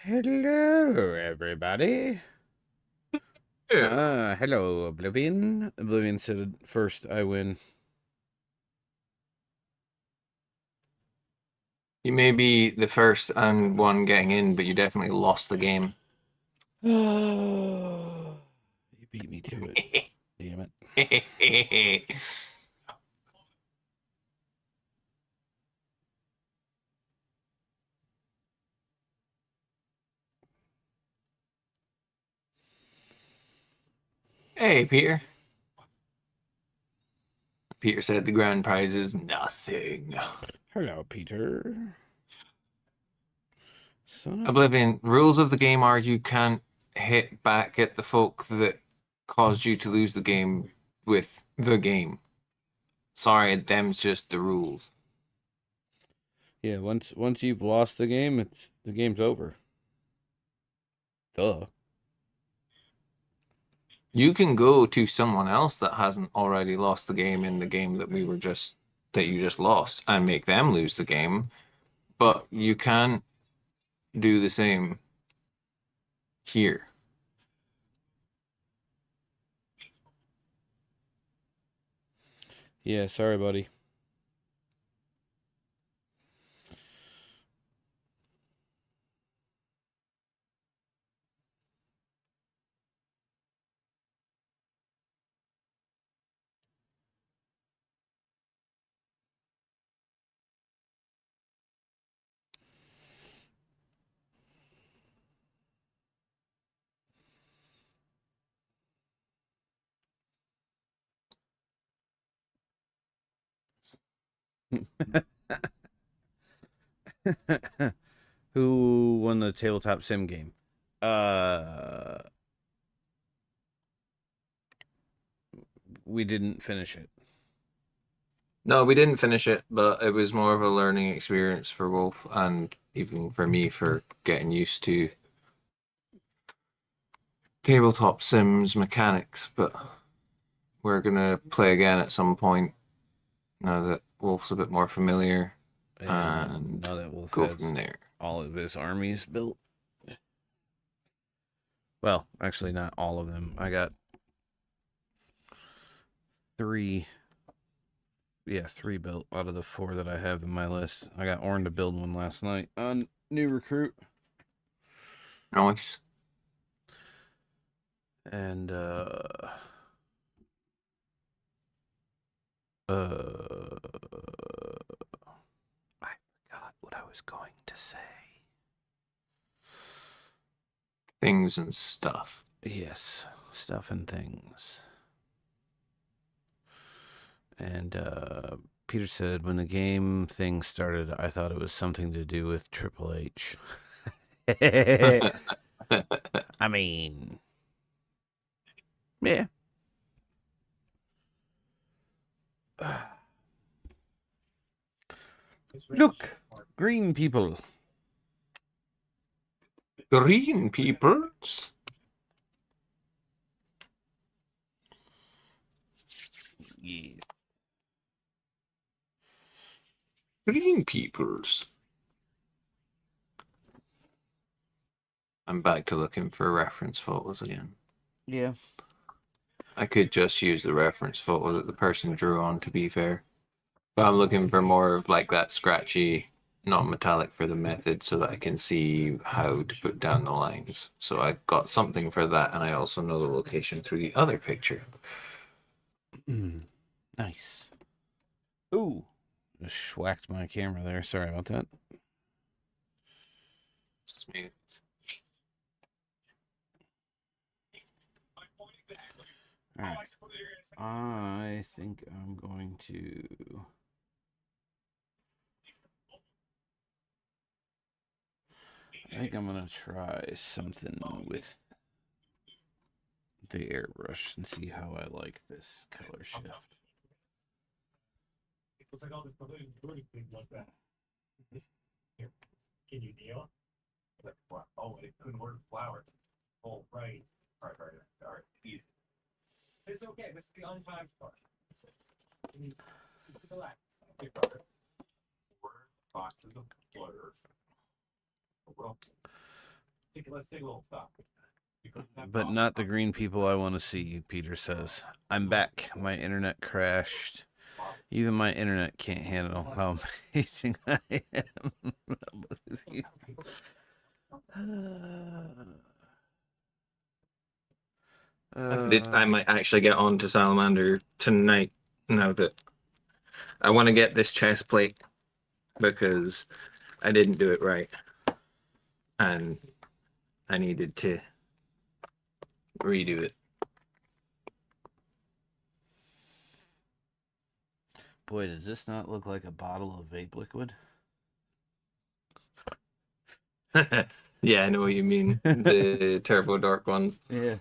Hello, everybody. Yeah. Hello, Oblivion. Oblivion said first, I win. You may be the first and one getting in, but you definitely lost the game. You beat me to it. Damn it. Hey, Peter. Peter said the grand prize is nothing. Hello, Peter. Son of a... Oblivion, rules of the game are you can't hit back at the folk that caused you to lose the game with the game. Sorry, them's just the rules. Yeah, once you've lost the game's over. Duh. You can go to someone else that hasn't already lost the game in the game that you just lost and make them lose the game, but you can't do the same here. Yeah, sorry, buddy. Who won the tabletop sim game? Uh, we didn't finish it. No, we didn't finish it, but it was more of a learning experience for Wolf and even for me for getting used to tabletop sims mechanics. But we're gonna play again at some point now that Wolf's a bit more familiar And and now that Wolf go has from there. all of his armies built. Well, actually, not all of them. I got three. Yeah, three built out of the four that I have in my list. I got Orn to build one last night on new recruit. Nice. And I forgot what I was going to say. Things and stuff. Yes, stuff and things. And Peter said when the game thing started, I thought it was something to do with Triple H. I mean, yeah. Look, green people. Green peoples. Yeah. Green peoples. I'm back to looking for reference photos again. Yeah. I could just use the reference photo that the person drew on, to be fair. But I'm looking for more of like that scratchy, non-metallic for the method so that I can see how to put down the lines. So I got something for that, and I also know the location through the other picture. Nice. Ooh. Just schwacked my camera there. Sorry about that. Smooth. All right. I think I'm going to. I think I'm gonna try something with the airbrush and see how I like this color shift. But not the green people I want to see, Peter says. I'm back. My internet crashed. Even my internet can't handle how amazing I am. I might actually get on to Salamander tonight now that I want to get this chest plate because I didn't do it right. And I needed to redo it. Boy, does this not look like a bottle of vape liquid? Yeah, I know what you mean. The Turbo Dark ones. Yeah.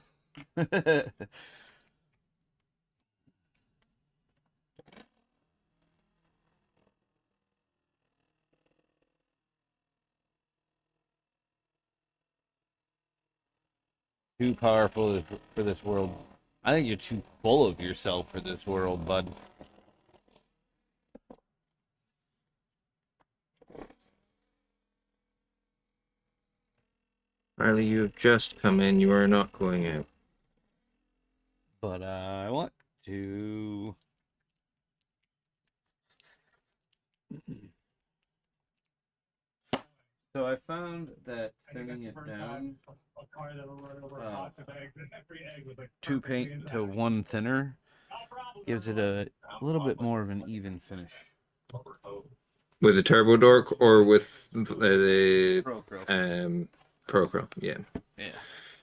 Too powerful for this world. I think you're too full of yourself for this world, bud. Riley, you have just come in. You are not going out. But I want to. So I found that thinning it down, 2 paint to 1 thinner, gives it a little bit more of an even finish. With the Turbo Dork or with the Pro? Yeah. Yeah.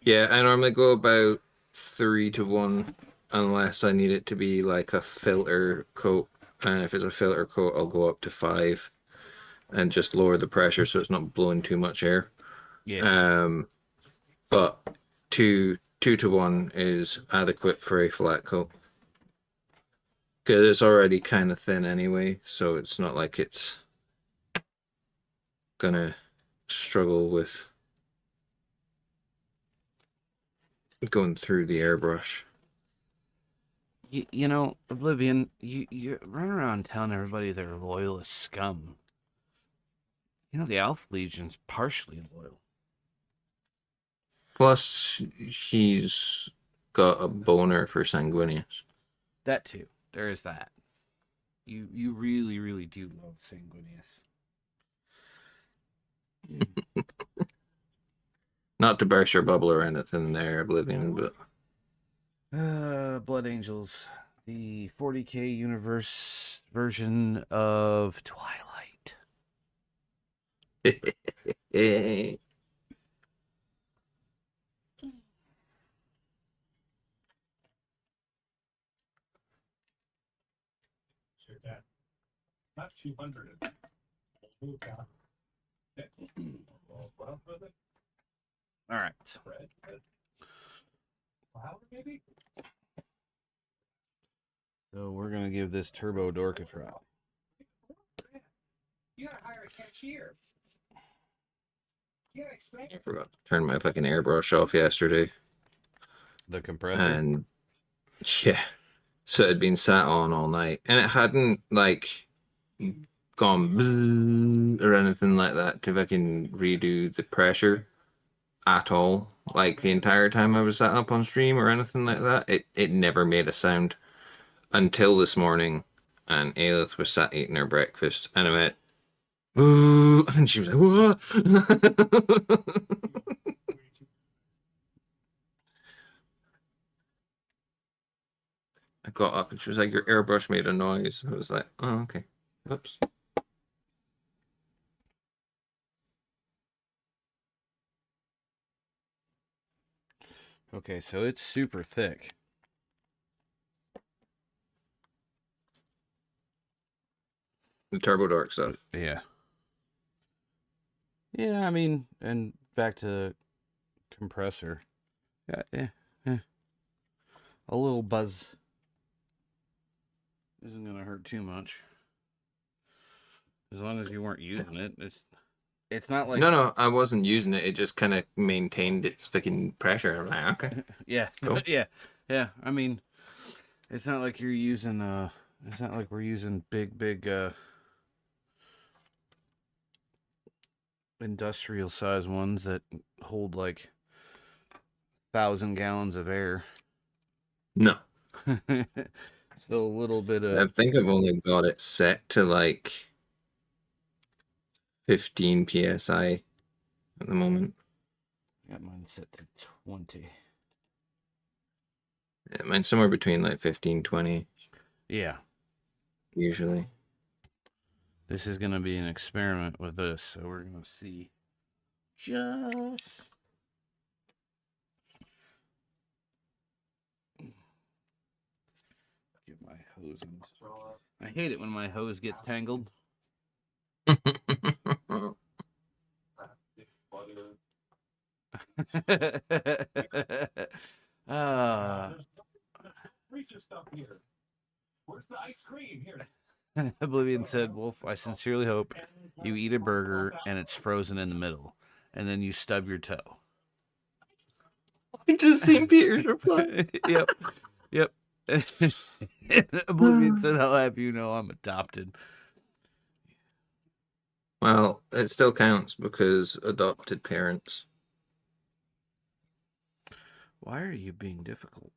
Yeah, I normally go about 3-1 unless I need it to be like a filter coat. And if it's a filter coat, I'll go up to 5 and just lower the pressure so it's not blowing too much air. Yeah. But 2-1 is adequate for a flat coat. Because it's already kind of thin anyway, so it's not like it's gonna struggle with going through the airbrush. You know, Oblivion, you run around telling everybody they're loyalist scum. You know, the Elf Legion's partially loyal. Plus, he's got a boner for Sanguinius. That too. There is that. You really, really do love Sanguinius. Not to burst your bubble or anything there, Oblivion, but... Blood Angels. The 40k universe version of Twilight. Not 200. All right. So we're gonna give this Turbo Dork a try. You gotta hire a cashier. You gotta explain. I forgot to turn my fucking airbrush off yesterday. The compressor. And yeah, so it had been sat on all night, and it hadn't like gone bzzz or anything like that to fucking redo the pressure at all. Like the entire time I was sat up on stream or anything like that, it never made a sound until this morning. And Aelith was sat eating her breakfast, and I went, "Ooh," and she was like, "What?" I got up and she was like, "Your airbrush made a noise." I was like, "Oh, okay. Oops." Okay, so it's super thick. The Turbo Dark stuff. Yeah. Yeah, I mean, and back to compressor. Yeah. A little buzz isn't gonna hurt too much. As long as you weren't using it. It's not like No, I wasn't using it. It just kind of maintained its fucking pressure. I'm like, okay. Yeah. Cool. But yeah. I mean, it's not like you're using it's not like we're using big industrial size ones that hold like 1,000 gallons of air. No. Still a little bit I of think I've only got it set to like 15 psi at the moment. got mine set to 20. Yeah, mine's somewhere between like 15, 20 Yeah. usually. This is gonna be an experiment with this, so we're gonna see. Just get my hose in. I hate it when my hose gets tangled. uh, Freezer stuff here. Where's the ice cream here? Oblivion said, Wolf, I sincerely hope you eat a burger and it's frozen in the middle, and then you stub your toe. I just seen Peter's reply. Yep. Yep. Oblivion said, I'll have you know I'm adopted. Well, it still counts because adopted parents. Why are you being difficult?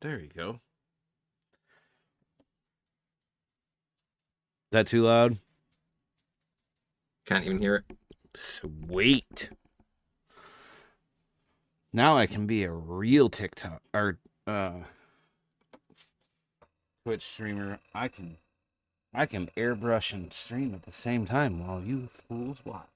There you go. That too loud? Can't even hear it. Sweet. Now I can be a real TikTok or Twitch streamer. I can airbrush and stream at the same time while you fools watch.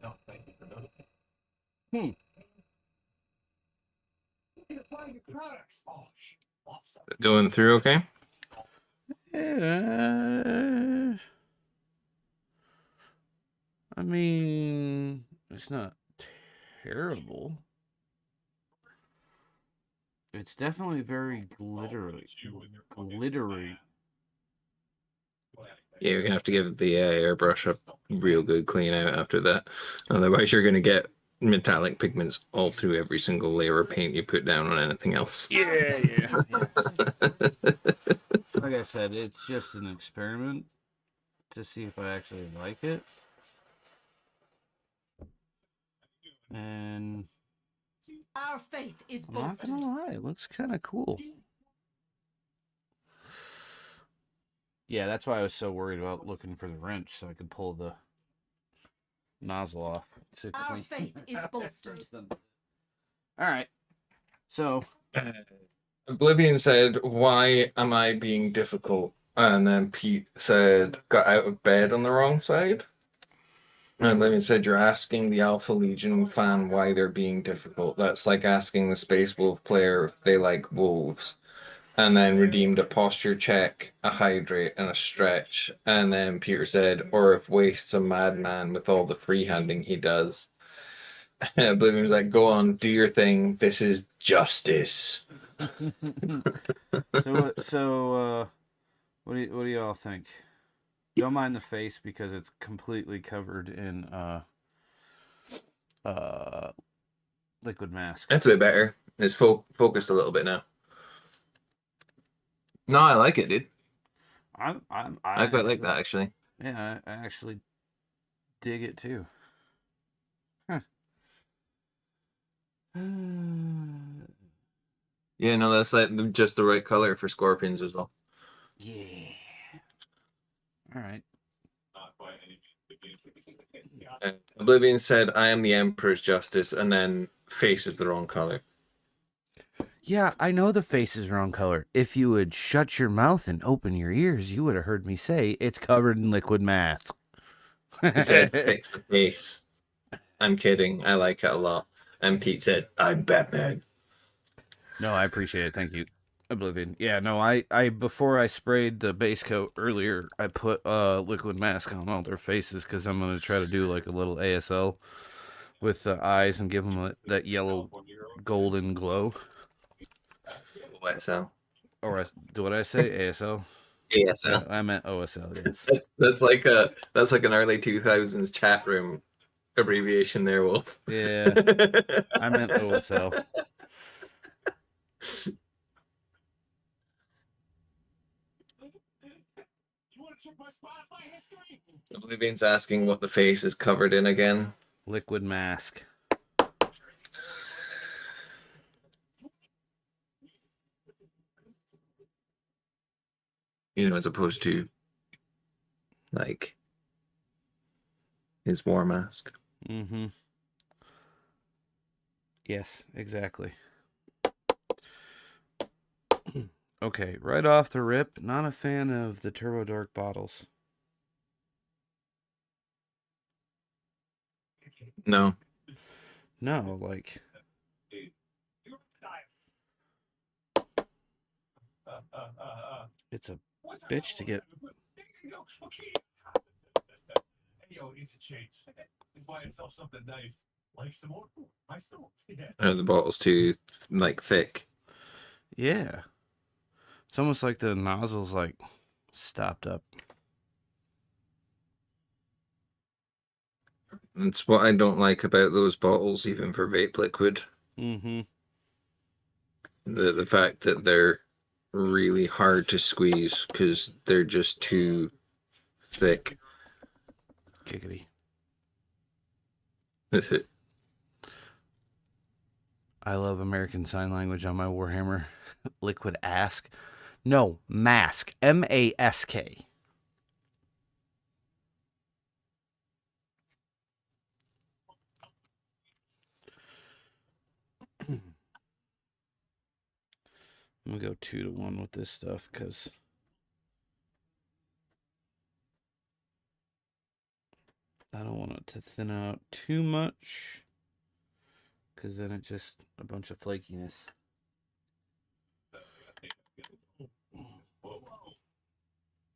No, thank you for noticing. Apply your products. Oh, shit. Going through okay? Yeah. I mean, it's not terrible. It's definitely very glittery. Glittery. Yeah, you're gonna have to give the airbrush a real good clean out after that. Otherwise, you're gonna get metallic pigments all through every single layer of paint you put down on anything else. Yeah. Like I said, it's just an experiment to see if I actually like it. And our faith is I'm not bolstered. gonna lie, it looks kind of cool. Yeah, that's why I was so worried about looking for the wrench so I could pull the nozzle off. Our faith is bolstered. All right. So, Oblivion said, "Why am I being difficult?" And then Pete said, "Got out of bed on the wrong side." And Oblivion said, "You're asking the Alpha Legion fan why they're being difficult. That's like asking the Space Wolf player if they like wolves." And then redeemed a posture check, a hydrate, and a stretch. And then Peter said, "Or if Waste's a madman with all the freehanding he does." And Oblivion was like, "Go on, do your thing. This is justice." so what do y'all think? Don't mind the face because it's completely covered in liquid mask. That's a bit better. It's focused a little bit now. No, I like it, dude. I quite like that, actually. Yeah, I actually dig it too. Huh. Yeah, no, that's like just the right color for scorpions as well. Yeah. All right. Not by any means. Oblivion said, "I am the Emperor's justice," and then face is the wrong color. Yeah, I know the face is wrong color. If you would shut your mouth and open your ears, you would have heard me say it's covered in liquid mask. He said, "Fix the face." I'm kidding. I like it a lot. And Pete said, "I'm Batman." No, I appreciate it. Thank you, Oblivion. Yeah, no, I before I sprayed the base coat earlier, I put liquid mask on all their faces because I'm gonna try to do like a little ASL with the eyes and give them that yellow golden glow. OSL. Or what I say? ASL? ASL. I meant OSL. Yes. That's like an early 2000s chat room abbreviation there, Wolf. Yeah, I meant OSL. You want to check my Spotify history? Oblivion's asking what the face is covered in again. Liquid mask. You know, as opposed to like his war mask. Mm-hmm. Yes, exactly. Okay, right off the rip, not a fan of the Turbo Dark bottles. No. No, like it's a bitch to get. Hey, yo, it needs to change. Buy yourself something nice. Like some more? I still. Yeah. Are the bottles too like thick? Yeah, it's almost like the nozzle's like stopped up. That's what I don't like about those bottles, even for vape liquid. Mm-hmm. The fact that they're really hard to squeeze because they're just too thick. Kickity. I love American Sign Language on my Warhammer. Liquid ask. No, mask. M-A-S-K. I'm going to go 2-1 with this stuff because I don't want it to thin out too much because then it's just a bunch of flakiness.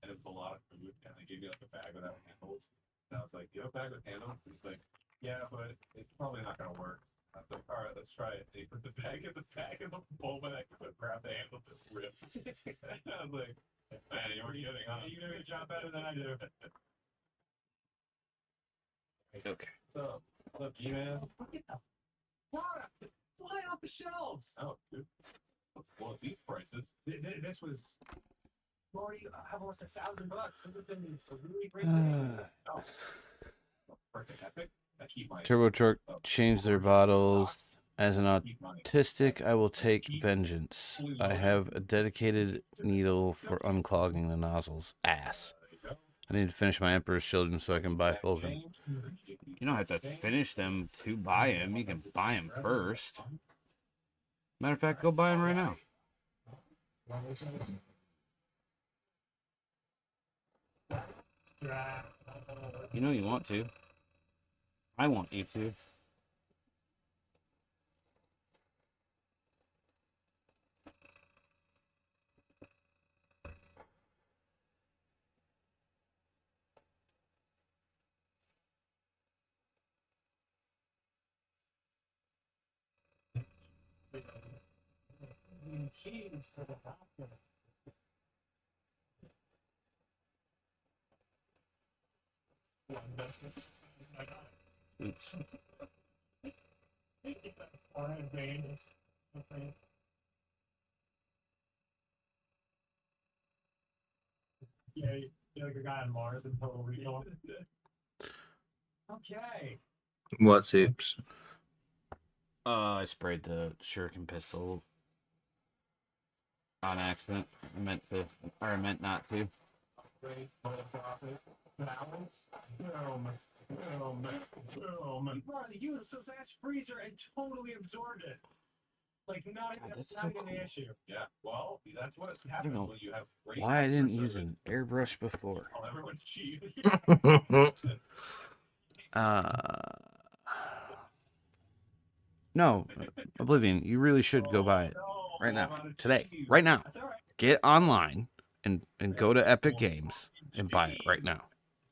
And it's a lot of food, and they give you like a bag without handles. And I was like, "You have a bag with handles?" He's like, "Yeah, but it's probably not gonna work." I was like, "All right, let's try it." They put the bag in the moment I could grab the handle, just rip. I was like, "Man, you were kidding, huh? You do your job better than I do." Okay. So, look, you man. Get the product fly off the shelves. Oh, dude. Well, at these prices, this was. Already have almost $1,000. This has been a really great thing. Oh, freaking epic! I keep my Turbo Truck changed their bottles. As an autistic, I will take vengeance. I have a dedicated needle for unclogging the nozzles. Ass. I need to finish my Emperor's Children so I can buy Fulgrim. You don't have to finish them to buy him. You can buy him first. Matter of fact, go buy him right now. You know you want to. I want you to. Cheese for the doctor. Oops. Yeah, you're like a guy on Mars and Total Recall. Okay. What's oops? I sprayed the shuriken pistol on accident. I meant not to. Great total profit. Balance. Boom. Boom. Boom. You brought the useless ass freezer and totally absorbed it. Like not God, that's not so even an cool. issue. Yeah. Well, that's what I happens don't know when you have great why I customer didn't use service. an airbrush before. Oh, everyone's cheap. No, Oblivion, you really should go buy it right now, today, right now. That's all right. Get online and go to Epic Games and buy it right now.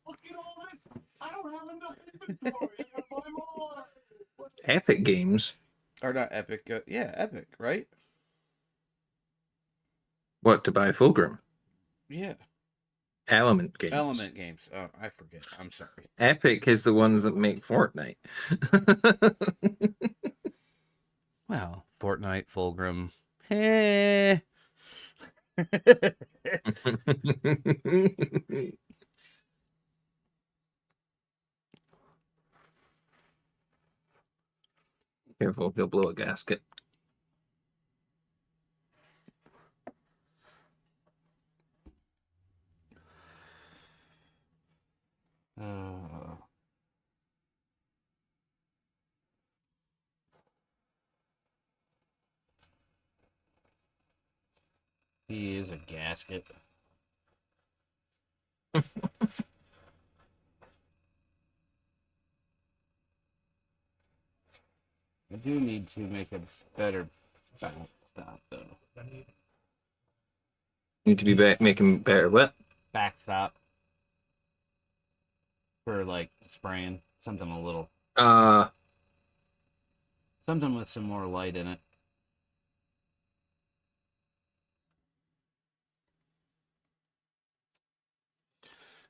Look at all this. I don't have enough inventory. I gotta buy more. Epic Games. Or not Epic, yeah, Epic, right? What, to buy Fulgrim? Yeah, Element Games. Element Games. Oh, I forget. I'm sorry. Epic is the ones that make Fortnite. Well, Fortnite, Fulgrim. Hey. Careful, he'll blow a gasket. He is a gasket. I do need to make a better backstop, though. Need to be making better what? Backstop. For, like, spraying. Something a little... Something with some more light in it.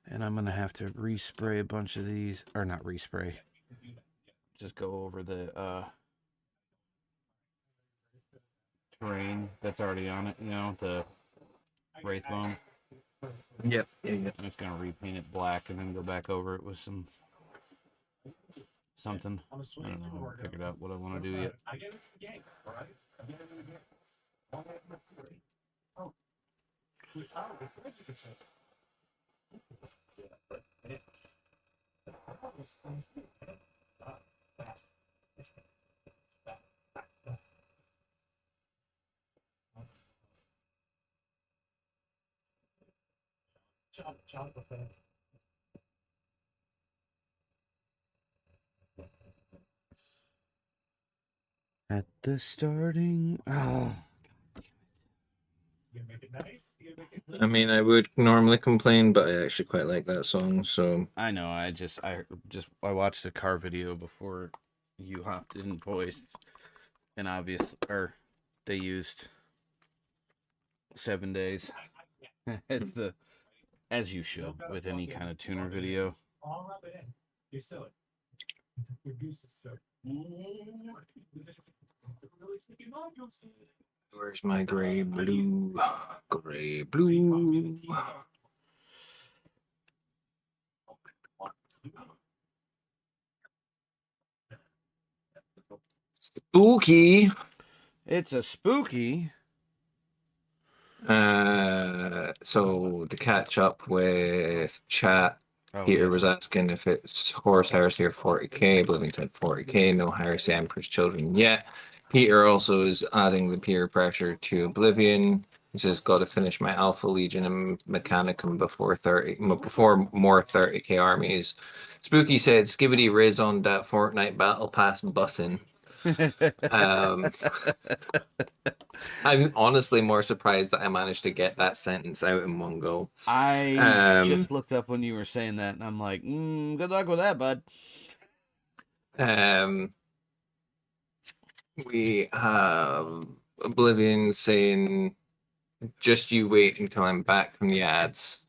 And I'm going to have to respray a bunch of these. Or not respray. Just go over the terrain that's already on it, you know, the Wraithbone. Yep. Yeah. I'm just going to repaint it black and then go back over it with some... something. I don't know. I haven't figured out what I want to do yet. I get it in the game, all right? I get it in the game. Oh, oh, it's 50%. Yeah, but At the starting... Oh. You make it nice. You make it I mean, I would normally complain, but I actually quite like that song, so... I know, I watched a car video before you hopped in voice, and they used 7 days. It's as you should with any kind of tuner video. all rub it in. You're silly. Your goose is so. Really sneaky modules. Where's my gray blue? Gray blue. Spooky. It's a spooky. So to catch up with chat, Oh, Peter yes. was asking if it's Horse Heresy or 40k. Blooming said 40k, no Heresy Emperor's Children yet. Peter also is adding the peer pressure to Oblivion. He says, "Got to finish my Alpha Legion and Mechanicum before more 30k armies." Spooky said, "Skibbity Riz on that Fortnite Battle Pass bussin'." I'm honestly more surprised that I managed to get that sentence out in one go. I just looked up when you were saying that, and I'm like, good luck with that, bud. We have Oblivion saying, "Just you wait until I'm back from the ads."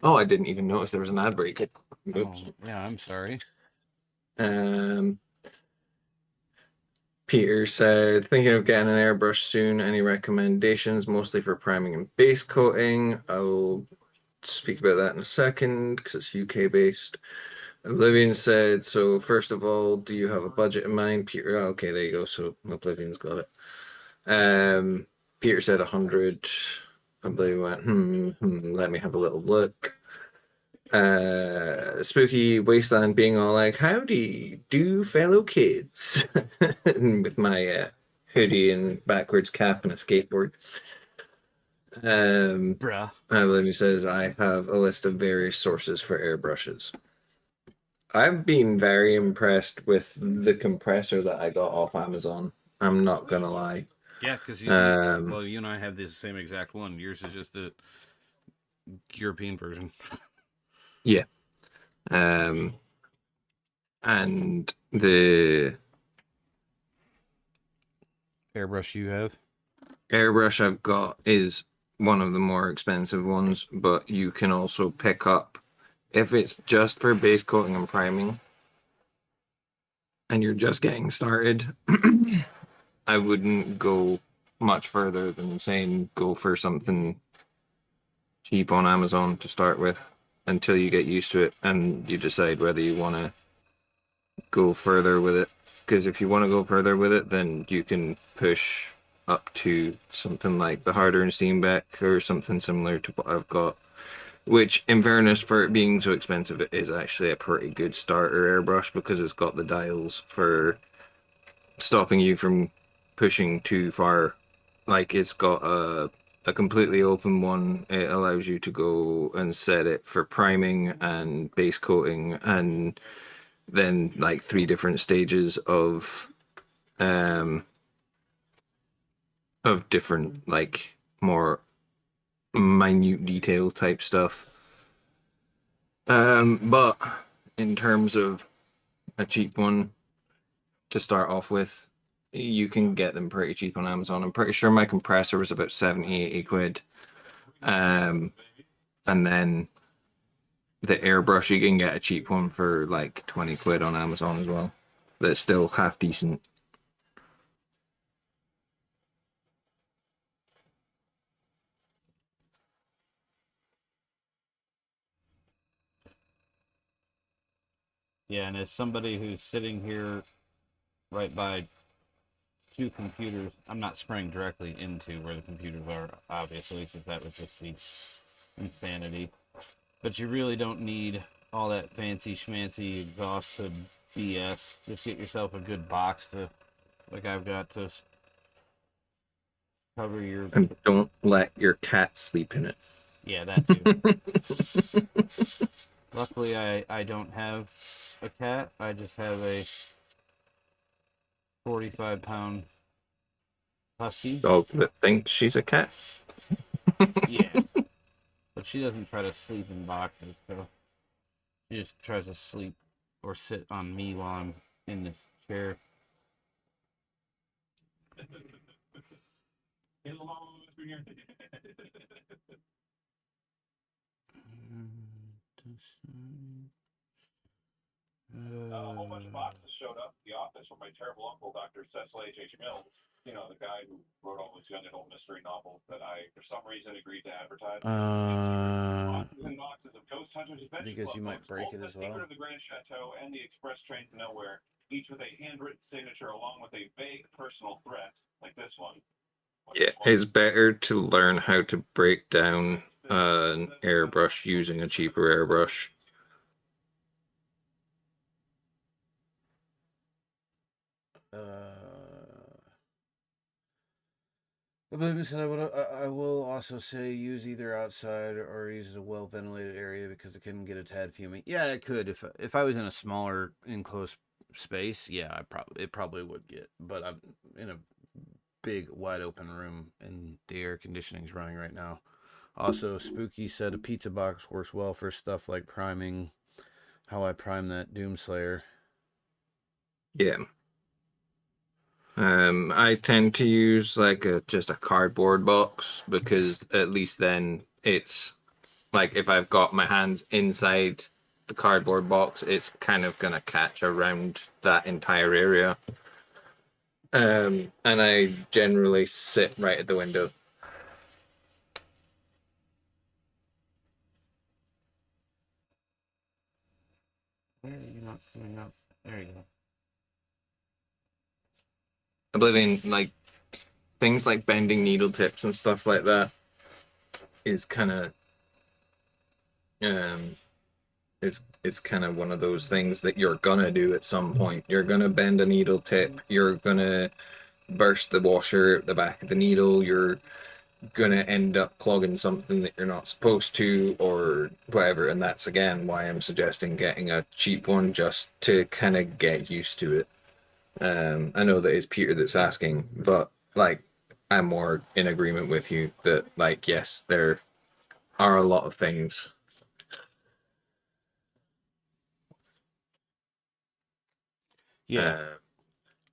Oh, I didn't even notice there was an ad break. Oops. Oh, yeah, I'm sorry. Peter said, "Thinking of getting an airbrush soon. Any recommendations? Mostly for priming and base coating. I'll speak about that in a second because it's UK based." Oblivion said, "So first of all, do you have a budget in mind?" Peter, oh, okay, there you go. So Oblivion's got it. Peter said 100. Oblivion went, let me have a little look. Spooky Wasteland being all like, howdy, do fellow kids? With my hoodie and backwards cap and a skateboard. Bruh. Oblivion says, I have a list of various sources for airbrushes. I've been very impressed with the compressor that I got off Amazon. I'm not gonna lie. Yeah, because you and I have the same exact one. Yours is just the European version. Yeah. And the Airbrush you have? airbrush I've got is one of the more expensive ones, but you can also pick up if it's just for base coating and priming and you're just getting started. I wouldn't go much further than saying go for something cheap on Amazon to start with until you get used to it and you decide whether you want to go further with it. Because if you want to go further with it, then you can push up to something like the Harder and Steenbeck or something similar to what I've got. Which, in fairness, for it being so expensive, it is actually a pretty good starter airbrush because it's got the dials for stopping you from pushing too far. Like, it's got a completely open one. It allows you to go and set it for priming and base coating and then like 3 different stages of different like more minute detail type stuff. But in terms of a cheap one to start off with, you can get them pretty cheap on Amazon. I'm pretty sure my compressor was about 70-80 quid. And then the airbrush, you can get a cheap one for like 20 quid on Amazon as well. That's still half decent. Yeah, and as somebody who's sitting here right by 2 computers, I'm not spraying directly into where the computers are, obviously, since that would just be insanity. But you really don't need all that fancy schmancy exhausted BS. Just get yourself a good box to, like I've got, to cover your. And don't let your cat sleep in it. Yeah, that too. Luckily, I don't have a cat. I just have a 45-pound husky. Dog that thinks she's a cat. Yeah. But she doesn't try to sleep in boxes, so she just tries to sleep or sit on me while I'm in the chair. A whole bunch of boxes showed up at the office from my terrible uncle, Dr. Cecil H.H. Mills. You know, the guy who wrote all those young adult mystery novels that I, for some reason, agreed to advertise. Boxes and boxes of Ghost Hunters Adventure because Club you might books, break both it as The well. Secret of the Grand Chateau and The Express Train to Nowhere, each with a handwritten signature along with a vague personal threat, like this one. Yeah, it's better to learn how to break down an airbrush using a cheaper airbrush. Oblivion said I will also say use either outside or use a well ventilated area because it can get a tad fuming. Yeah, it could if I was in a smaller enclosed space. Yeah, it probably would get. But I'm in a big wide open room and the air conditioning's running right now. Also, Spooky said a pizza box works well for stuff like priming. How I prime that Doomslayer. Yeah. I tend to use like just a cardboard box because at least then it's like if I've got my hands inside the cardboard box, it's kind of gonna catch around that entire area. And I generally sit right at the window. Where are you not coming up? There you go. Oblivion, like things like bending needle tips and stuff like that. is kind of um it's kind of one of those things that you're gonna do at some point. You're gonna bend a needle tip. You're gonna burst the washer at the back of the needle. You're gonna end up clogging something that you're not supposed to, or whatever. And that's again why I'm suggesting getting a cheap one just to kind of get used to it. I know that it's Peter that's asking, but like I'm more in agreement with you that like yes, there are a lot of things. Yeah.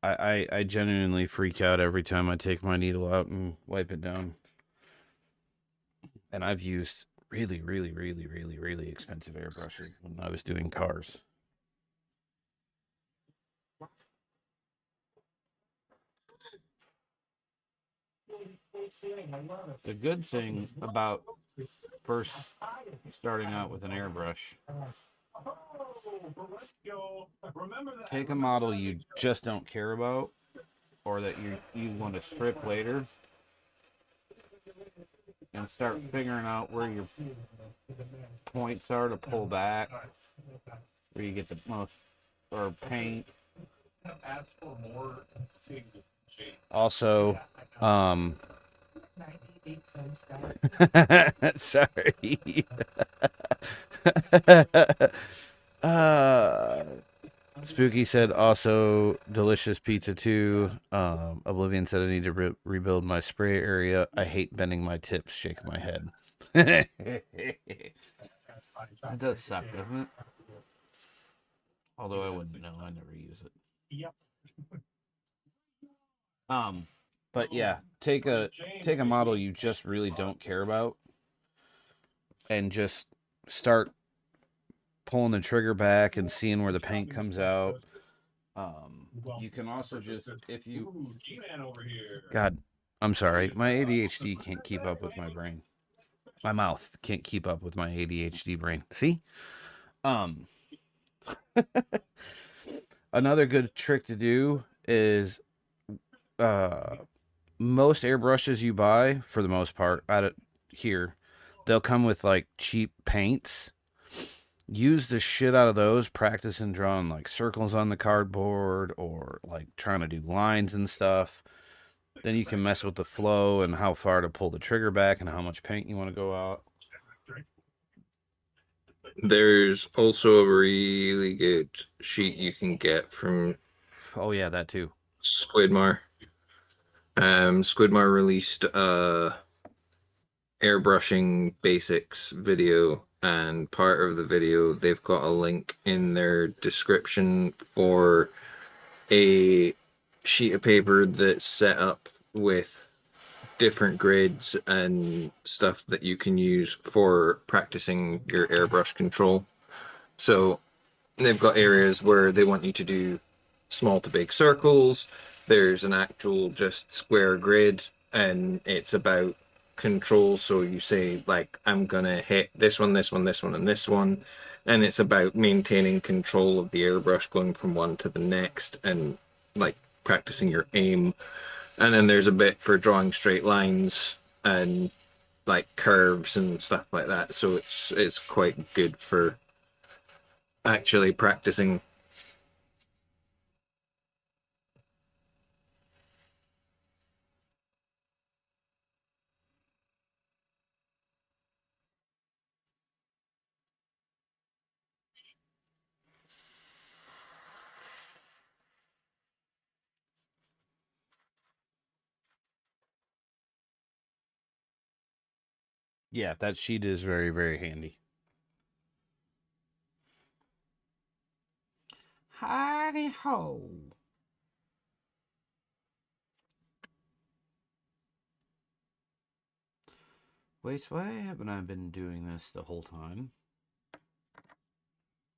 Uh, I genuinely freak out every time I take my needle out and wipe it down. And I've used really, really, really, really, really expensive airbrushes when I was doing cars. The good thing about first starting out with an airbrush, take a model you just don't care about or that you want to strip later and start figuring out where your points are to pull back, where you get the most, or paint. Also, sorry. uh, Spooky said also delicious pizza too. Oblivion said I need to rebuild my spray area. I hate bending my tips, shake my head. It does suck, doesn't it? Although I wouldn't know, I never use it. But yeah, take a model you just really don't care about and just start pulling the trigger back and seeing where the paint comes out. You can also just, if you, God, I'm sorry, my ADHD can't keep up with my brain. My mouth can't keep up with my ADHD brain. See? Another good trick to do is, most airbrushes you buy, for the most part, out of here, they'll come with like cheap paints. Use the shit out of those, practicing drawing like circles on the cardboard or like trying to do lines and stuff. Then you can mess with the flow and how far to pull the trigger back and how much paint you want to go out. there's also a really good sheet you can get from Oh yeah, that too. Squidmar. Squidmar released airbrushing basics video, and part of the video they've got a link in their description for a sheet of paper that's set up with different grids and stuff that you can use for practicing your airbrush control. So they've got areas where they want you to do small to big circles. There's an actual just square grid, and it's about control. So you say, like, I'm gonna hit this one, this one, this one, and this one. And it's about maintaining control of the airbrush going from one to the next and like practicing your aim. And then there's a bit for drawing straight lines and like curves and stuff like that. So it's quite good for actually practicing. Yeah, that sheet is very, very handy. Howdy ho. Wait, why haven't I been doing this the whole time?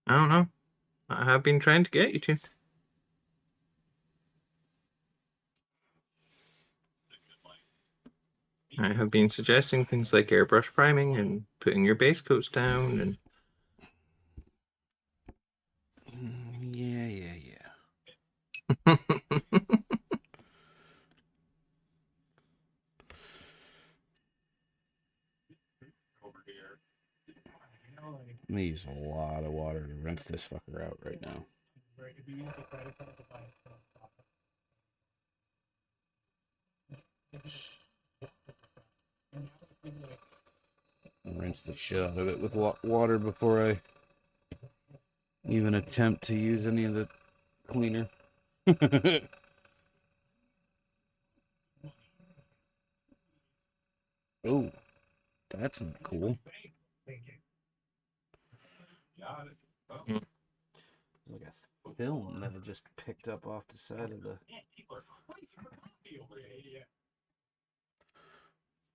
I don't know. I have been trying to get you to. I have been suggesting things like airbrush priming and putting your base coats down and Yeah. like, I'm gonna use a lot of water to rinse this fucker out right now. right, if you use the credit card to buy stuff, I'll rinse the shit out of it with water before I even attempt to use any of the cleaner. Oh, that's not cool. got it. Oh, Mm. It's like a film that I just picked up off the side of the man, people are crazy for coffee over here.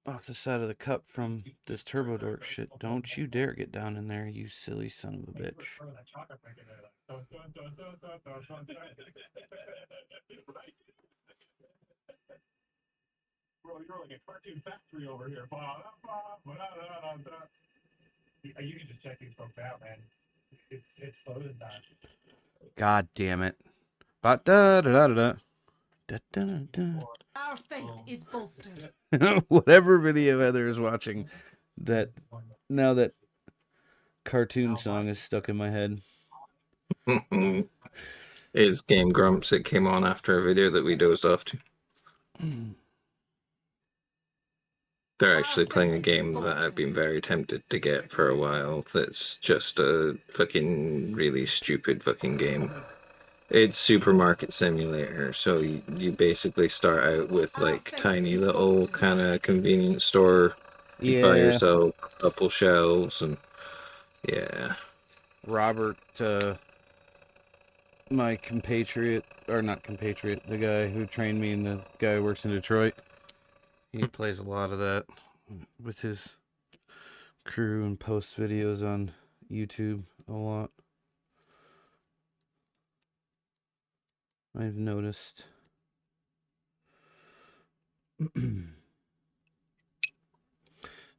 Yeah. cup from this Turbo Dork shit. Don't you dare get down in there, you silly son of a bitch. Throw that chocolate back in there, like, dun, dun, dun, dun, dun, dun, dun, dun. Right? Bro, you're like a cartoon factory over here. You can just check these folks out, man. It's closing time. God damn it. But da da da da da da da. Our faith is bolstered. Whatever video Heather is watching, that now that cartoon song is stuck in my head. It's Game Grumps. It came on after a video that we dozed off to. They're actually playing a game that I've been very tempted to get for a while. That's just a fucking really stupid fucking game. It's Supermarket Simulator, so you basically start out with like tiny little kind of convenience store. You buy Yeah, yourself a couple shelves, and yeah. Robert, my compatriot, or not compatriot, the guy who trained me and the guy who works in Detroit, he plays a lot of that with his crew and posts videos on YouTube a lot. I've noticed.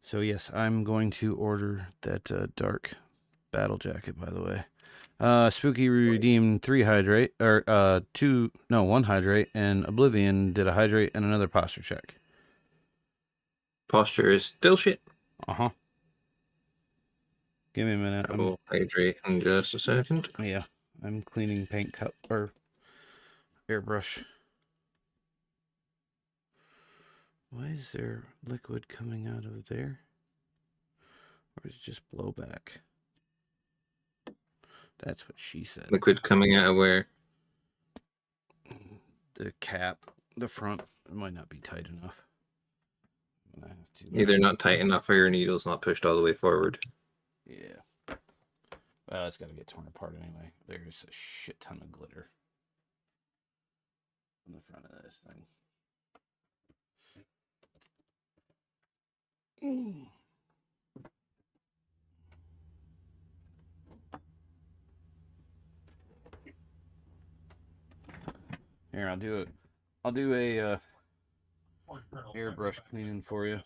So yes, I'm going to order that dark battle jacket, by the way. Spooky redeemed 3 hydrate, or 1 hydrate, and Oblivion did a hydrate and another posture check. Posture is still shit. Uh-huh. Give me a minute. I will hydrate in just a second. Yeah, I'm cleaning paint cup, or airbrush. Why is there liquid coming out of there? Or is it just blowback? That's what she said. Liquid coming out of where? The cap, the front, it might not be tight enough. I have to. Either not tight enough or your needle's not pushed all the way forward. Yeah. Well, it's got to get torn apart anyway. There's a shit ton of glitter on the front of this thing. Here, I'll do it. I'll do a airbrush cleaning for you.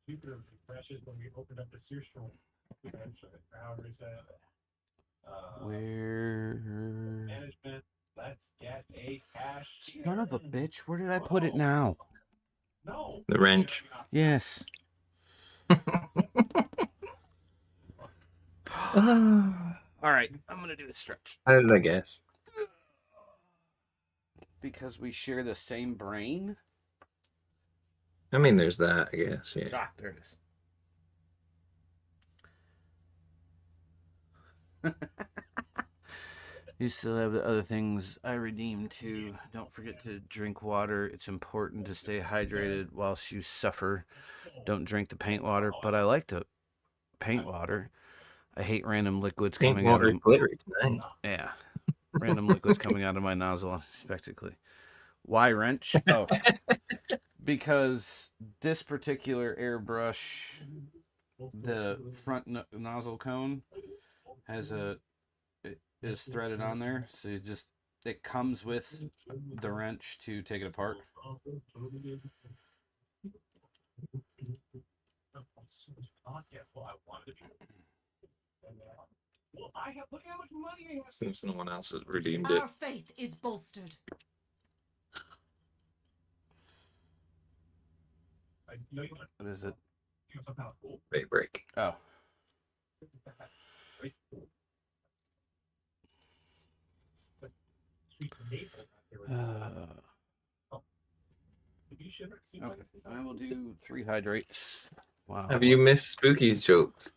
Jupiter crashes when we opened up the search room. However, he said, Where? management, let's get a cashier. Son of a bitch! Where did I put it now? No. The wrench. Yes. All right, I'm gonna do a stretch How did I guess? because we share the same brain. I mean, there's that, I guess. Yeah. Ah, there it is. You still have the other things I redeemed too. Don't forget to drink water. It's important to stay hydrated whilst you suffer. Don't drink the paint water, but I like the paint water. I hate random liquids Paint coming out water's of glittery tonight. yeah, random liquids coming out of my nozzle unexpectedly. Why wrench? Oh, because this particular airbrush, the front nozzle cone has it is threaded on there, so it comes with the wrench to take it apart. Well, I have, look how much money I have. Since no one else has redeemed it. Our faith is bolstered. I know you want What is it? to do some kind of cool. Bay break. Oh, Okay, I will do 3 hydrates. Wow. Have you missed Spooky's jokes?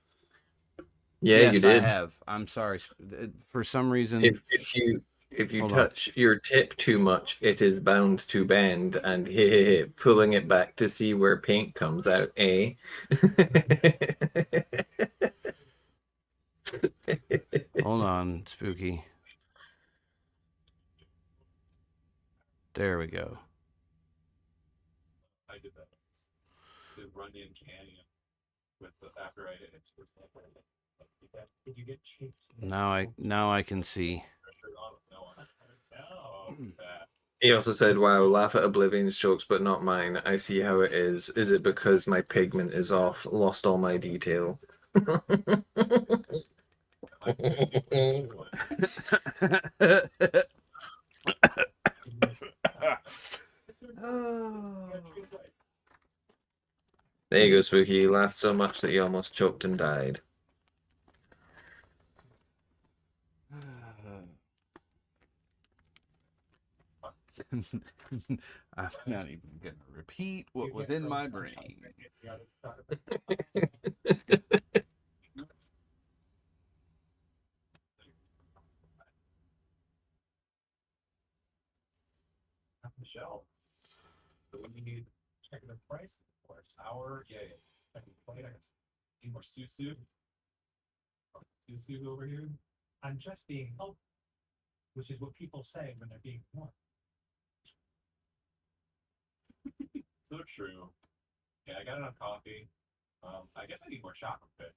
Yeah, yes, you I did. have. I'm sorry. For some reason, If you Hold on. touch your tip too much, it is bound to bend, and pulling it back to see where paint comes out, eh? hold on, Spooky. There we go. I did that. The Runyon Canyon with the after I hit it. Did you get chased? Now I can see. He also said, "Wow, laugh at Oblivion's jokes, but not mine. I see how it is. Is it because my pigment is off? Lost all my detail." There you go, Spooky. You laughed so much that you almost choked and died. I'm not even gonna repeat what was in my brain. Michelle. So we need checking the price for sour. Yeah. Checking the plate. Need more susu. Susu over here. I'm just being helpful, which is what people say when they're being warned. So true. Yeah, I got enough coffee. I guess I need more chocolate bit.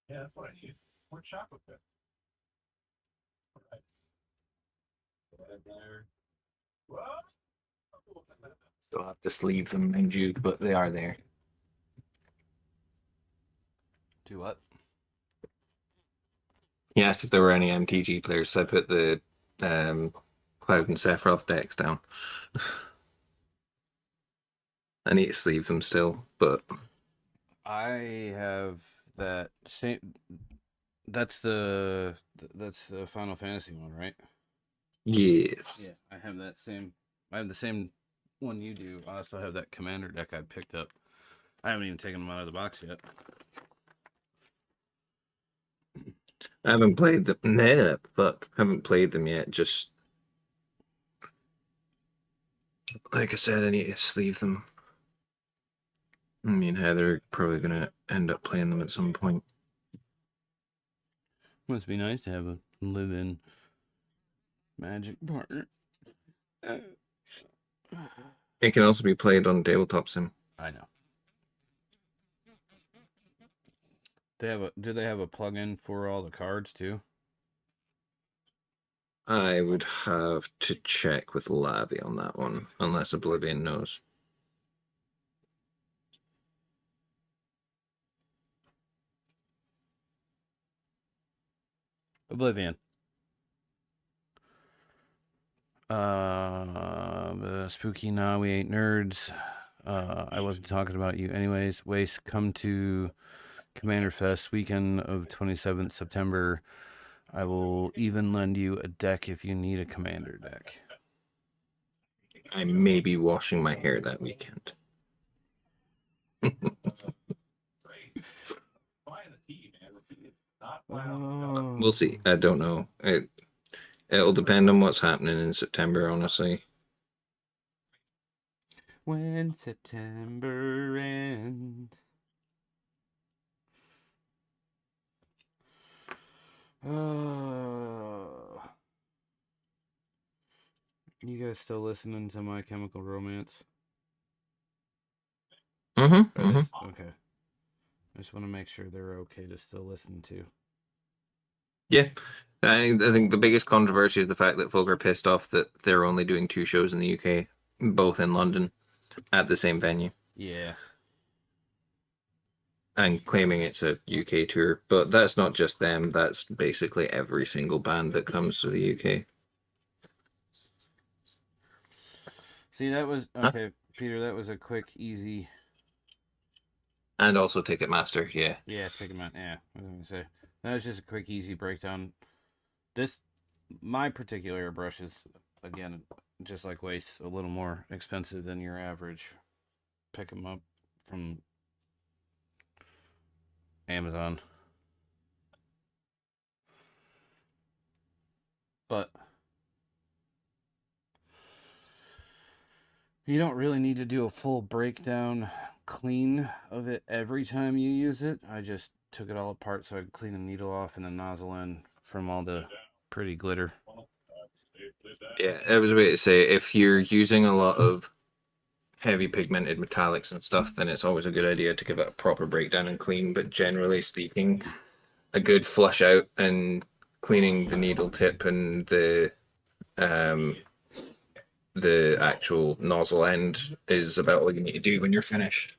Yeah, that's what I need. More chocolate bit. All right. Go ahead there. Whoa! Still have to sleeve them, mind you, but they are there. Do what? He asked if there were any MTG players, so I put the Cloud and Sephiroth decks down. I need to sleeve them still, but I have that same. That's the Final Fantasy one, right? yes. Yeah, I have that same. I have the same one you do. I also have that Commander deck I picked up. I haven't even taken them out of the box yet. I haven't played them. Nah, fuck. Haven't played them yet. Just like I said, I need to sleeve them. Me and Heather are probably gonna end up playing them at some point. Must be nice to have a live-in Magic partner. It can also be played on Tabletop Sim. I know. Do they have a plug-in for all the cards too? I would have to check with Lavi on that one, unless Oblivion knows. Oblivion. Spooky, nah, we ain't nerds. I wasn't talking about you anyways. Waste, come to Commander Fest weekend of 27th September. I will even lend you a deck if you need a commander deck. I may be washing my hair that weekend. We'll see. I don't know. It'll depend on what's happening in September, honestly. When September ends. You guys still listening to My Chemical Romance? Okay. I just want to make sure they're okay to still listen to. Yeah. I think the biggest controversy is the fact that folk are pissed off that they're only doing 2 shows in the UK, both in London, at the same venue. Yeah. And claiming it's a UK tour. But that's not just them, that's basically every single band that comes to the UK. See, that was okay, Peter. That was a quick, easy. And also Ticketmaster, yeah. Yeah, Ticketmaster. Yeah, I was gonna say that was just a quick, easy breakdown. My particular brush is, again, just like Waste, a little more expensive than your average. Pick them up from Amazon, but you don't really need to do a full breakdown clean of it every time you use it. I just took it all apart so I could clean the needle off and the nozzle end from all the pretty glitter. Yeah, I was about to say, if you're using a lot of heavy pigmented metallics and stuff, then it's always a good idea to give it a proper breakdown and clean. But generally speaking, a good flush out and cleaning the needle tip and the actual nozzle end is about all you need to do when you're finished.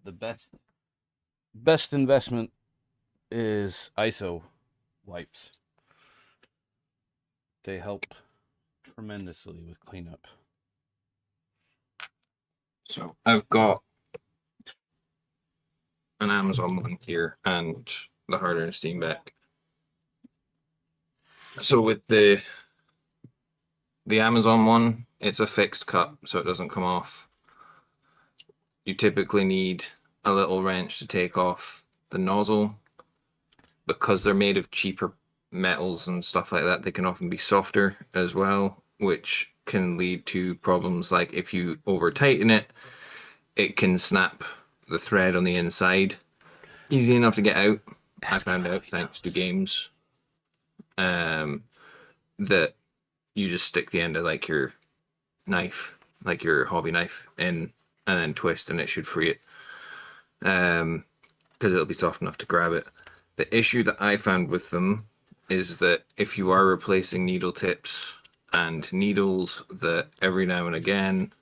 The best investment is ISO wipes. They help tremendously with cleanup. So I've got an Amazon one here and the harder and steam back. So with the Amazon one, it's a fixed cut, so it doesn't come off. You typically need a little wrench to take off the nozzle. Because they're made of cheaper metals and stuff like that, they can often be softer as well, which can lead to problems like if you over tighten it, it can snap the thread on the inside. Easy enough to get out. I found out thanks to games. That you just stick the end of like your knife, like your hobby knife, in and then twist and it should free it. Because it'll be soft enough to grab it. The issue that I found with them is that if you are replacing needle tips and needles, that every now and again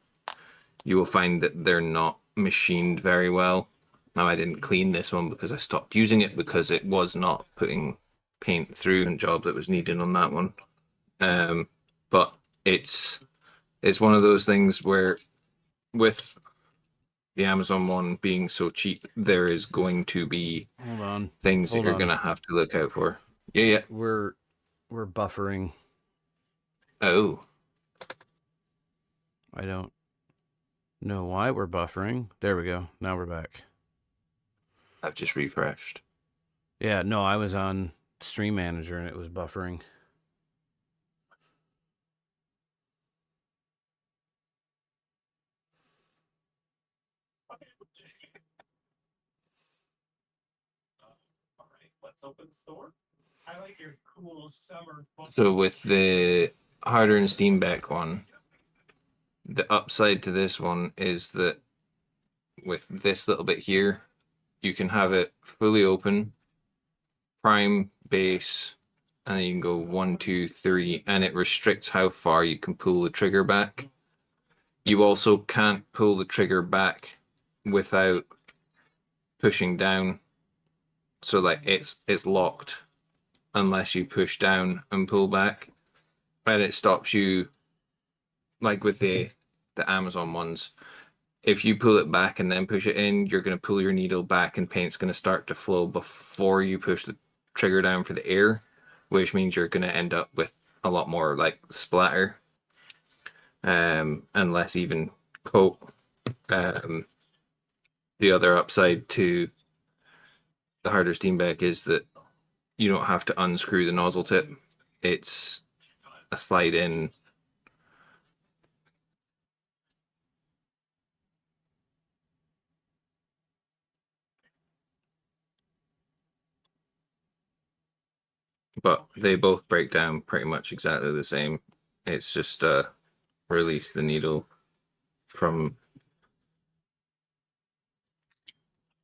you will find that they're not machined very well. Now, I didn't clean this one because I stopped using it because it was not putting paint through a job that was needed on that one. But it's one of those things where with the Amazon one being so cheap, there is going to be things that you're going to have to look out for. Yeah. We're buffering. Oh. I don't know why we're buffering. There we go. Now we're back. I've just refreshed. Yeah, no, I was on Stream Manager and it was buffering. Let's open the store. I like your cool summer. So with the harder and steam back one, the upside to this one is that with this little bit here, you can have it fully open, prime, base, and then you can go 1, 2, 3, and it restricts how far you can pull the trigger back. You also can't pull the trigger back without pushing down. So like it's locked unless you push down and pull back. And it stops you, like with the Amazon ones, if you pull it back and then push it in, you're going to pull your needle back and paint's going to start to flow before you push the trigger down for the air, which means you're going to end up with a lot more like splatter and less even coat. The other upside to the harder steam back is that you don't have to unscrew the nozzle tip. It's a slide in. But they both break down pretty much exactly the same. It's just release the needle from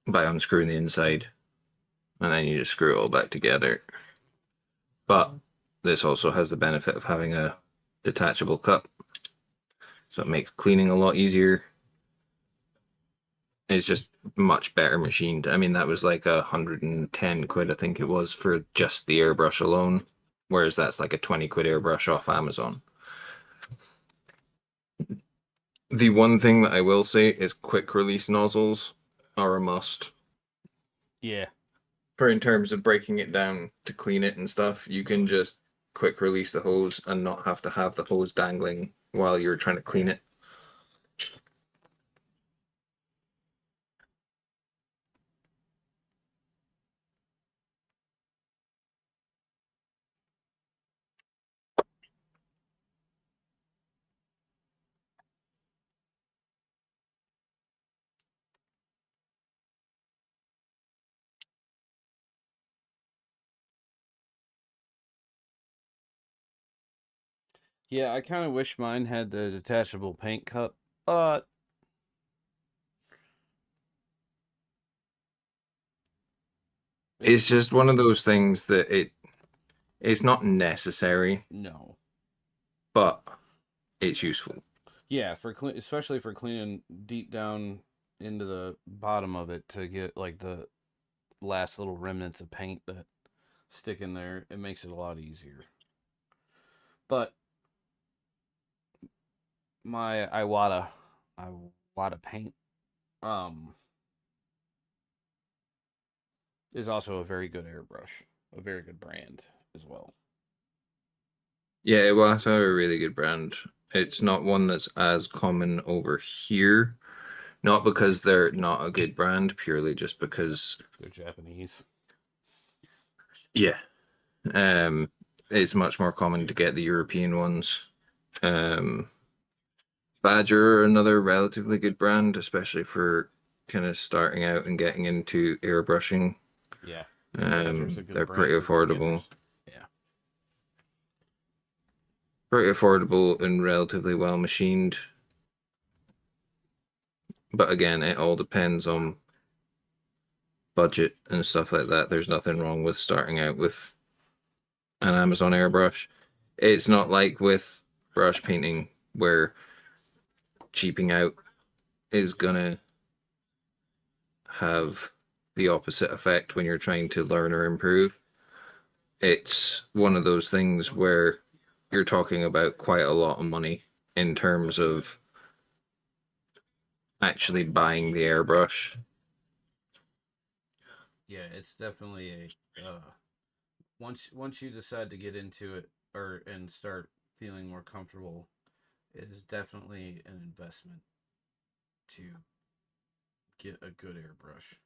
by unscrewing the inside, and then you just screw it all back together. But this also has the benefit of having a detachable cup, so it makes cleaning a lot easier. It's just much better machined. I mean, that was like 110 quid, I think it was, for just the airbrush alone, whereas that's like a 20 quid airbrush off Amazon. The one thing that I will say is quick release nozzles are a must. Yeah. For in terms of breaking it down to clean it and stuff, you can just quick release the hose and not have to have the hose dangling while you're trying to clean it. Yeah, I kind of wish mine had the detachable paint cup, but It's just one of those things that it's not necessary, no. but it's useful. Yeah, for especially for cleaning deep down into the bottom of it to get like the last little remnants of paint that stick in there, it makes it a lot easier. But my Iwata paint um is also a very good airbrush, a very good brand as well. Yeah, well, that's a really good brand. It's not one that's as common over here, not because they're not a good brand, purely just because, They're Japanese. yeah, it's much more common to get the European ones. Um, Badger, another relatively good brand, especially for kind of starting out and getting into airbrushing. Yeah. Badger's a They're good pretty brand for affordable. beginners. Yeah. Pretty affordable and relatively well machined. But again, it all depends on budget and stuff like that. There's nothing wrong with starting out with an Amazon airbrush. It's not like with brush painting where cheaping out is gonna have the opposite effect when you're trying to learn or improve. It's one of those things where you're talking about quite a lot of money in terms of actually buying the airbrush. Yeah, it's definitely a once you decide to get into it or and start feeling more comfortable, it is definitely an investment to get a good airbrush.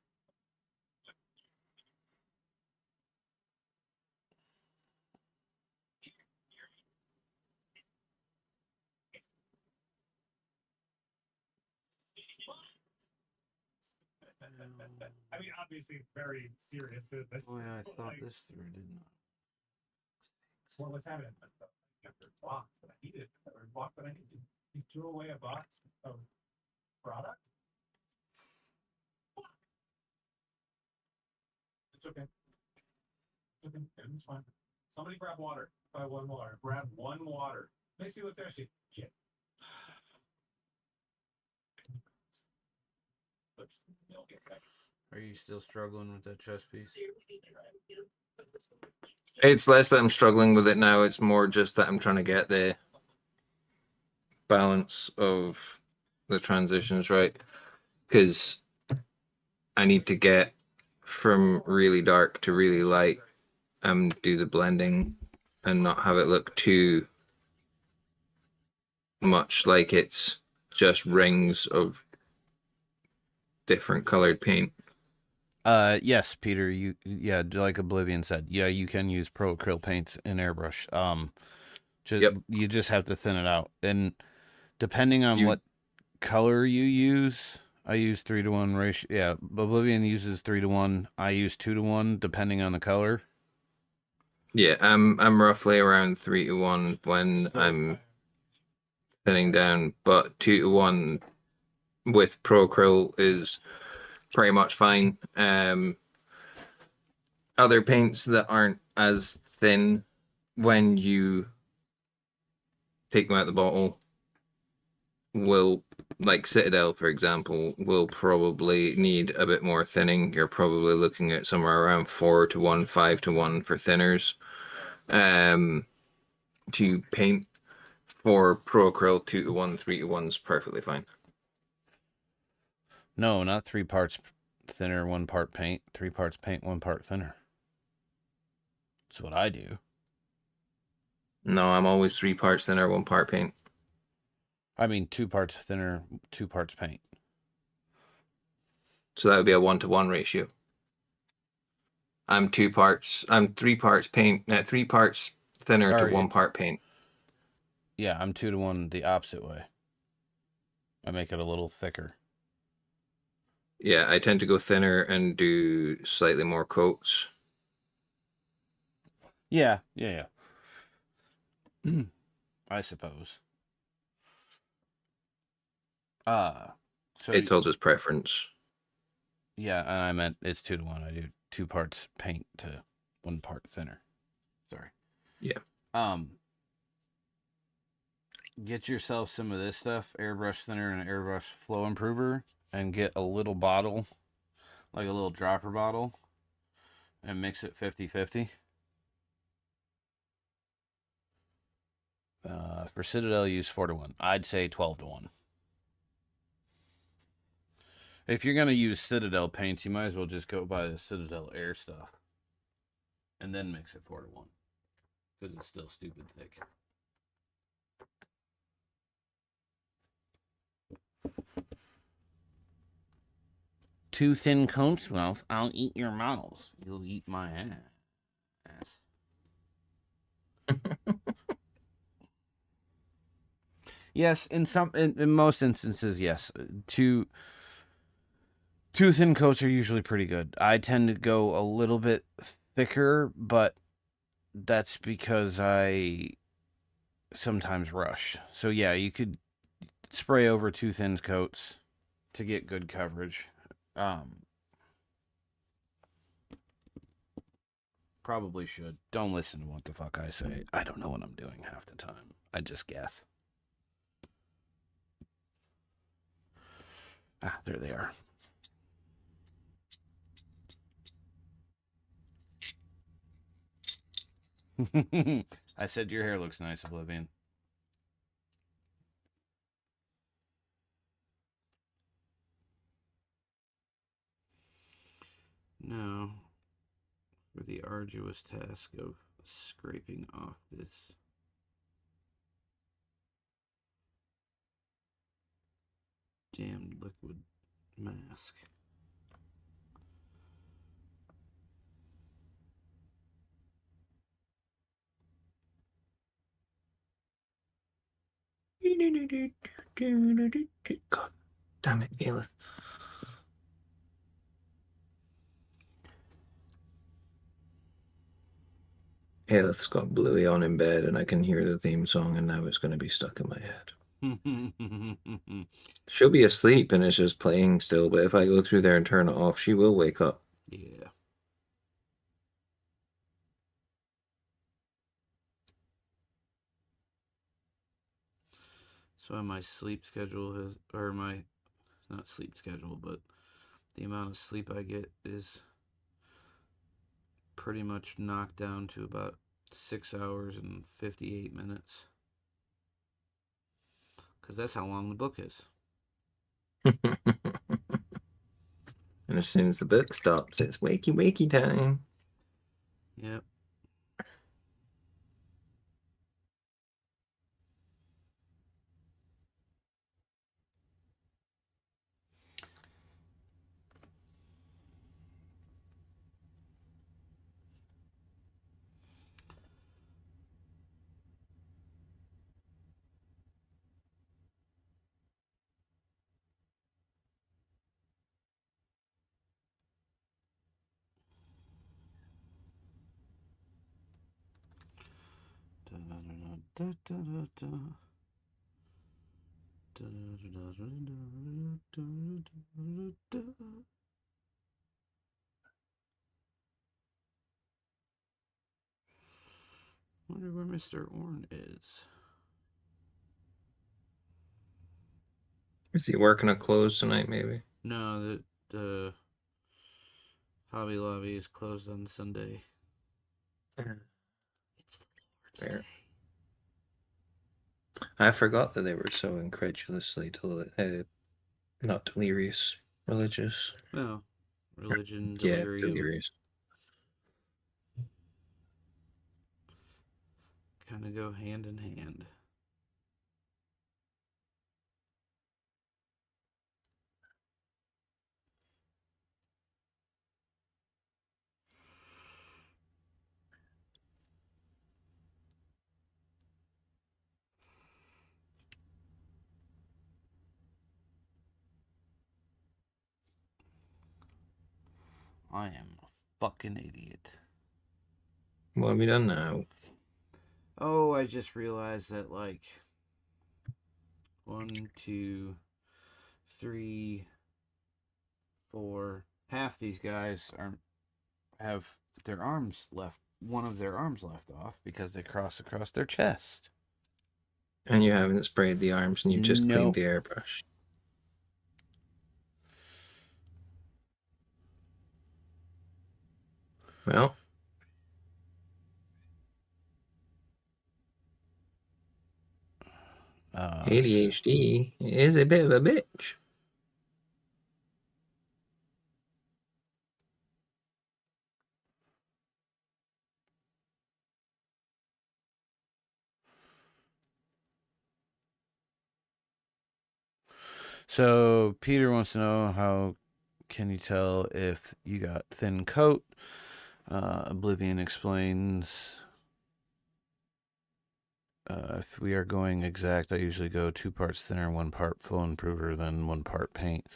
I mean, obviously, very serious business. Oh yeah, I but, thought like, this through, didn't I? What was happening? After box that I needed, or box that I needed. He threw away a box of product. It's okay. It's okay. It's fine. Somebody grab water. Buy one water. Grab one water. Makes you look thirsty. Shit. Milk it packets. Are you still struggling with that chess piece? It's less that I'm struggling with it now, it's more just that I'm trying to get the balance of the transitions right. Because I need to get from really dark to really light and do the blending and not have it look too much like it's just rings of different colored paint. Yes, Peter. Like Oblivion said, yeah, you can use pro acrylic paints in airbrush. Yep. You just have to thin it out, and depending on You what color you use, I use 3-to-1 ratio. Yeah, Oblivion uses 3-to-1. I use 2-to-1, depending on the color. Yeah, I'm roughly around 3-to-1 when I'm thinning down, but 2-to-1 with Pro Acryl is pretty much fine. Other paints that aren't as thin when you take them out of the bottle will, like Citadel, for example, will probably need a bit more thinning. You're probably looking at somewhere around 4-1, 5-1 for thinners. To paint. For Pro Acryl, 2-1, 3-1 is perfectly fine. No, not 3 parts thinner, 1 part paint. 3 parts paint, 1 part thinner. That's what I do. No, I'm always 3 parts thinner, 1 part paint. I mean 2 parts thinner, 2 parts paint. So that would be a 1-to-1 ratio. I'm 3 parts paint, 3 parts thinner to 1 part paint. Yeah, I'm 2-to-1 the opposite way. I make it a little thicker. Yeah, I tend to go thinner and do slightly more coats. Yeah. I suppose. So it's all just preference. Yeah, and I meant it's 2-to-1. I do 2 parts paint to 1 part thinner. Sorry. Yeah. Get yourself some of this stuff, airbrush thinner and airbrush flow improver, and get a little bottle, like a little dropper bottle, and mix it 50-50. For Citadel, use 4-to-1. I'd say 12-to-1. If you're going to use Citadel paints, you might as well just go buy the Citadel Air stuff. And then mix it 4-to-1. Because it's still stupid thick. Too thin coats? Well, I'll eat your models. You'll eat my ass. Yes, in most instances, yes. Too thin coats are usually pretty good. I tend to go a little bit thicker, but that's because I sometimes rush. So yeah, you could spray over 2 thin coats to get good coverage. Probably should. Don't listen to what the fuck I say. I don't know what I'm doing half the time. I just guess. Ah, there they are. I said your hair looks nice, Oblivion. Now, for the arduous task of scraping off this damned liquid mask. God damn it, Aelith. Aelith's got Bluey on in bed, and I can hear the theme song, and now it's going to be stuck in my head. She'll be asleep, and it's just playing still, but if I go through there and turn it off, she will wake up. Yeah. So my sleep schedule has, or my, not sleep schedule, but the amount of sleep I get is pretty much knocked down to about 6 hours and 58 minutes. Because that's how long the book is. And as soon as the book stops, it's wakey wakey time. Yep. Wonder where Mr. Orn is. Is he working a close tonight, maybe? No, the Hobby Lobby is closed on Sunday. It's the Lord's Fair. Day. I forgot that they were so incredulously not delirious, religious. No, religion, Yeah, delirium, delirious. kind of go hand in hand. I am a fucking idiot. What have we done now? Oh, I just realized that, like, 1, 2, 3, 4, half these guys have their arms left, one of their arms left off because they cross across their chest. And you haven't sprayed the arms and you've just cleaned the airbrush. Well, ADHD is a bit of a bitch. So Peter wants to know, how can you tell if you got thin coat? Oblivion explains, if we are going exact, I usually go 2 parts thinner, 1 part flow improver, then 1 part paint.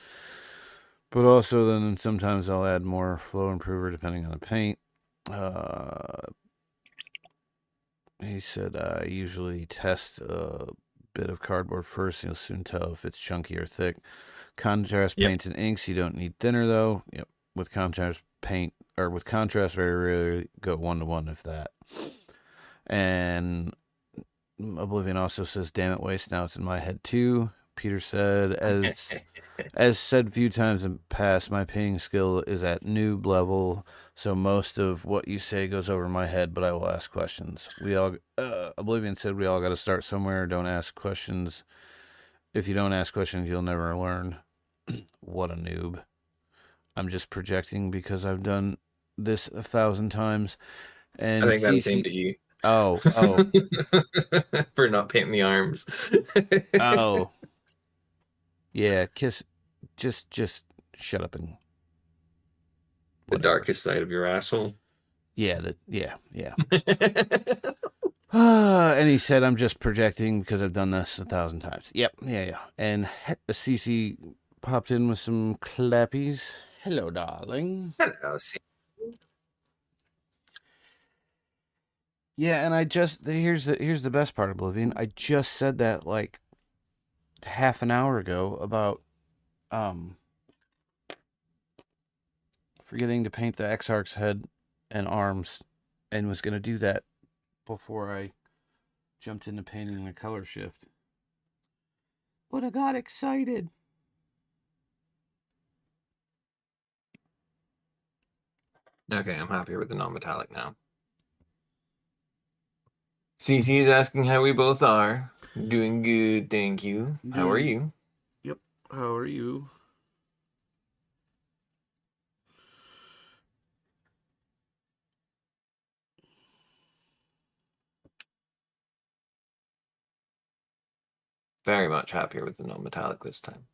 But also then sometimes I'll add more flow improver depending on the paint. He said I usually test a bit of cardboard first. You'll soon tell if it's chunky or thick. Contrast paints and inks, you don't need thinner though. Yep. With contrast paint, or with contrast, very rarely go 1-to-1 if that. And Oblivion also says, damn it, Waste, now it's in my head too. Peter said, as said a few times in the past, my painting skill is at noob level, so most of what you say goes over my head, but I will ask questions. Oblivion said we all got to start somewhere. Don't ask questions. If you don't ask questions, you'll never learn. What a noob. I'm just projecting because I've done this 1,000 times. And I think that was aimed at you. Oh. For not painting the arms. Oh. Yeah, just shut up and the darkest side of your asshole. Yeah, and he said, I'm just projecting because I've done this 1,000 times. Yep, yeah. And Cece popped in with some clappies. Hello, darling. Hello, Cece. Yeah, and I just, here's the best part, Oblivion. I just said that like half an hour ago about forgetting to paint the Exarch's head and arms, and was going to do that before I jumped into painting the color shift. But I got excited. Okay, I'm happier with the non-metallic now. CC is asking how we both are. Doing good, thank you. How are you? Yep, how are you? Very much happier with the non-metallic this time.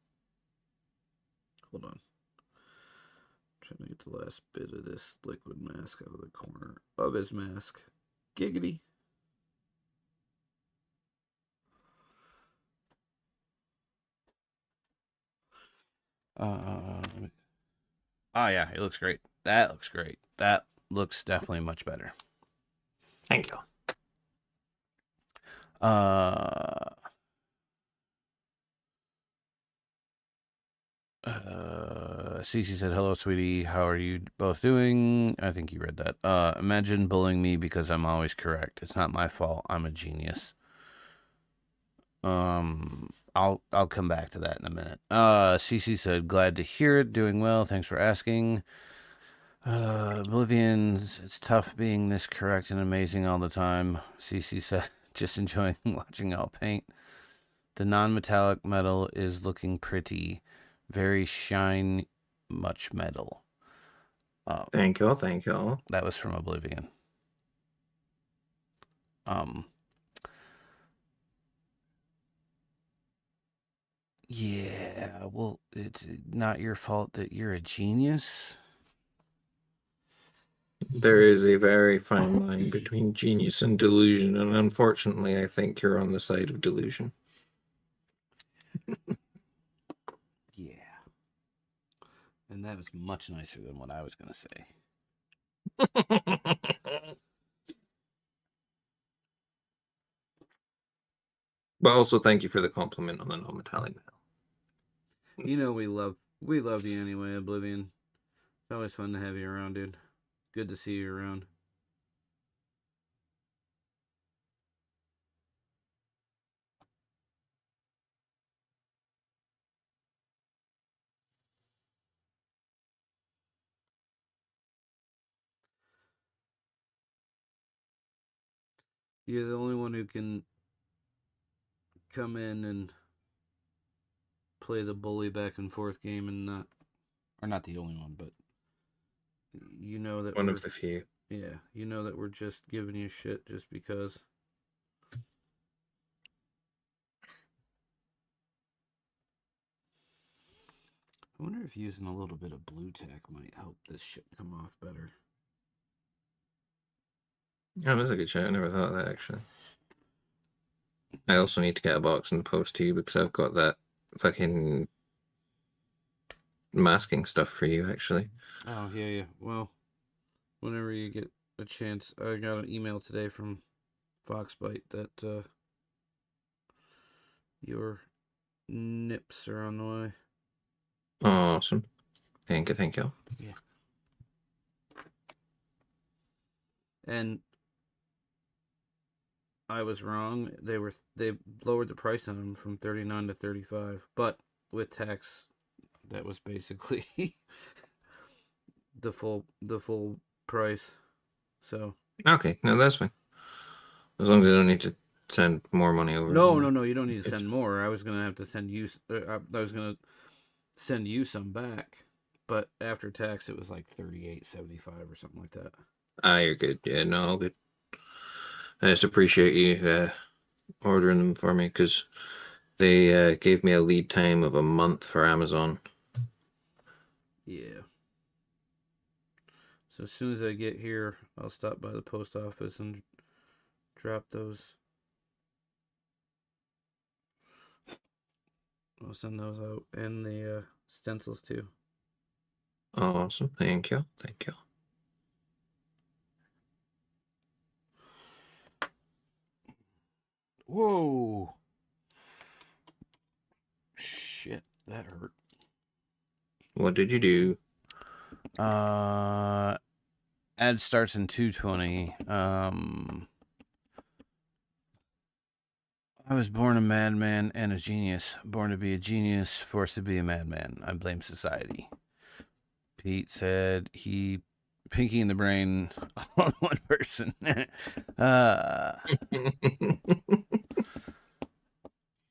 Hold on. I'm trying to get the last bit of this liquid mask out of the corner of his mask. Giggity. Oh yeah, it looks great. That looks great. That looks definitely much better. Thank you. Cece said, hello, sweetie. How are you both doing? I think you read that. Imagine bullying me because I'm always correct. It's not my fault. I'm a genius. I'll come back to that in a minute. CC said, glad to hear it. Doing well. Thanks for asking. Oblivion's, it's tough being this correct and amazing all the time. CC said, just enjoying watching y'all paint. The non-metallic metal is looking pretty. Very shine, much metal. Thank you, thank you. That was from Oblivion. Yeah, well, it's not your fault that you're a genius. There is a very fine line between genius and delusion, and unfortunately, I think you're on the side of delusion. Yeah. And that was much nicer than what I was going to say. But also, thank you for the compliment on the non-metallic metal. You know we love you anyway, Oblivion. It's always fun to have you around, dude. Good to see you around. You're the only one who can come in and play the bully back and forth game and not, or not the only one, but you know that One of the few. Yeah, you know that we're just giving you shit just because. I wonder if using a little bit of blue tack might help this shit come off better. Yeah, that's a good shout. I never thought of that, actually. I also need to get a box in the post to you because I've got that fucking masking stuff for you, actually. Oh, yeah. Well, whenever you get a chance, I got an email today from Foxbite that your nips are on the way. Awesome. Thank you. Yeah. And I was wrong. They lowered the price on them from $39 to $35, but with tax, that was basically the full price. So Okay, no, that's fine. As long as I don't need to send more money over. No, you don't need to send more. I was gonna have to send you. I was gonna send you some back, but after tax, it was like $38.75 or something like that. Ah, you're good. Yeah, no, all good. I just appreciate you ordering them for me because they gave me a lead time of a month for Amazon. Yeah. So as soon as I get here, I'll stop by the post office and drop those. I'll send those out and the stencils too. Awesome. Thank you. Whoa. Shit, that hurt. What did you do? Ad starts in 220. I was born a madman and a genius. Born to be a genius, forced to be a madman. I blame society. Pete said he pinky in the brain on one person.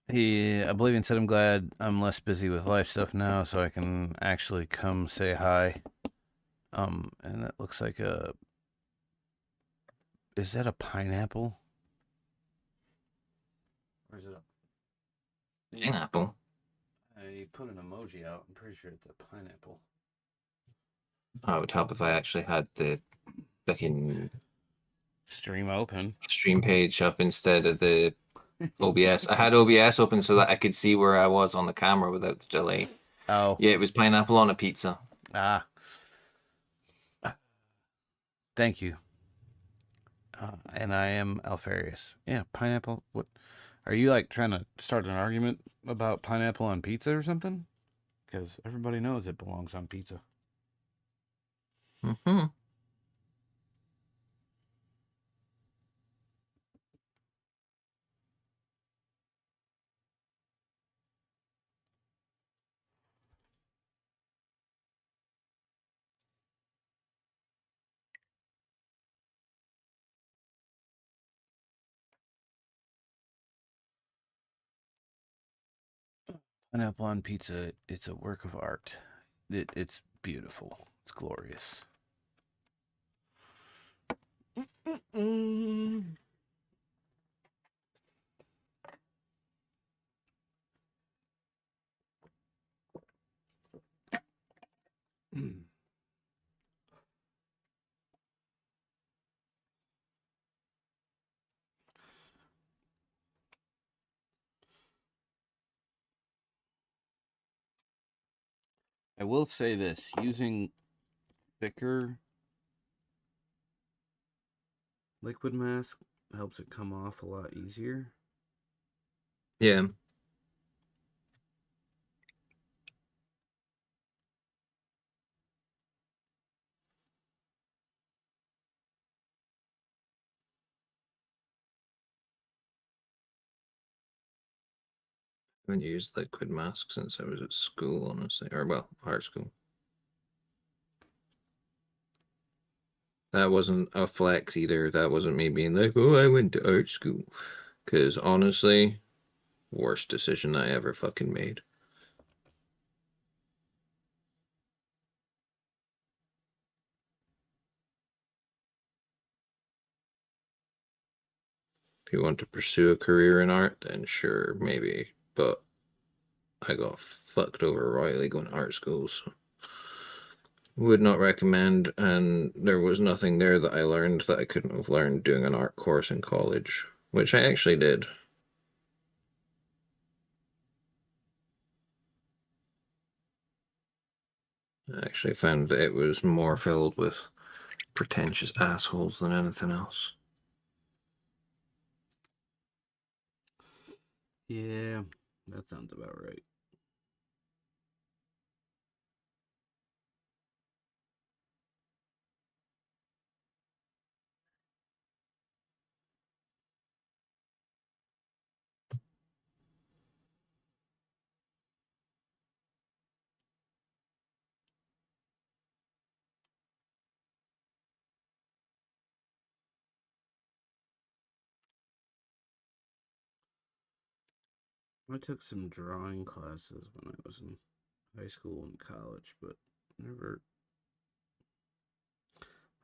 Oblivion said, I'm glad I'm less busy with life stuff now so I can actually come say hi. And that looks like is that a pineapple? Or is it a Pineapple. I put an emoji out. I'm pretty sure it's a pineapple. Oh, it would help if I actually had the fucking Stream open. stream page up instead of the OBS. I had OBS open so that I could see where I was on the camera without the delay. Oh. Yeah, it was pineapple on a pizza. Ah. Thank you. And I am Alfarius. Yeah, pineapple. What? Are you like trying to start an argument about pineapple on pizza or something? Because everybody knows it belongs on pizza. Mm-hmm. Pineapple on pizza, it's a work of art. It's beautiful. It's glorious. Mm-mm. Mm. I will say this, using thicker liquid mask helps it come off a lot easier. Yeah. I haven't used liquid mask since I was at school, honestly. Or, well, art school. That wasn't a flex either. That wasn't me being like, oh, I went to art school. Because honestly, worst decision I ever fucking made. If you want to pursue a career in art, then sure, maybe. But I got fucked over royally going to art school, so would not recommend. And there was nothing there that I learned that I couldn't have learned doing an art course in college, which I actually did. I actually found that it was more filled with pretentious assholes than anything else. Yeah, that sounds about right. I took some drawing classes when I was in high school and college, but never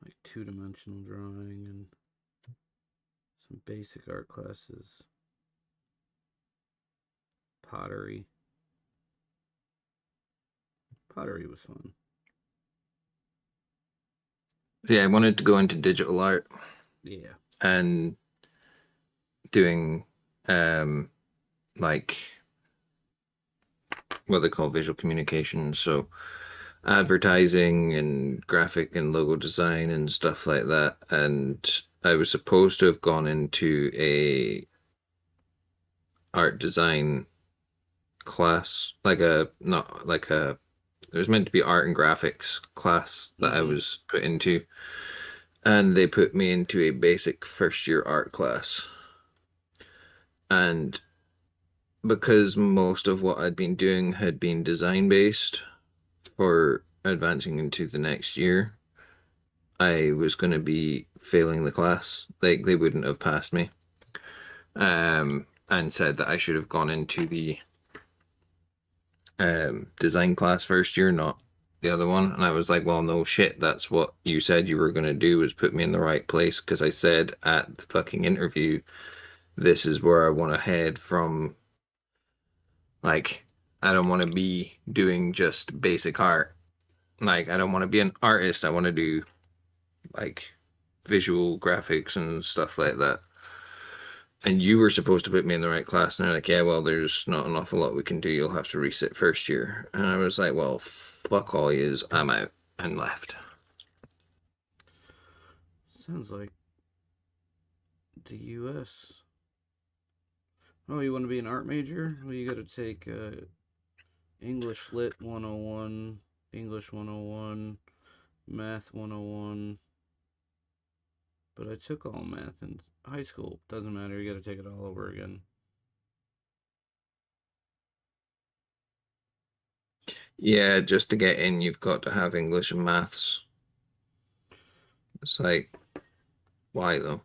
like two-dimensional drawing and some basic art classes. Pottery. Pottery was fun. Yeah, I wanted to go into digital art Yeah. and doing like what they call visual communications, so advertising and graphic and logo design and stuff like that. And I was supposed to have gone into a art design class, like a not like a it was meant to be art and graphics class that I was put into, and they put me into a basic first year art class. And because most of what I'd been doing had been design based for advancing into the next year, I was going to be failing the class. Like they wouldn't have passed me. And said that I should have gone into the design class first year, not the other one. And I was like, well, no shit. That's what you said you were going to do, was put me in the right place. Because I said at the fucking interview, this is where I want to head from. Like, I don't want to be doing just basic art. Like, I don't want to be an artist. I want to do like visual graphics and stuff like that. And you were supposed to put me in the right class, and they're like, yeah, well, there's not an awful lot we can do. You'll have to resit first year. And I was like, well, fuck all yous. I'm out, and left. Sounds like the U.S. Oh, you want to be an art major? Well, you got to take English Lit 101, English 101, Math 101. But I took all math in high school. Doesn't matter. You got to take it all over again. Yeah, just to get in, you've got to have English and maths. It's like, why though?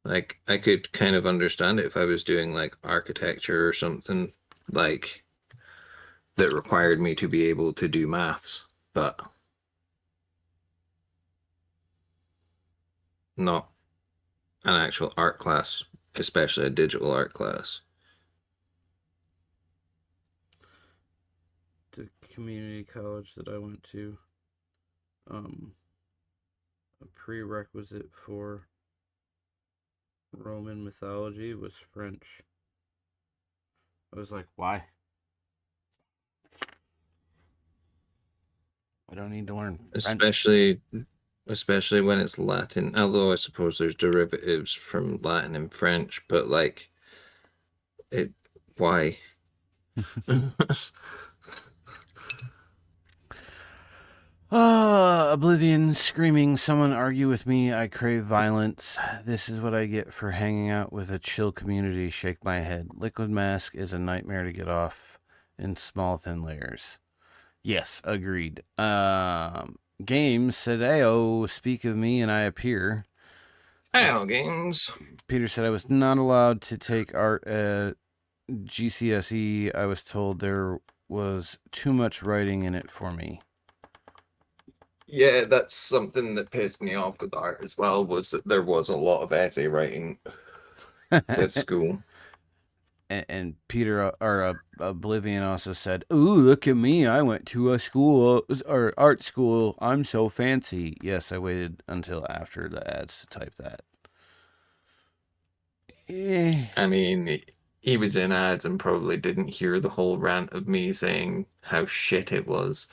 Like, I could kind of understand it if I was doing like architecture or something like that required me to be able to do maths, but not an actual art class, especially a digital art class. The community college that I went to, a prerequisite for Roman mythology was French. I was like, why? I don't need to learn French. Especially when it's Latin. Although I suppose there's derivatives from Latin and French, but like it why? Oblivion screaming, someone argue with me, I crave violence. This is what I get for hanging out with a chill community. Shake my head. Liquid Mask is a nightmare to get off in small, thin layers. Yes, agreed. Games said, Ayo, speak of me and I appear. Ow, games. Peter said I was not allowed to take art at GCSE. I was told there was too much writing in it for me. Yeah, that's something that pissed me off with art as well, was that there was a lot of essay writing at school. And Peter or Oblivion also said, "Ooh, look at me! I went to a school or art school. I'm so fancy." Yes, I waited until after the ads to type that. I mean, he was in ads and probably didn't hear the whole rant of me saying how shit it was.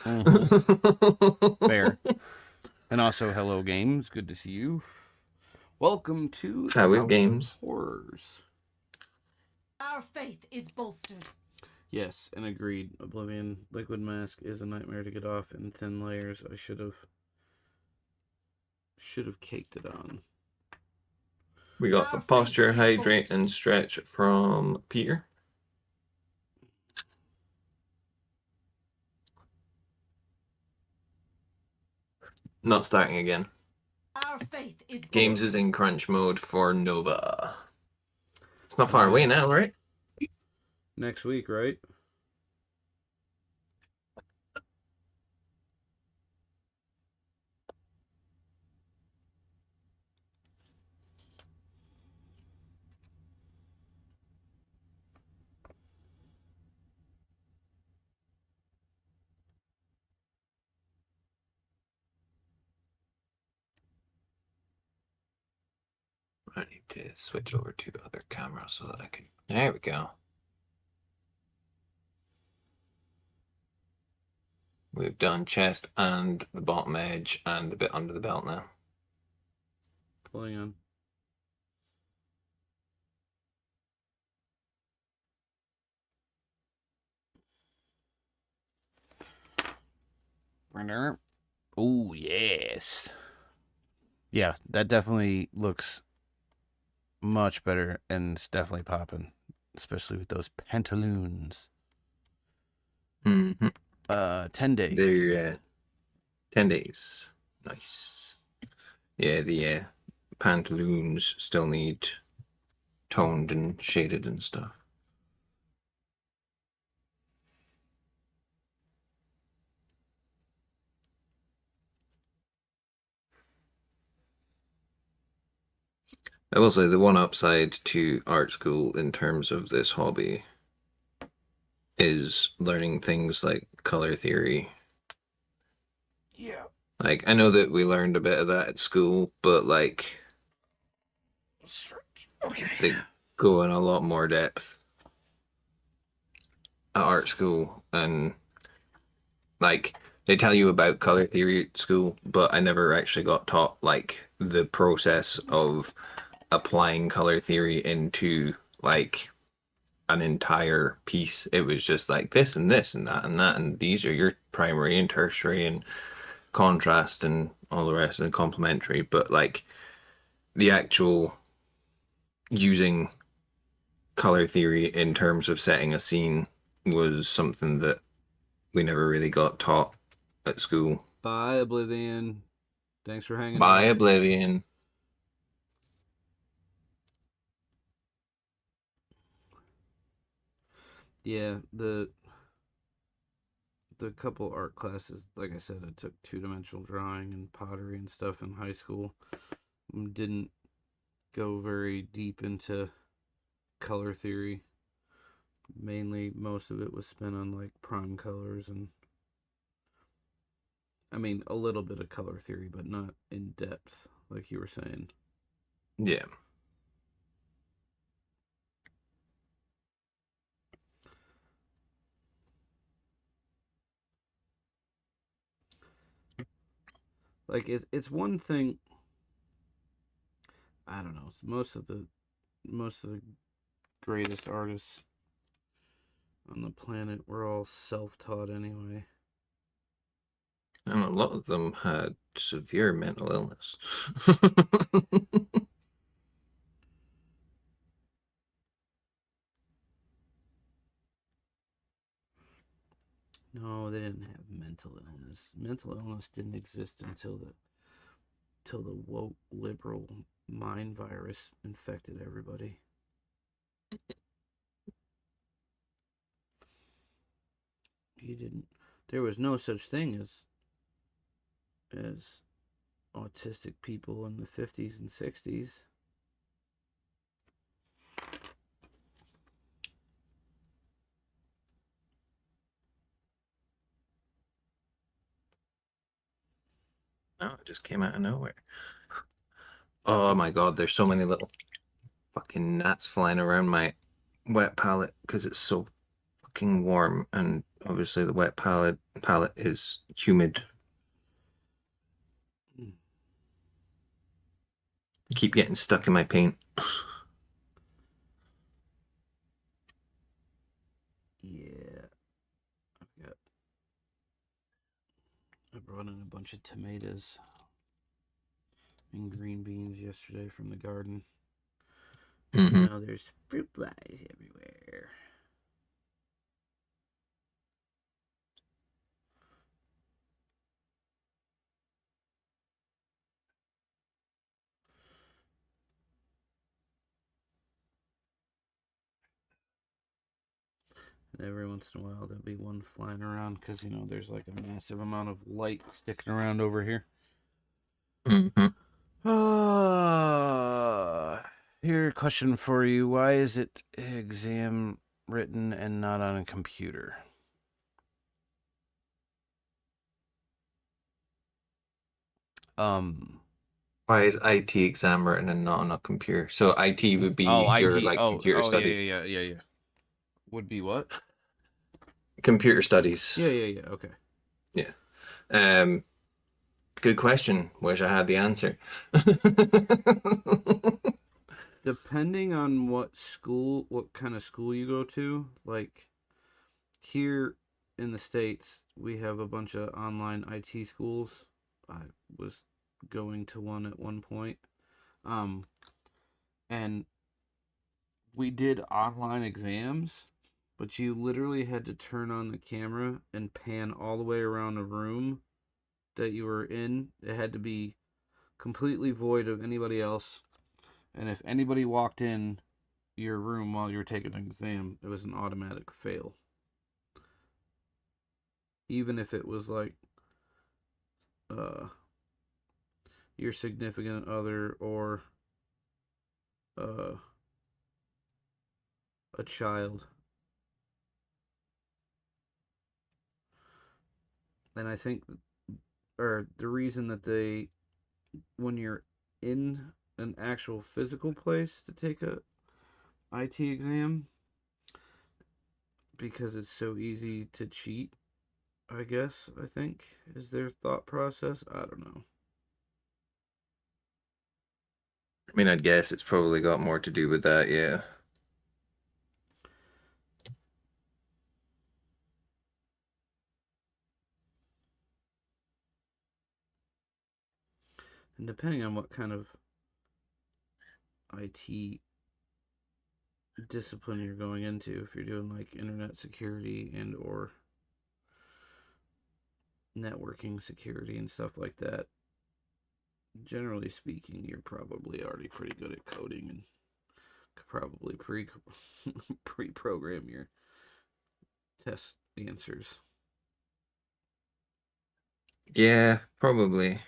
Fair. And also, hello, games. Good to see you. Welcome to How the is House games? of Horrors. Our faith is bolstered. Yes, and agreed. Oblivion Liquid Mask is a nightmare to get off in thin layers. I should have caked it on. We got Our a posture, faith is hydrate, bolstered. and stretch from Peter. Not starting again. Our faith is bolstered. Games is in crunch mode for Nova. It's not far away now, right? Next week, right? I need to switch over to other camera so that I can. There we go. We've done chest and the bottom edge and the bit under the belt now. Pulling on. Oh, yes. Yeah, that definitely looks much better, and it's definitely popping, especially with those pantaloons. 10 days. They're 10 days. Nice. Yeah, the pantaloons still need toned and shaded and stuff. I will say the one upside to art school in terms of this hobby is learning things like color theory. Yeah. Like, I know that we learned a bit of that at school, but like, Okay. they go in a lot more depth at art school, and like they tell you about color theory at school, but I never actually got taught like the process of applying color theory into like an entire piece. It was just like this and this and that and that, and these are your primary and tertiary and contrast and all the rest and complementary. But like the actual using color theory in terms of setting a scene was something that we never really got taught at school. Bye, Oblivion. Thanks for hanging By out. Oblivion. Yeah, the couple art classes, like I said, I took two-dimensional drawing and pottery and stuff in high school. Didn't go very deep into color theory. Mainly, most of it was spent on like prime colors and, I mean, a little bit of color theory, but not in depth, like you were saying. Yeah. Like it's one thing. I don't know. Most of the greatest artists on the planet were all self-taught anyway. And a lot of them had severe mental illness. No, they didn't have mental illness. Mental illness didn't exist until the woke liberal mind virus infected everybody. You didn't. There was no such thing as autistic people in the 50s and 60s. No, it just came out of nowhere. Oh my god, there's so many little fucking gnats flying around my wet palette because it's so fucking warm, and obviously the wet palette is humid. Keep getting stuck in my paint. Yeah, I brought in a bunch of tomatoes and green beans yesterday from the garden. Mm-hmm. Now there's fruit flies everywhere. And every once in a while there'll be one flying around because, there's like a massive amount of light sticking around over here. Mm-hmm. Here, question for you. Why is it exam written and not on a computer? Why is IT exam written and not on a computer? So IT would be your IT. like computer Yeah, studies. yeah. Would be what? Computer studies. Yeah. Okay. Yeah. Good question. Wish I had the answer. Depending on what kind of school you go to, like here in the States, we have a bunch of online IT schools. I was going to one at one point. And we did online exams, but you literally had to turn on the camera and pan all the way around the room that you were in. It had to be completely void of anybody else. And if anybody walked in your room while you were taking an exam, it was an automatic fail. Even if it was like uh, your significant other or uh, a child. And I think, or the reason that when you're in an actual physical place to take a IT exam, because it's so easy to cheat, I guess, I think, is their thought process. I don't know. I mean, I'd guess it's probably got more to do with that, yeah. And depending on what kind of IT discipline you're going into, if you're doing like internet security and or networking security and stuff like that, generally speaking, you're probably already pretty good at coding and could probably pre-program your test answers. Yeah, probably.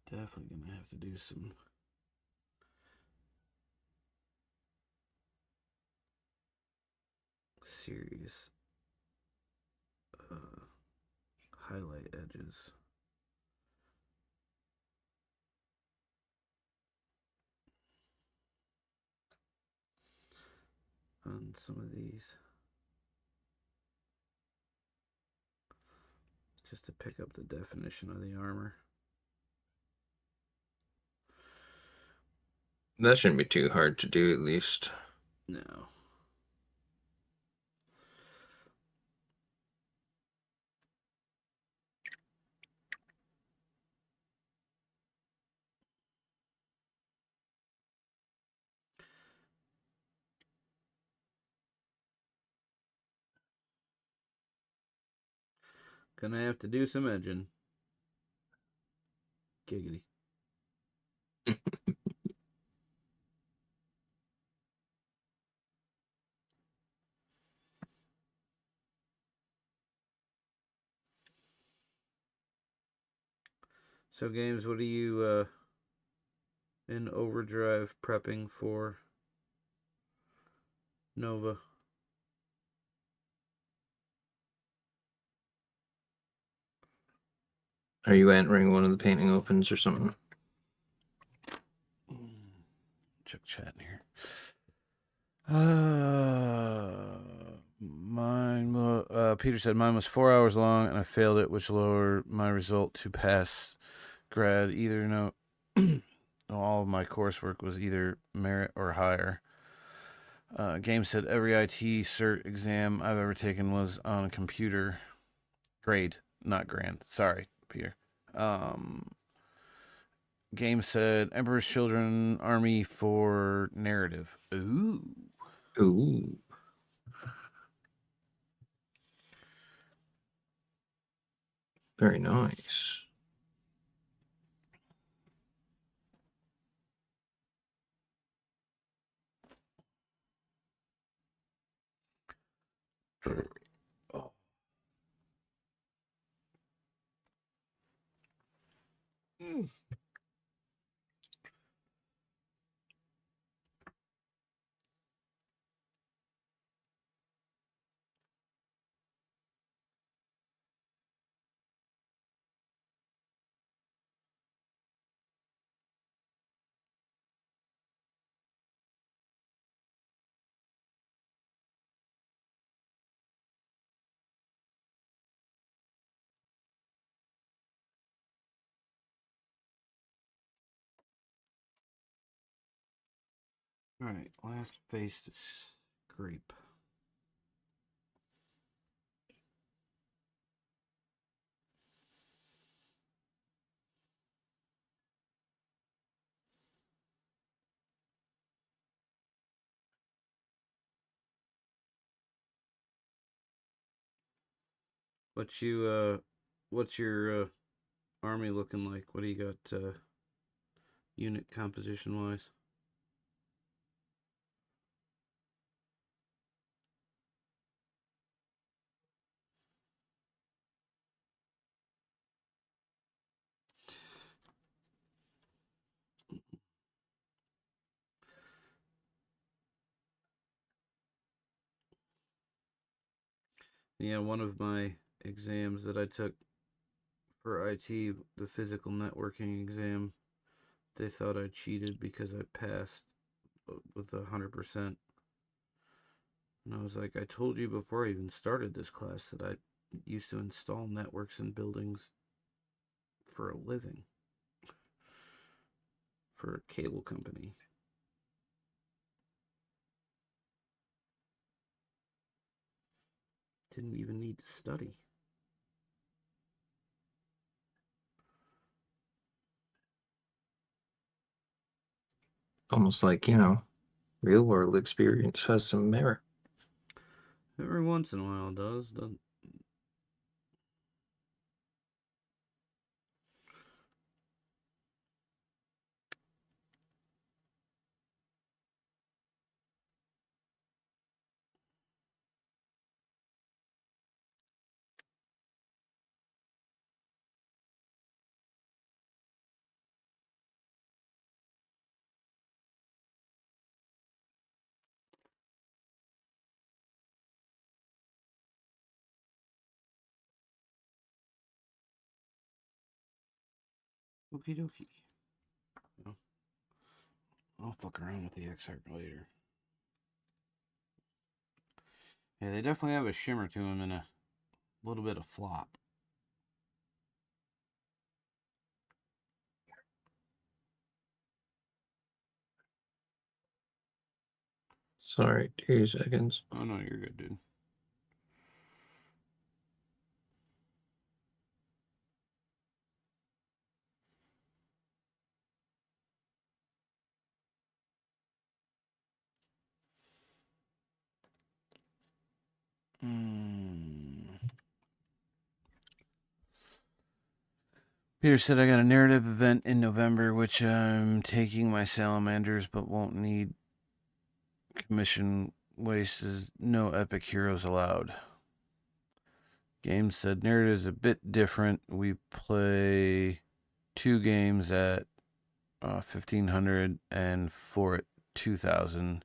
Definitely gonna have to do some serious highlight edges. On some of these. Just to pick up the definition of the armor. That shouldn't be too hard to do, at least. No. Gonna have to do some edging. Giggity. So, games, what are you in overdrive prepping for Nova? Are you entering one of the painting opens or something? Check chat in here. Peter said mine was 4 hours long and I failed it, which lowered my result to pass grad. Either no, all of my coursework was either merit or higher. Game said every IT cert exam I've ever taken was on a computer. Grade, not grand. Sorry, Peter. Game said Emperor's Children Army for narrative. Ooh. Ooh. Very nice. Oh. Mm. All right, last face to scrape. What's your army looking like? What do you got unit composition wise? Yeah, one of my exams that I took for IT, the physical networking exam, they thought I cheated because I passed with 100%. And I was like, I told you before I even started this class that I used to install networks in buildings for a living. For a cable company. Didn't even need to study. Almost like, you know, real world experience has some merit. Every once in a while it does, doesn't. Okie dokie. Well, I'll fuck around with the excerpt later. Yeah, they definitely have a shimmer to them and a little bit of flop. Sorry, 2 seconds. Oh no, you're good, dude. Peter said I got a narrative event in November, which I'm taking my salamanders, but won't need commission waste. No epic heroes allowed. Game said narrative is a bit different. We play 2 games at 1500 and 4 at 2000.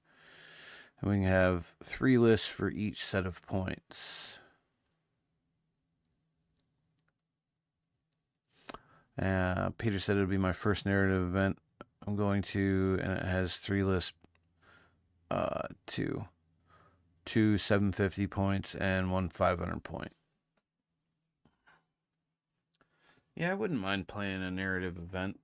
And we can have 3 lists for each set of points. Peter said it would be my first narrative event I'm going to, and it has 3 lists, 2 750 points and 1 500 point. Yeah, I wouldn't mind playing a narrative event.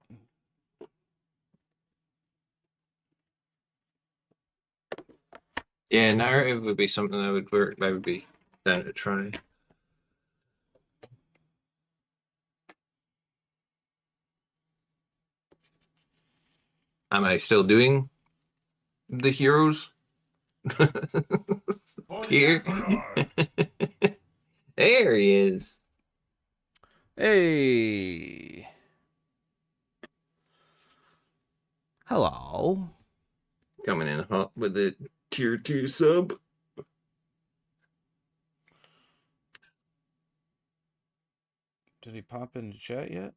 Yeah, narrative would be something that would work. I would be down to try. Am I still doing the heroes? Here. There he is. Hey. Hello. Coming in hot with a tier 2 sub. Did he pop into chat yet?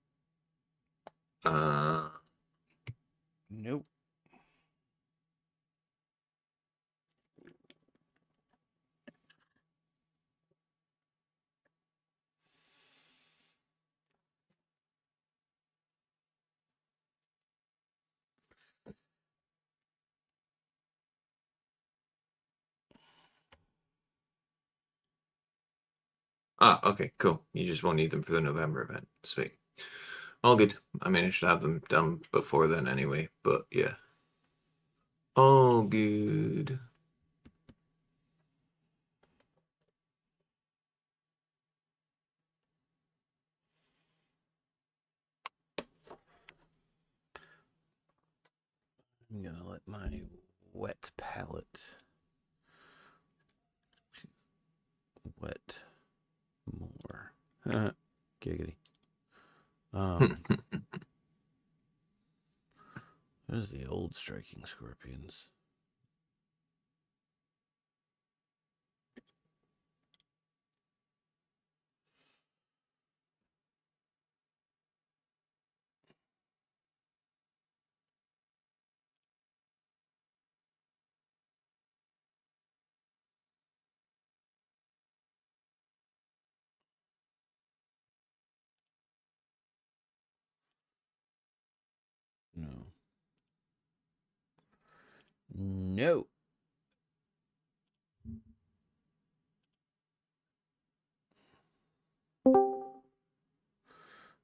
Nope. Okay, cool. You just won't need them for the November event. Sweet. All good. I managed to have them done before then anyway, but yeah. All good. I'm gonna let my wet palette wet more. Giggity. There's the old striking scorpions. No. No.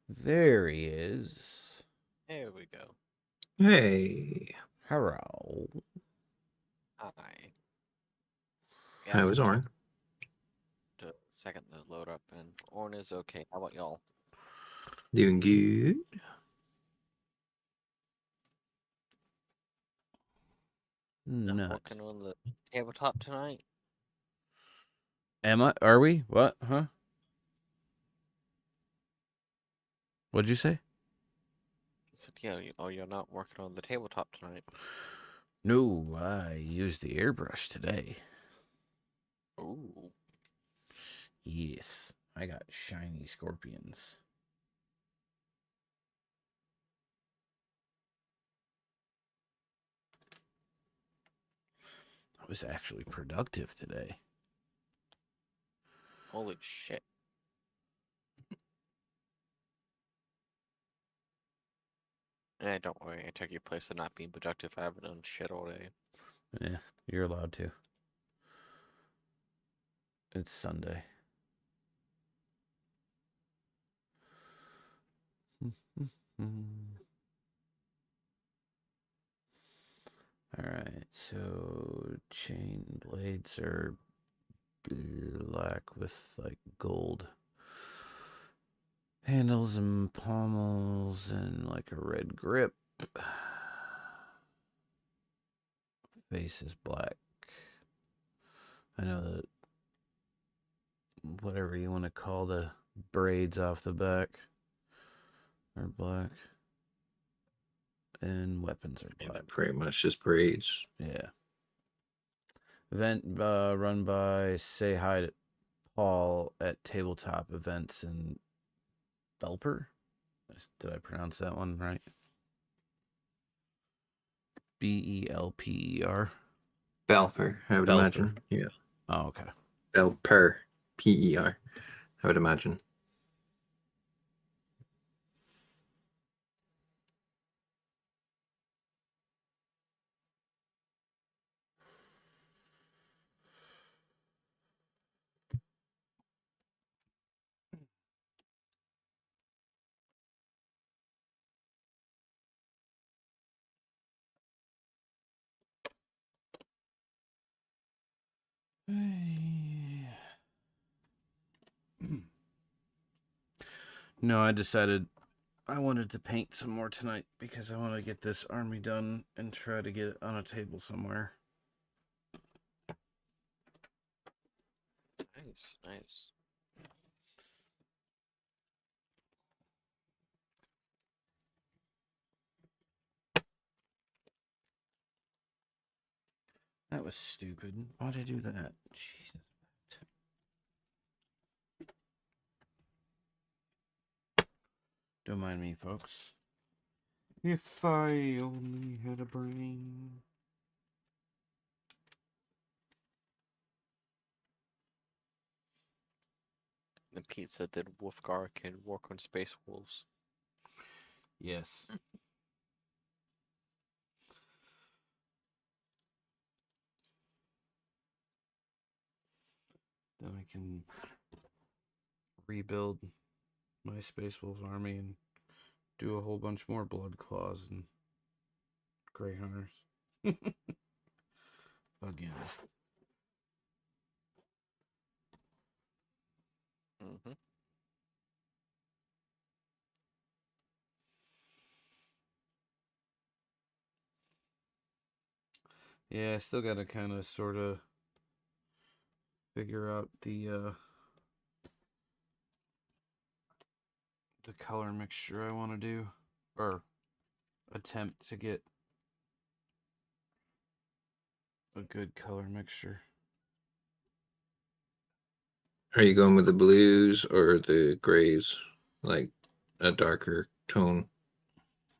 There he is. There we go. Hey, Hello. Hi. how is it Orin? took a second to load up, and Orn is okay. How about y'all? Doing good. Not Nuts. working on the tabletop tonight? Am I? Are we? What? Huh? What'd you say? I said, yeah, you're not working on the tabletop tonight. No, I used the airbrush today. Ooh. Yes, I got shiny scorpions. I was actually productive today. Holy shit. Don't worry, I took your place of not being productive. I haven't done shit all day. Yeah, you're allowed to. It's Sunday. Alright, so chain blades are black with like gold handles and pommels and like a red grip. Face is black. I know that whatever you want to call the braids off the back are black. And weapons are Yeah, black. pretty much just braids. Yeah. Event run by Say Hi to Paul at Tabletop Events in Belper. Did I pronounce that one right? Belper. Belfer, I would Belfer. imagine. Yeah. Oh, okay. Belper. P-E-R. I would imagine. No, I decided I wanted to paint some more tonight because I want to get this army done and try to get it on a table somewhere. Nice, nice. That was stupid. Why'd I do that? Jesus. Don't mind me, folks. If I only had a brain. And Pete said that Wulfgar can work on space wolves. Yes. Then I can rebuild my Space Wolves army and do a whole bunch more Blood Claws and Grey Hunters. Again. Mm-hmm. Yeah, I still gotta kind of sort of figure out the color mixture I want to do, or attempt to get a good color mixture. Are you going with the blues or the grays? Like a darker tone?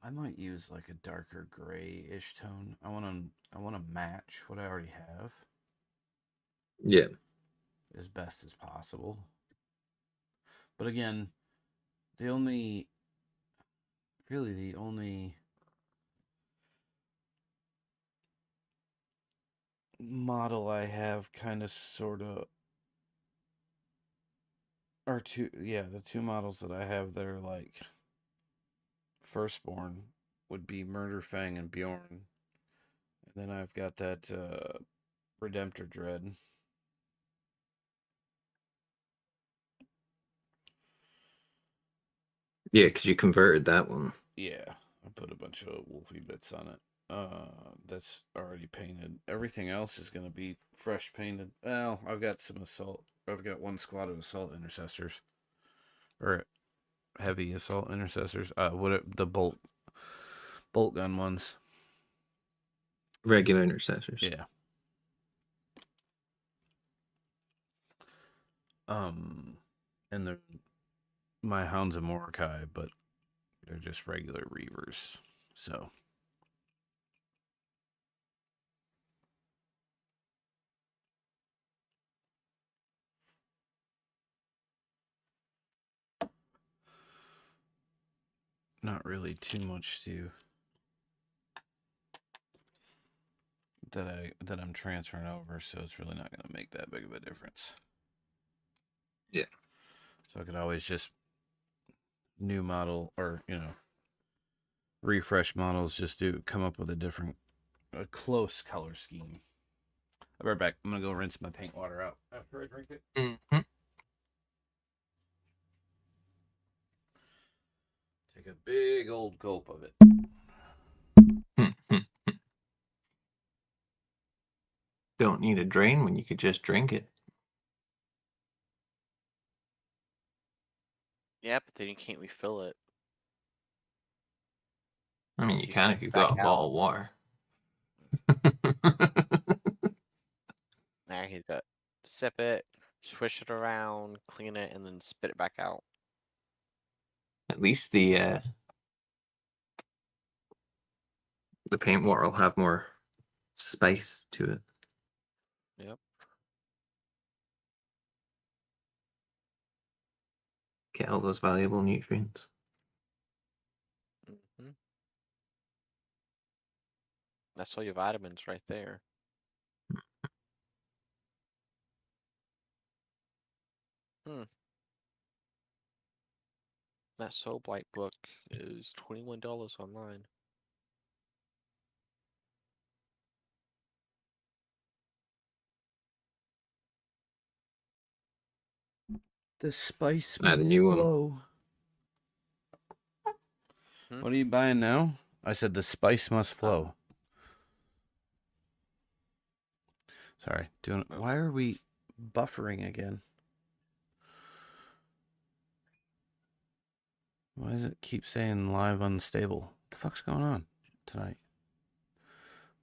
I might use like a darker gray-ish tone. I want to match what I already have Yeah. as best as possible. But again, the only model I have kind of sort of are the two models that I have that are like firstborn would be Murderfang and Bjorn. And then I've got that Redemptor Dread. Yeah, because you converted that one. Yeah, I put a bunch of Wolfie bits on it. That's already painted. Everything else is gonna be fresh painted. Well, I've got some assault. I've got one squad of assault intercessors, or heavy assault intercessors. The bolt gun ones. Regular intercessors. Yeah. And they're my Hounds of Mordecai, but they're just regular Reavers. So. Not really too much that I'm transferring over, so it's really not going to make that big of a difference. Yeah. So I could always just new model or refresh models. Just come up with a close color scheme. I'll be right back. I'm gonna go rinse my paint water out after I drink it. Mm-hmm. Take a big old gulp of it. Don't need a drain when you could just drink it. Yeah, but then you can't refill it. I mean, Unless you you can spit if you've back got a out. ball of water. Now he's got sip it, swish it around, clean it, and then spit it back out. At least the paint water will have more spice to it. Yep. Get all those valuable nutrients. Hmm. That's all your vitamins right there. That Soul Blight book is $21 online. The spice The must new one. flow. What are you buying now? I said the spice must flow. Sorry, why are we buffering again? Why does it keep saying live unstable? What the fuck's going on tonight?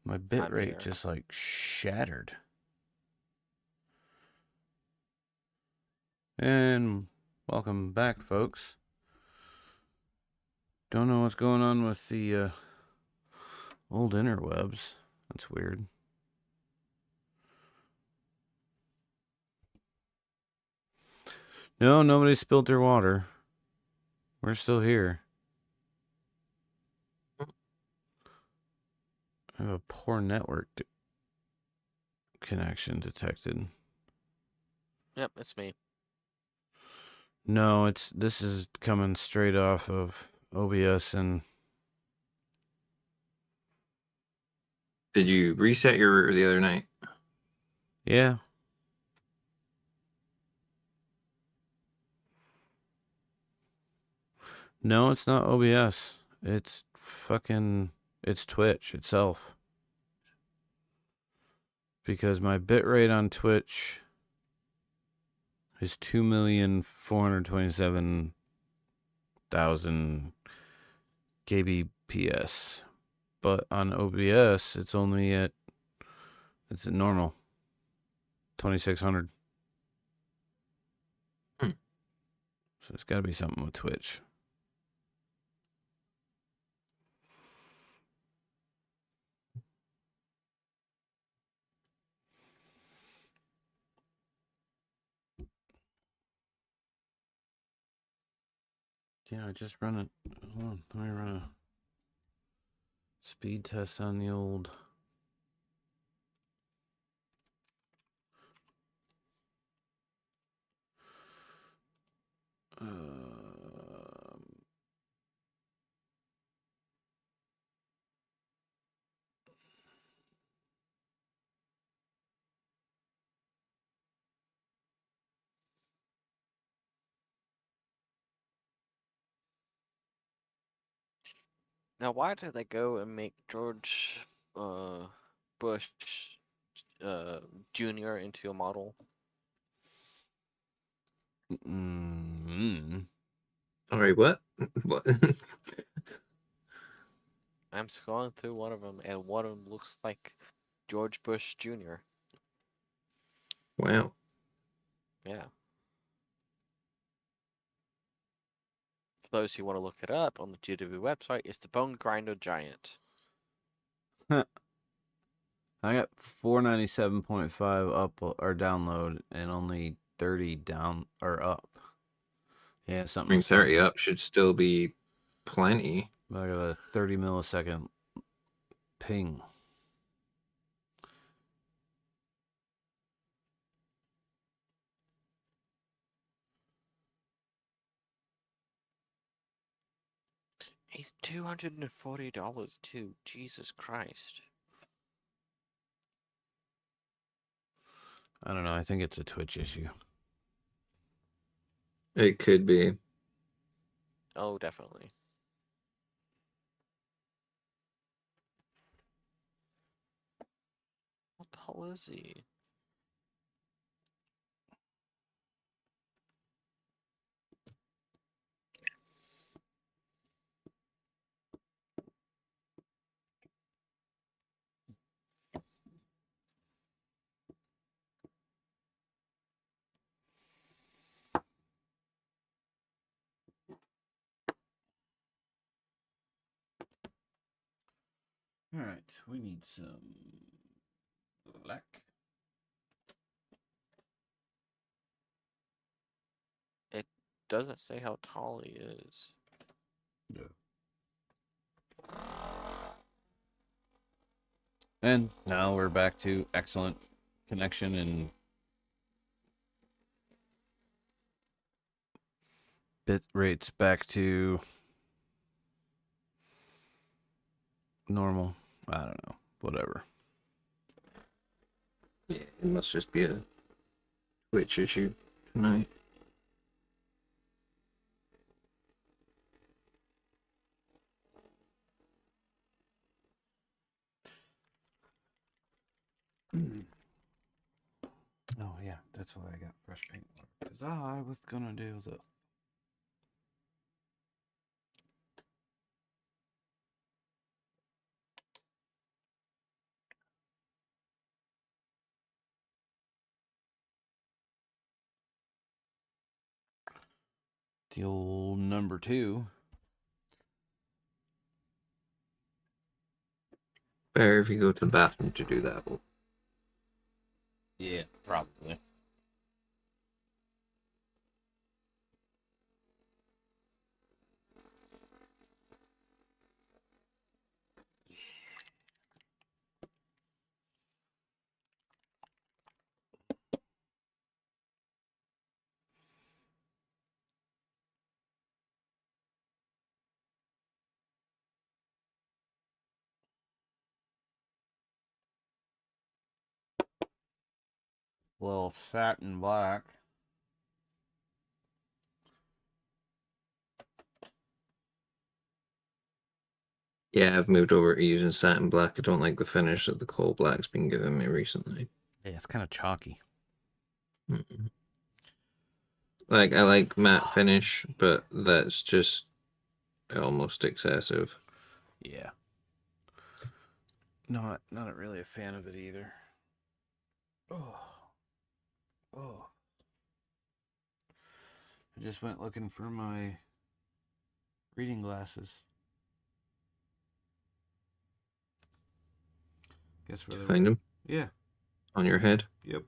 My bit rate just like shattered. And welcome back, folks. Don't know what's going on with the old interwebs. That's weird. No, nobody spilled their water. We're still here. I have a poor network connection detected. Yep, it's me. No, this is coming straight off of OBS and. Did you reset your router the other night? Yeah. No, it's not OBS. It's Twitch itself. Because my bitrate on Twitch is 2,427,000 kbps. But on OBS, it's at normal. 2,600. So it's got to be something with Twitch. Yeah, I just run it. Hold on, let me run a speed test on the old. Now, why did they go and make George Bush uh, Jr. into a model? Mm. Sorry, what? What? I'm scrolling through one of them, and one of them looks like George Bush Jr. Wow. Yeah. For those who want to look it up on the GW website, it's the Bone Grinder Giant. I got 497.5 up or download and only 30 down or up. Yeah, I mean, something's 30 up should still be plenty. I got a 30 millisecond ping. He's $240 too. Jesus Christ. I don't know. I think it's a Twitch issue. It could be. Oh, definitely. What the hell is he? All right, we need some black. It doesn't say how tall he is. No. And now we're back to excellent connection and bit rates back to normal. I don't know. Whatever. Yeah, it must just be a Twitch issue tonight. Oh yeah, that's why I got fresh paint water. Because I was gonna do the old number 2. Better if you go to the bathroom to do that. Well, Yeah, probably. Well, satin black. yeah, I've moved over to using satin black. I don't like the finish that the coal black's been giving me recently. Yeah, it's kind of chalky. Mm-mm. Like, I like matte finish, but that's just almost excessive. Yeah. Not really a fan of it either. Oh. Oh. I just went looking for my reading glasses. Guess where You they find went? them Yeah. on your head. Yep.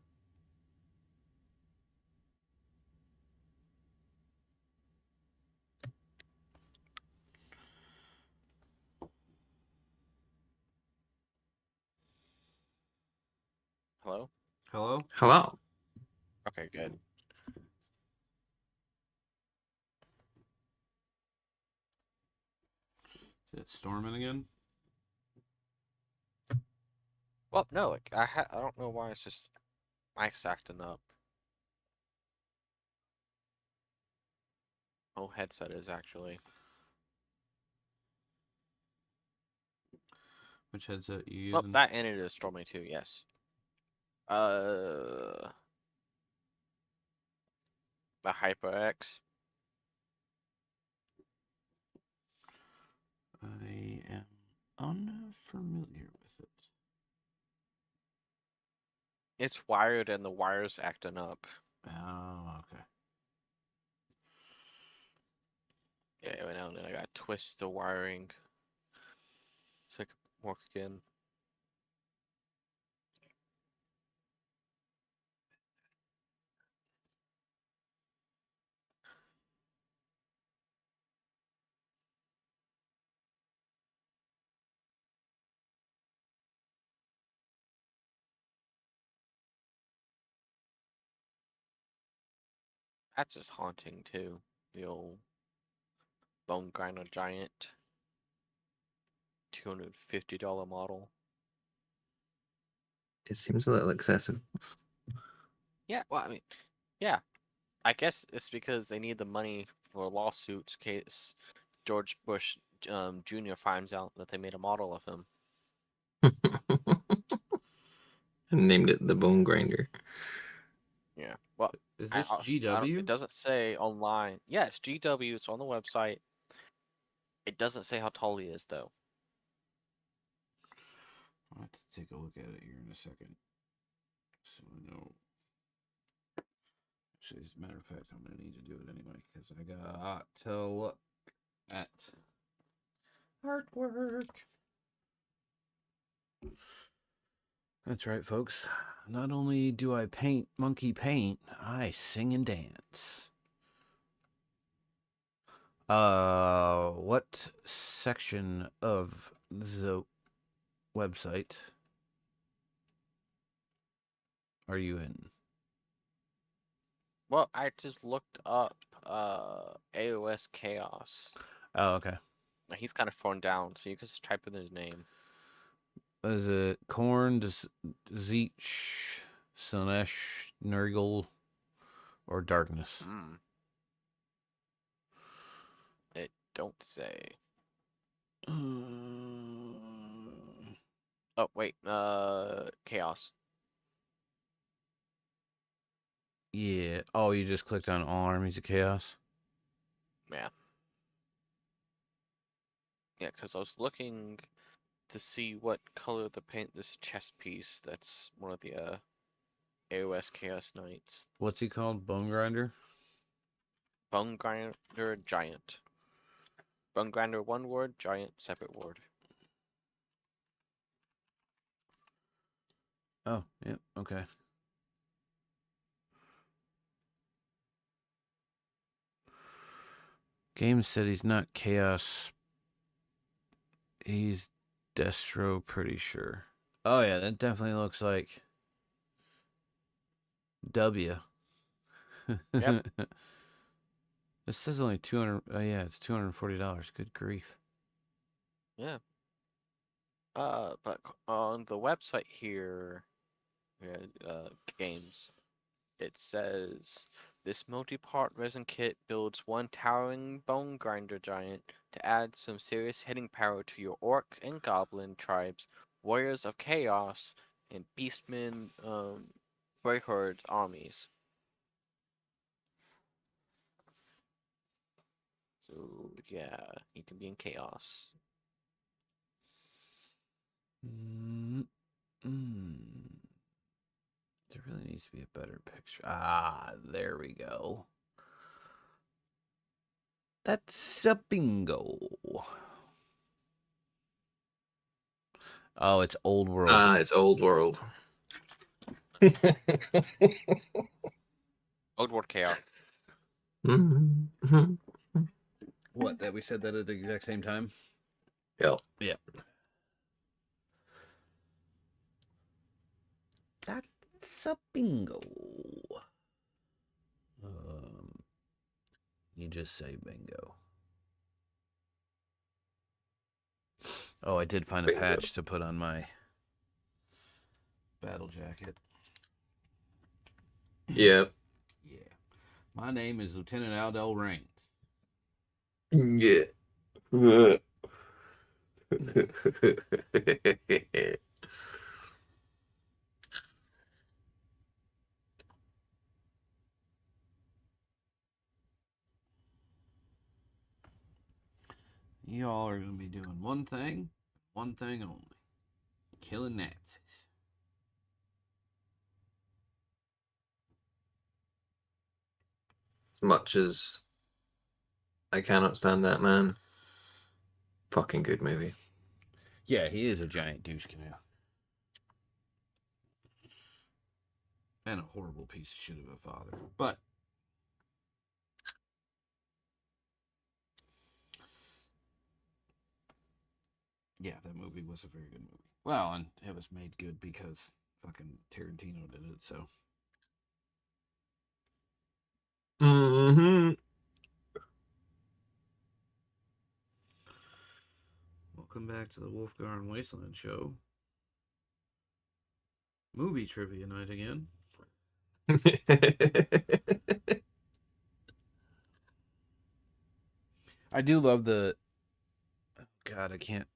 Hello? Hello? Hello. Okay, good. Is it storming again? Well, no, like, I don't know why it's just mic's acting up. Oh, headset is actually. Which headset you Well, using? that and it is Stormy too. Yes. The HyperX. I am unfamiliar with it. It's wired and the wire's acting up. Oh, okay. Yeah, every now and then I gotta twist the wiring so it can work again. That's just haunting too. The old bone grinder giant. $250 model. It seems a little excessive. Yeah, well, I mean, yeah. I guess it's because they need the money for lawsuits in case George Bush Jr. finds out that they made a model of him. And named it the Bone Grinder. Yeah. Well, Is this GW? it doesn't say online. Yeah, it's GW. It's on the website. It doesn't say how tall he is, though. I'll have to take a look at it here in a second. So I know. Actually, as a matter of fact, I'm going to need to do it anyway because I got to look at artwork. That's right, folks. Not only do I paint monkey paint, I sing and dance. What section of the website are you in? Well, I just looked up AOS Chaos. Oh, okay. He's kind of thrown down, so you can just type in his name. Is it Korn, Zeech, Slanesh, Nurgle, or Darkness? It don't say. Oh wait, Chaos. Yeah. Oh, you just clicked on All Armies of Chaos? Yeah. Yeah, because I was looking to see what color to paint this chest piece. That's one of the AOS Chaos Knights. What's he called? Bone Grinder? Bone Grinder Giant. Bone Grinder one word, Giant separate word. Oh, yeah, okay. Game said he's not Chaos. He's Destro, pretty sure. Oh, yeah, that definitely looks like W. Yep. This says only 200. Oh, yeah, it's $240. Good grief. Yeah. But on the website here, games, it says this multi-part resin kit builds one towering bone grinder giant to add some serious hitting power to your orc and goblin tribes, warriors of chaos, and beastmen, Greyhorde armies. So yeah, he can be in chaos. There really needs to be a better picture. Ah, there we go. That's a bingo. Oh, it's Old World. It's Old World. Old World Chaos. What, that we said that at the exact same time? Yep. Yeah. That's a bingo. You just say bingo. Oh, I did find a patch to put on my battle jacket. Yep. Yeah. My name is Lieutenant Aldel Rains. Yeah. Y'all are going to be doing one thing only: killing Nazis. As much as I cannot stand that man, fucking good movie. Yeah, he is a giant douche canoe. And a horrible piece of shit of a father. But yeah, that movie was a very good movie. Well, and it was made good because fucking Tarantino did it, so. Mm-hmm. Welcome back to the Wulfgar and Wasteland show. Movie trivia night again. I do love the. Oh God, I can't.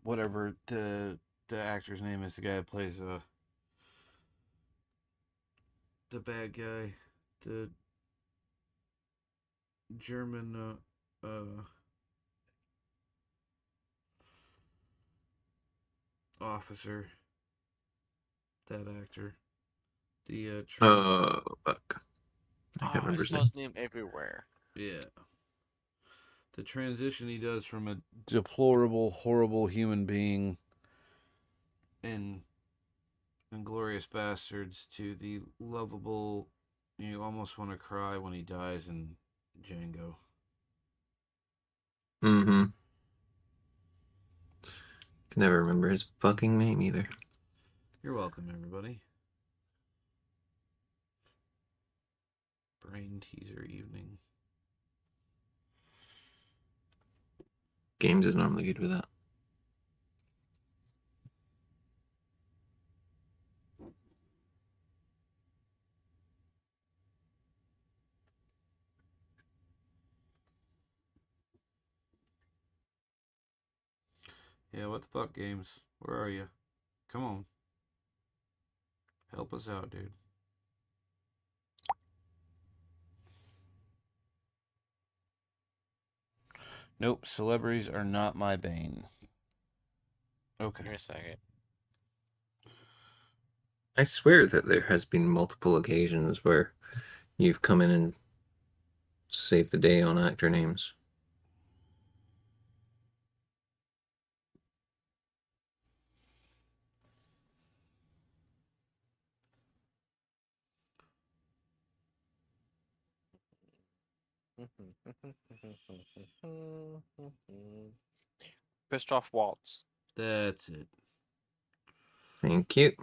Whatever the actor's name is, the guy that plays the bad guy, the German officer. That actor, the Fuck. I Oh, can't I remember his saw name. his name everywhere. yeah. The transition he does from a deplorable, horrible human being in Inglorious Bastards to the lovable, you almost want to cry when he dies in Django. Mm-hmm. Can never remember his fucking name either. You're welcome, everybody. Brain teaser evening. Games is normally good with that. Yeah, what the fuck, games? Where are you? Come on. Help us out, dude. Nope, celebrities are not my bane. Okay. Give me a second. I swear that there has been multiple occasions where you've come in and saved the day on actor names. Christoph Waltz. That's it. Thank you.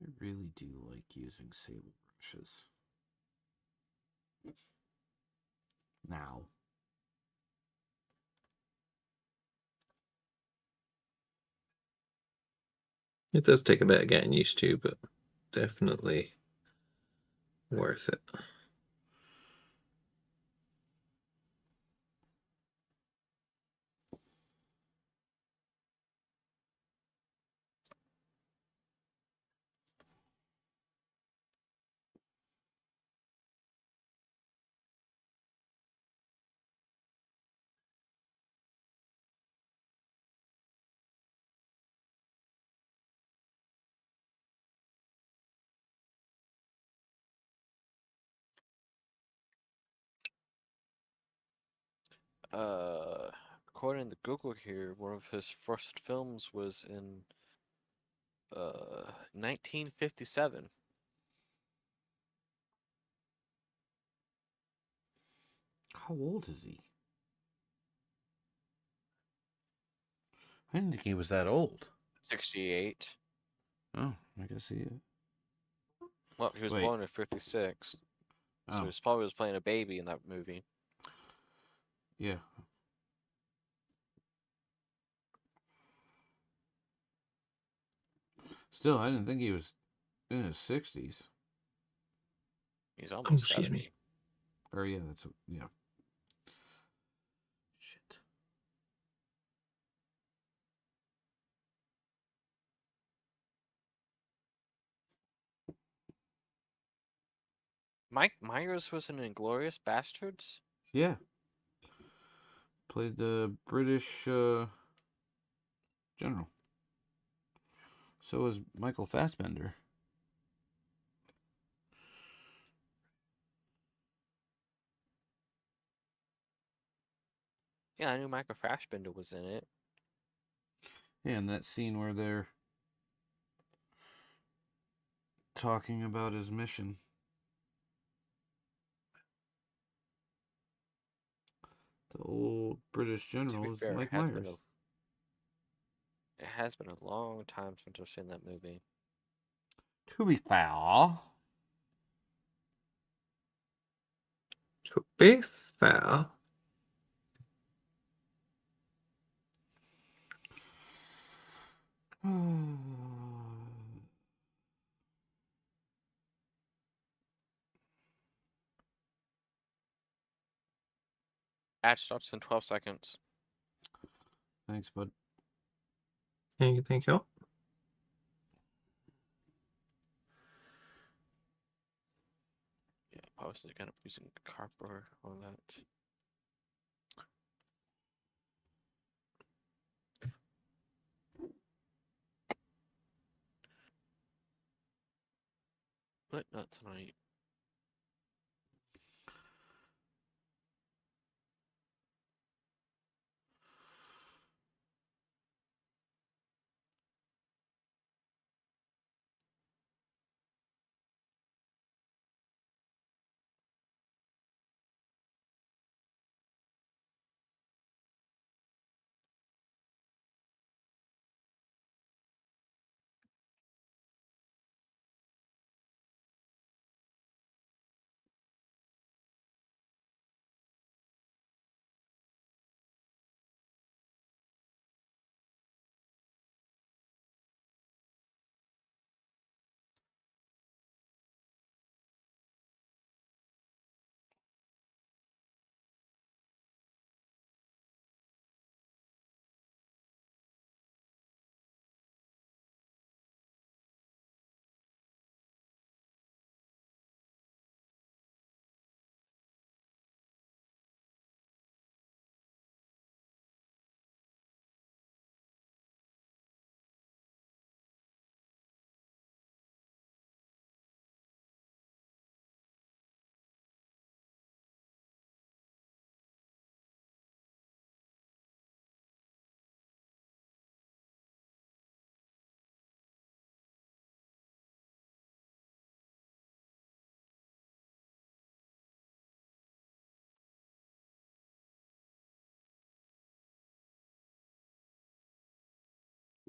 I really do like using sable brushes. Now. It does take a bit of getting used to, but definitely worth it. According to Google here, one of his first films was in 1957. How old is he? I didn't think he was that old. 68. Oh, I guess he. Well, he was Wait. born in 56, so Oh, he probably was playing a baby in that movie. Yeah. Still, I didn't think he was in his 60s. He's Oh, almost excuse 70. me. Or, yeah, that's. Yeah. Shit. Mike Myers was in Inglorious Bastards? Yeah. Played the British general. So was Michael Fassbender. Yeah, I knew Michael Fassbender was in it. Yeah, and that scene where they're talking about his mission. The old British To be general is fair, Mike Myers. it has been a long time since I've seen that movie. To be fair. To be fair, Ad starts in 12 seconds. Thanks, bud. thank you. Yeah, obviously kind of using copper on that. But not tonight.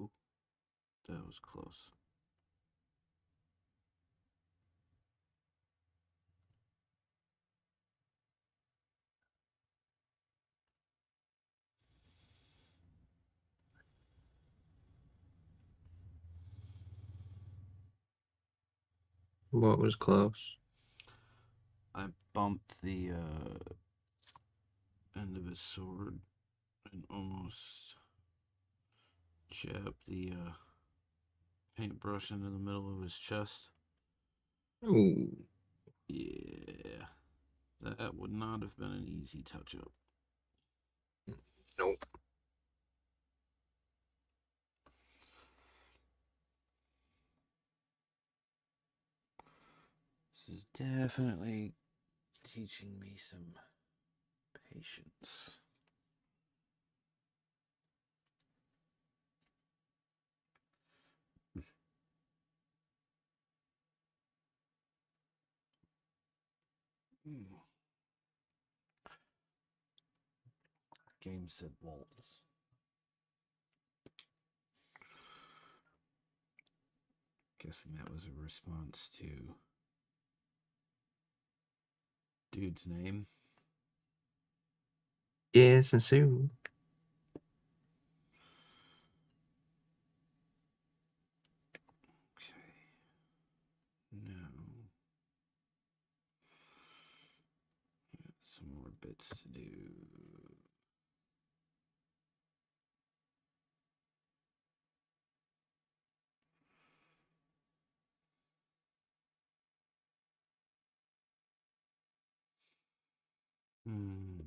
Ooh, that was close. What was close? I bumped the end of his sword and almost jabbed the paintbrush into the middle of his chest. Ooh. Yeah. That would not have been an easy touch up. Nope. This is definitely teaching me some patience. Game said waltz. Guessing that was a response to dude's name. Yes, and so. Okay. No. Some more bits to do. Hmm.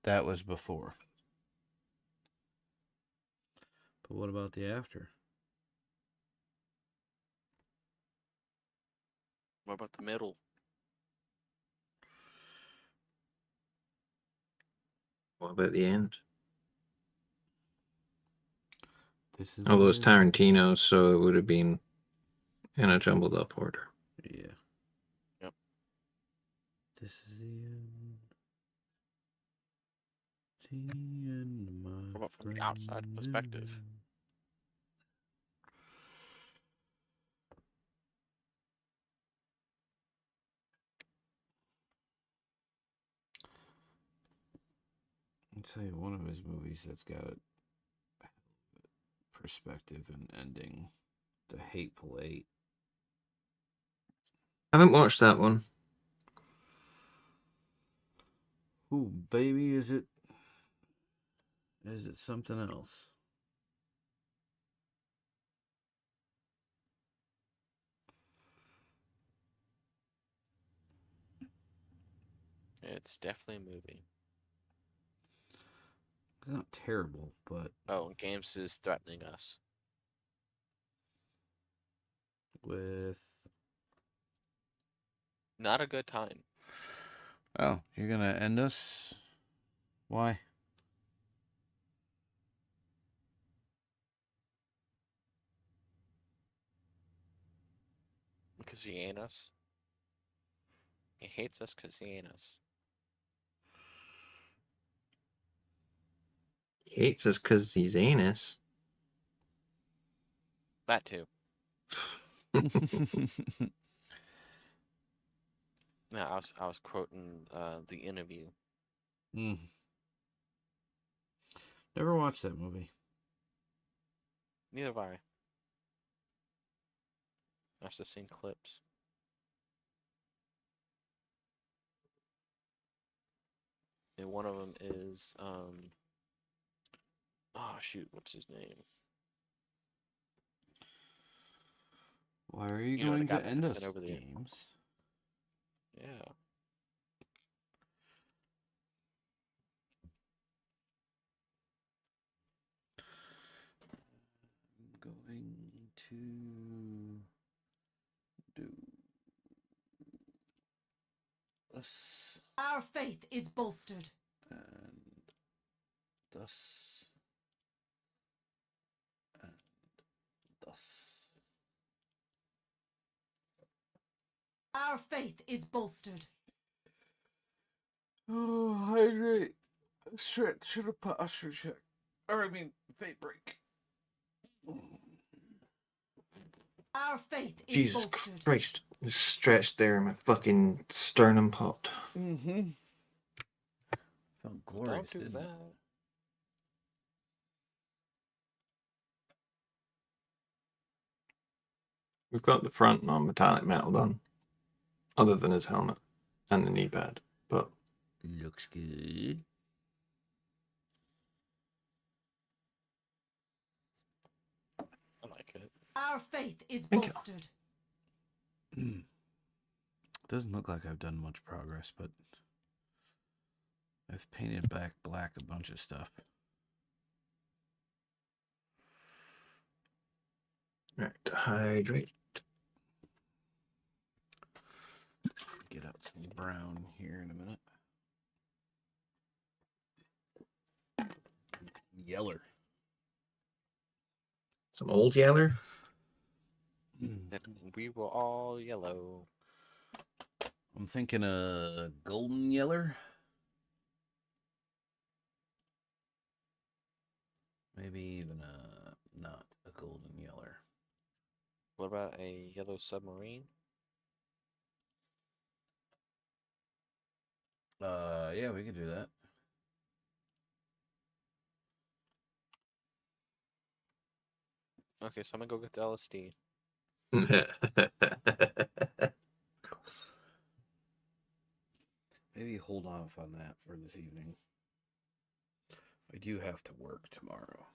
That was before. But what about the after? What about the middle? What about the end? This is Although it's the Tarantino, so it would have been in a jumbled up order. Yeah. Yep. This is the end. The end, my What about from the outside friend. perspective? I'll tell you one of his movies that's got a perspective and ending. The Hateful Eight. I haven't watched that one. Ooh, baby, is it something else? It's definitely a movie. It's not terrible, but Oh, Games is threatening us. with Not a good time. oh, you're gonna end us? Why? Because he ain't us. He hates us because he ain't us. He hates us because he's anus. That too. No, I was quoting the interview. Never watched that movie. Neither have I. I've just seen clips. And one of them is oh shoot, what's his name? Why are you You know, the going guy to that end got us, sent over the Games? yeah. I'm going to do us Our faith is bolstered. and thus and thus. Our faith is bolstered. Oh, hydrate. Stretch. Should have posture check. Or, I mean, fate break. Our faith is Jesus bolstered. Christ. Just stretched there in my fucking sternum pot. Mm-hmm. Felt glorious, Don't do didn't that. it? We've got the front non-metallic metal done. Other than his helmet and the knee pad. But Looks good. I like it. Our faith is Thank you. bolstered. Doesn't look like I've done much progress, but I've painted back black a bunch of stuff. Right, hydrate. Get out some brown here in a minute. Yeller. Some old yeller. Then we were all yellow. I'm thinking a golden yeller. Maybe even not a golden yeller. What about a yellow submarine? Yeah, we could do that. Okay, so I'm gonna go get the LSD. Maybe hold off on that for this evening. I do have to work tomorrow.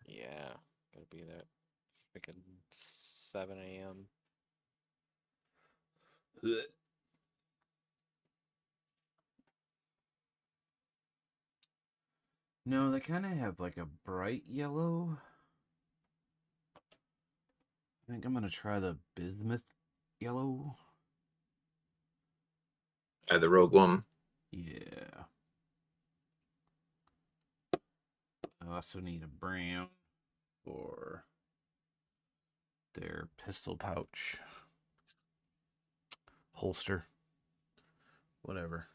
Yeah, gotta be there. Freaking 7 a.m. No, they kind of have like a bright yellow. I think I'm gonna try the bismuth yellow. The Rogue One. Yeah. I also need a brown for their pistol pouch. Holster. Whatever.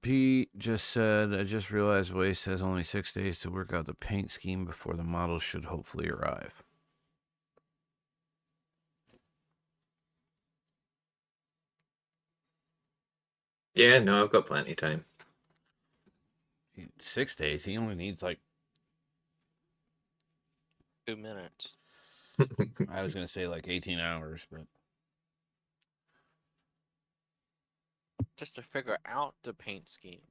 Pete just said, I just realized Waste has only 6 days to work out the paint scheme before the models should hopefully arrive. Yeah, no, I've got plenty of time. 6 days? He only needs like, 2 minutes. I was going to say like 18 hours, but. Just to figure out the paint scheme.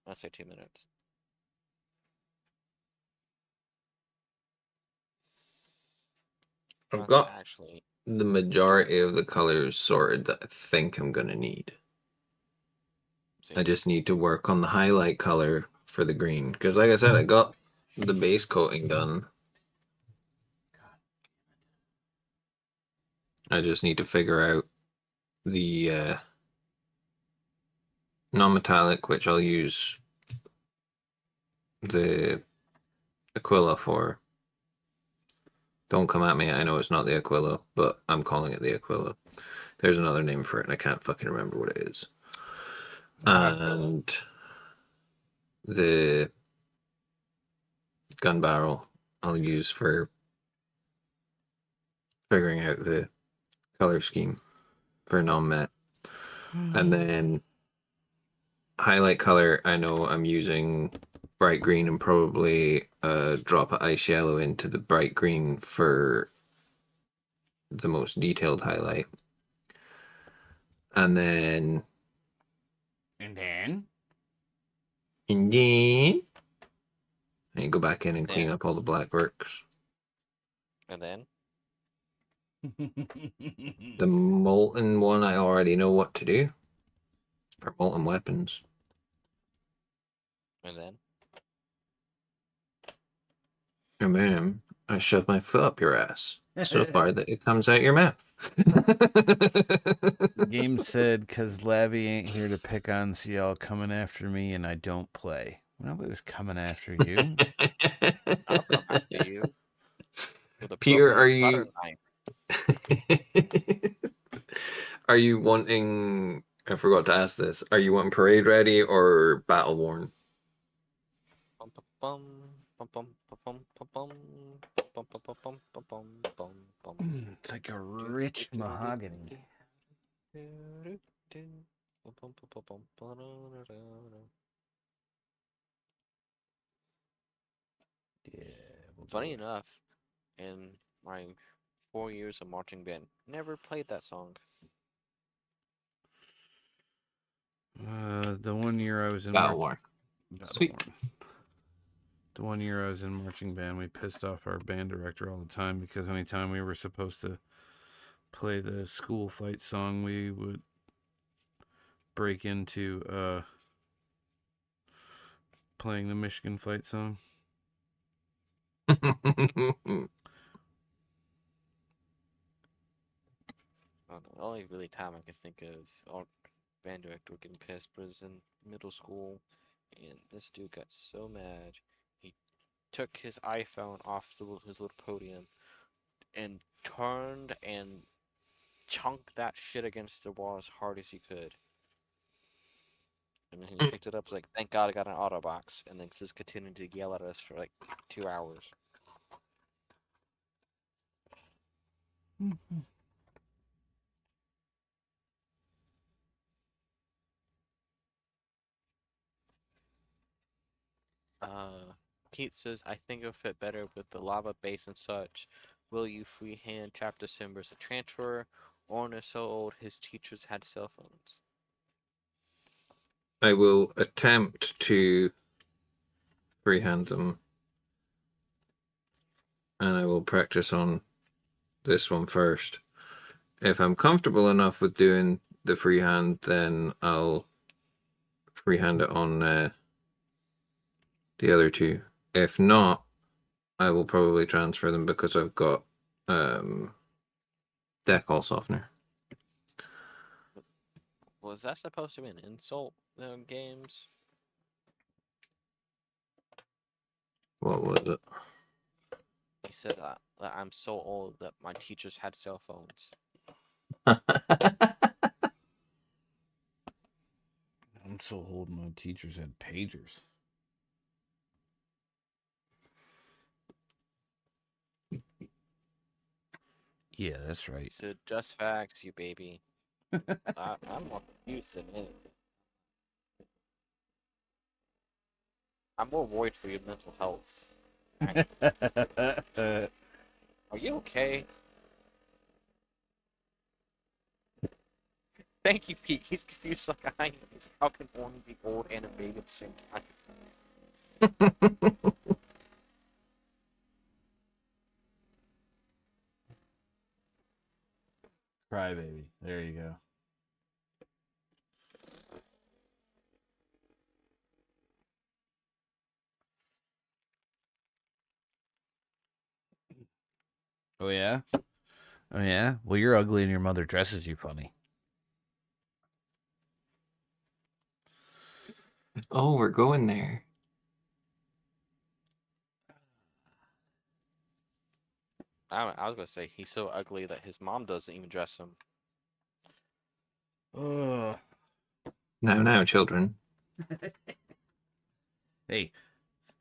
I say 2 minutes. I've Not got actually. the majority of the colors sorted that I think I'm gonna need. I just need to work on the highlight color for the green. Because like I said, I got the base coating done. I just need to figure out the non-metallic, which I'll use the Aquila for. Don't come at me, I know it's not the Aquila, but I'm calling it the Aquila. There's another name for it, and I can't fucking remember what it is. And the gun barrel I'll use for figuring out the color scheme for non-met. And then highlight color, I know I'm using bright green and probably a drop of ice yellow into the bright green for the most detailed highlight. And then And then? I go back in and clean up all the black works. And then? The molten one, I already know what to do for molten weapons. And then? And then I shove my foot up your ass so far that it comes out your mouth. Game said, because Lavi ain't here to pick on CL coming after me and I don't play. Nobody was coming after you. I'll come after you. With a Peter, broken are you butter knife. are you wanting, I forgot to ask this, are you wanting parade ready or battle worn? Bum, bum, bum, bum, bum, bum, bum, bum, bum, bum, bum, bum, bum, bum, bum. It's like a rich mahogany. Yeah. Funny enough, in my 4 years of marching band, never played that song. The one year I was in Battle worn. Battle Sweet. Worn. The 1 year I was in marching band, we pissed off our band director all the time because anytime we were supposed to play the school fight song, we would break into playing the Michigan fight song. I don't know, the only really time I can think of our band director getting pissed was in middle school, and this dude got so mad, he took his iPhone off his little podium and turned and chunked that shit against the wall as hard as he could. And then he picked it up, was like, "Thank God I got an auto box," and then just continued to yell at us for like 2 hours. Pete says, "I think it'll fit better with the lava base and such. Will you freehand chapter Simbers a transfer? Orn is so old his teachers had cell phones." I will attempt to freehand them, and I will practice on this one first. If I'm comfortable enough with doing the freehand, then I'll freehand it on the other two. If not, I will probably transfer them because I've got decal softener. Was that supposed to be an insult in games? What was it? He said that I'm so old that my teachers had cell phones. I'm so old my teachers had pagers. Yeah, that's right. He said, "Just facts, you baby." I'm more confused than anything. I'm more worried for your mental health. Actually. Are you okay? Thank you, Pete. He's confused like I am. He's like, how can one be old and a baby at the same time? Crybaby. There you go. Oh yeah? Oh yeah? Well, you're ugly and your mother dresses you funny. Oh, we're going there. I was gonna say he's so ugly that his mom doesn't even dress him. Ugh. Now, children. Hey,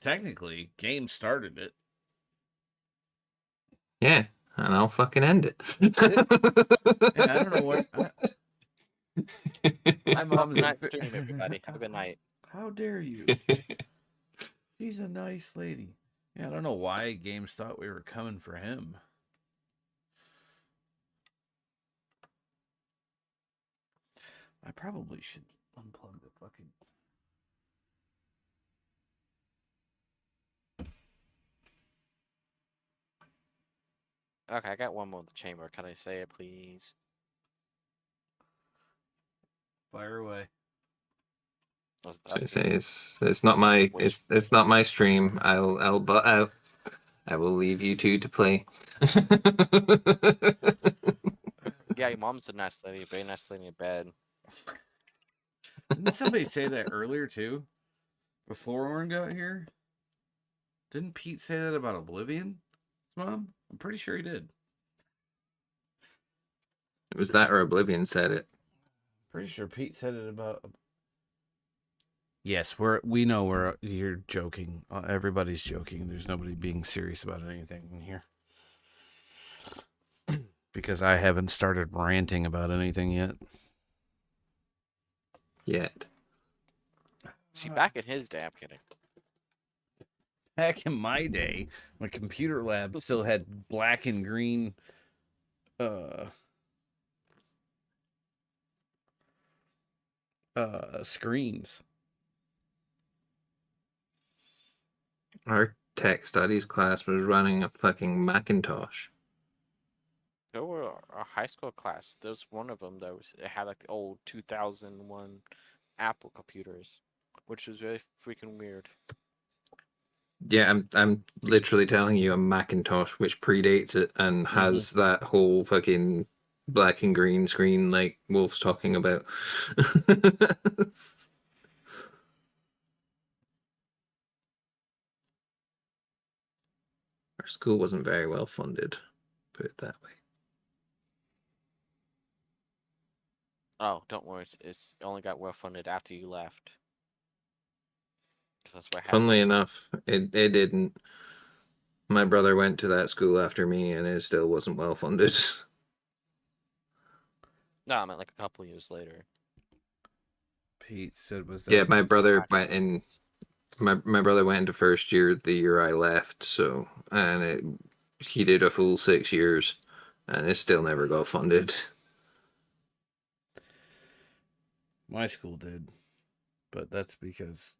technically, game started it. Yeah, and I'll fucking end it. And I don't know what. My mom's Night stream, everybody. Have a good night. How dare you? She's a nice lady. Yeah, I don't know why games thought we were coming for him. I probably should unplug the fucking. Okay, I got one more in the chamber. Can I say it, please? Fire away. So I say it's not my it's not my stream. I'll butt out. I will leave you two to play. Yeah, your mom's a nice lady, very nice lady in bed. Didn't somebody say that earlier too? Before Oren got here? Didn't Pete say that about Oblivion? Mom? I'm pretty sure he did. It was that or Oblivion said it. Pretty sure Pete said it about. Yes, we know you're joking. Everybody's joking. There's nobody being serious about anything in here. Because I haven't started ranting about anything yet. See, back in his day, I'm kidding. Back in my day, my computer lab still had black and green screens. Our tech studies class was running a fucking Macintosh. There were a high school class. There's one of them that it had like the old 2001 Apple computers, which was very freaking weird. Yeah, I'm literally telling you a Macintosh which predates it and has that whole fucking black and green screen like Wolf's talking about. Our school wasn't very well funded, put it that way. Oh, don't worry. It only got well funded after you left. Because that's what happened. Funnily enough, it didn't. My brother went to that school after me and it still wasn't well funded. No, I meant like a couple years later. Pete said, "Was that?" Yeah, my brother After went in. My brother went into first year the year I left, so he did a full 6 years, and it still never got funded. My school did, but that's because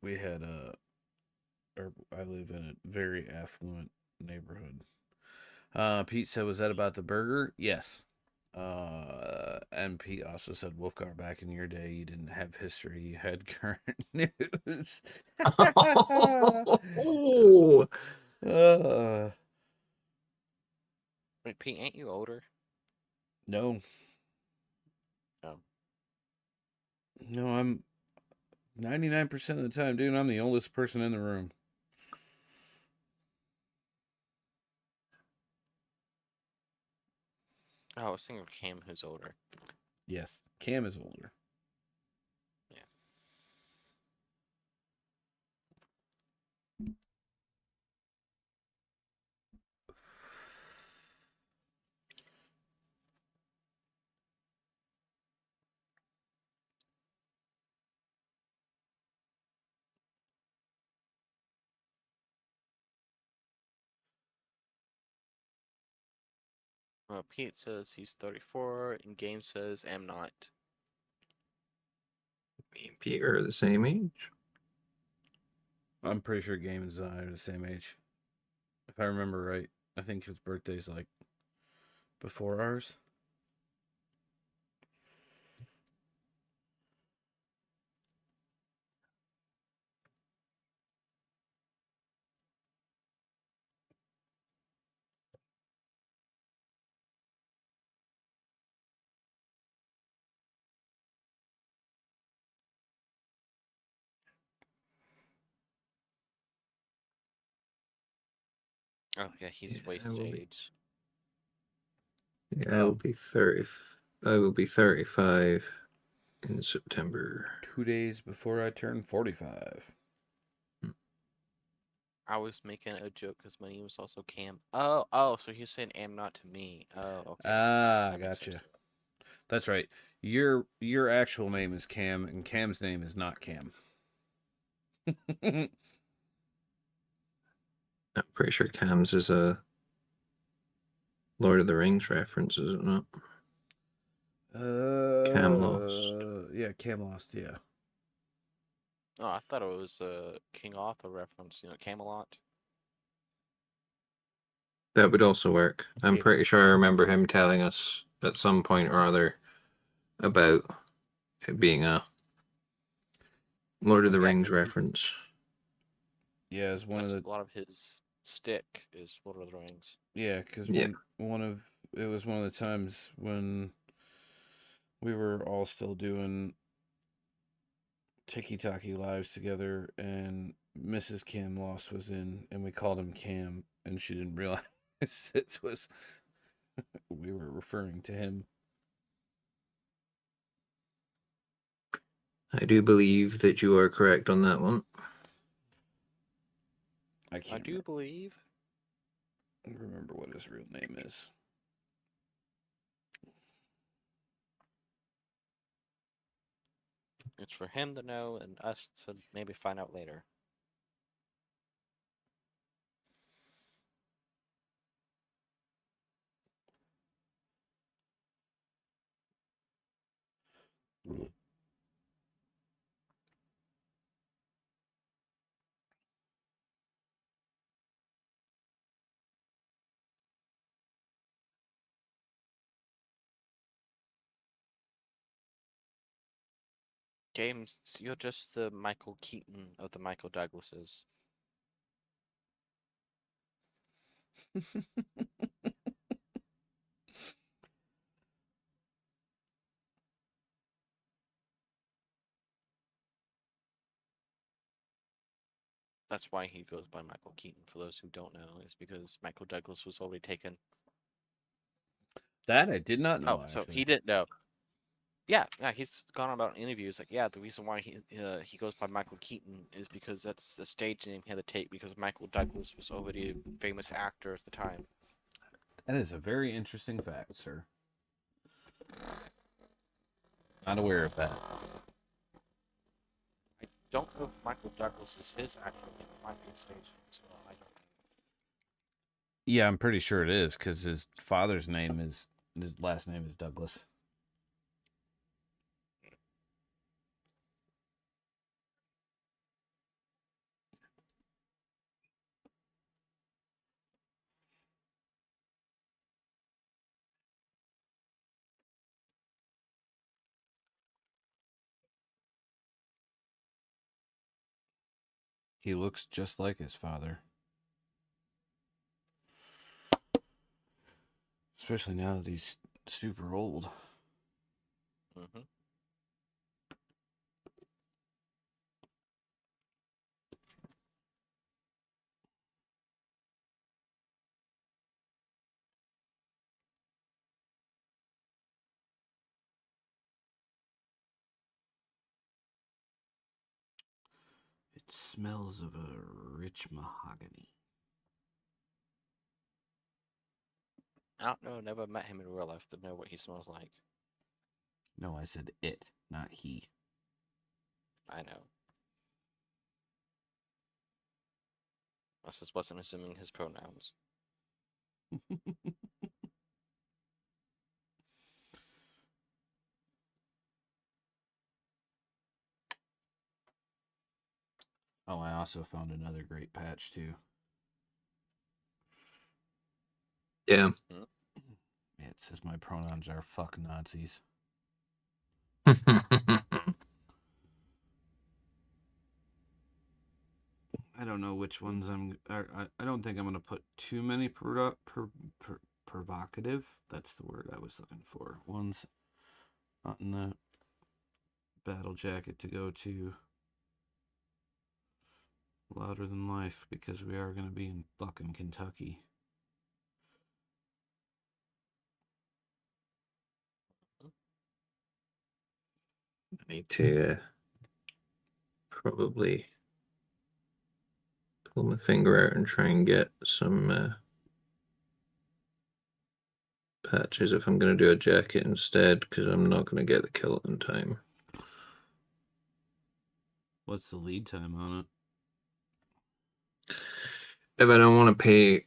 we had or I live in a very affluent neighborhood. Pete said, "Was that about the burger?" Yes. And Pete also said, "Wulfgar, back in your day, you didn't have history; you had current news." Oh, uh, Wait, Pete, ain't you older? no, No. no, I'm 99% of the time, dude. I'm the oldest person in the room. Oh, I was thinking of Cam, who's older. Yes, Cam is older. Yeah. Well, Pete says he's 34, and Game says am not. me and Peter are the same age. I'm pretty sure Game and I are the same age. If I remember right, I think his birthday's like before ours. Oh, yeah, he's Yeah, wasted age. I will Oh. be 30. I will be 35 in September. 2 days before I turn 45. I was making a joke because my name was also Cam. Oh, so he's saying am not to me. Oh, okay. Ah, That makes sense. gotcha. That's right. Your actual name is Cam, and Cam's name is not Cam. I'm pretty sure Cam's is a Lord of the Rings reference, is it not? Cam Lost. Yeah, Cam Lost. Yeah. Oh, I thought it was a King Arthur reference, Camelot. That would also work. I'm Yeah. pretty sure I remember him telling us at some point or other about it being a Lord of the Yeah, Rings 'cause reference. Yeah, it's one of that's the a lot of his stick is Lord of the Rings. yeah, because Yeah. one of it was one of the times when we were all still doing Tiki Taki lives together, and Mrs. Cam Lost was in, and we called him Cam, and she didn't realize it was we were referring to him. I do believe that you are correct on that one. I I can't do believe. remember what his real name is. It's for him to know and us to maybe find out later. James, you're just the Michael Keaton of the Michael Douglases. That's why he goes by Michael Keaton. For those who don't know, is because Michael Douglas was already taken. That I did not know. Oh, so actually. he didn't know. Yeah, he's gone on about in interviews like, yeah, the reason why he goes by Michael Keaton is because that's the stage name he had to take because Michael Douglas was already a famous actor at the time. That is a very interesting fact, sir. Not aware of that. I don't know if Michael Douglas is his actual name. It might be a stage name as well. I don't know. Yeah, I'm pretty sure it is because his father's name is his last name is Douglas. He looks just like his father. Especially now that he's super old. Mm-hmm. It smells of a rich mahogany. I don't know. Never met him in real life to know what he smells like. No, I said it, not he. I know. I just wasn't assuming his pronouns. Oh, I also found another great patch too. Yeah. Hmm? Yeah, it says my pronouns are fuck Nazis. I don't know which ones I don't think I'm gonna put too many provocative. That's the word I was looking for. Ones on the battle jacket to go to louder than life because we are gonna be in fucking Kentucky. I need to probably pull my finger out and try and get some patches if I'm going to do a jacket instead, because I'm not going to get the kilt in time. What's the lead time on it? If I don't want to pay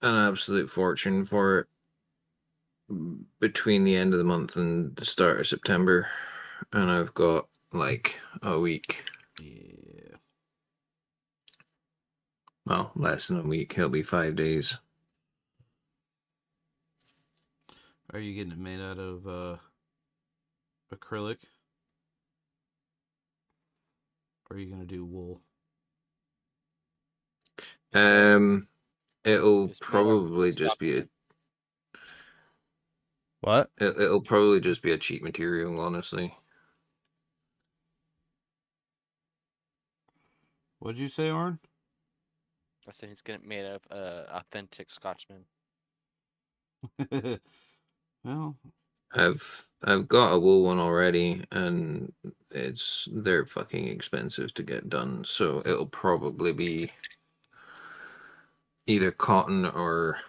an absolute fortune for it between the end of the month and the start of September, and I've got like a week. Yeah. Well, less than a week. It'll be 5 days. Are you getting it made out of acrylic? Or are you gonna do wool? It'll It's made out of probably just be a. What? It'll probably just be a cheap material, honestly. What'd you say, Orn? I said he's getting made out of authentic Scotsman. Well, I've got a wool one already, and they're fucking expensive to get done. So it'll probably be either cotton or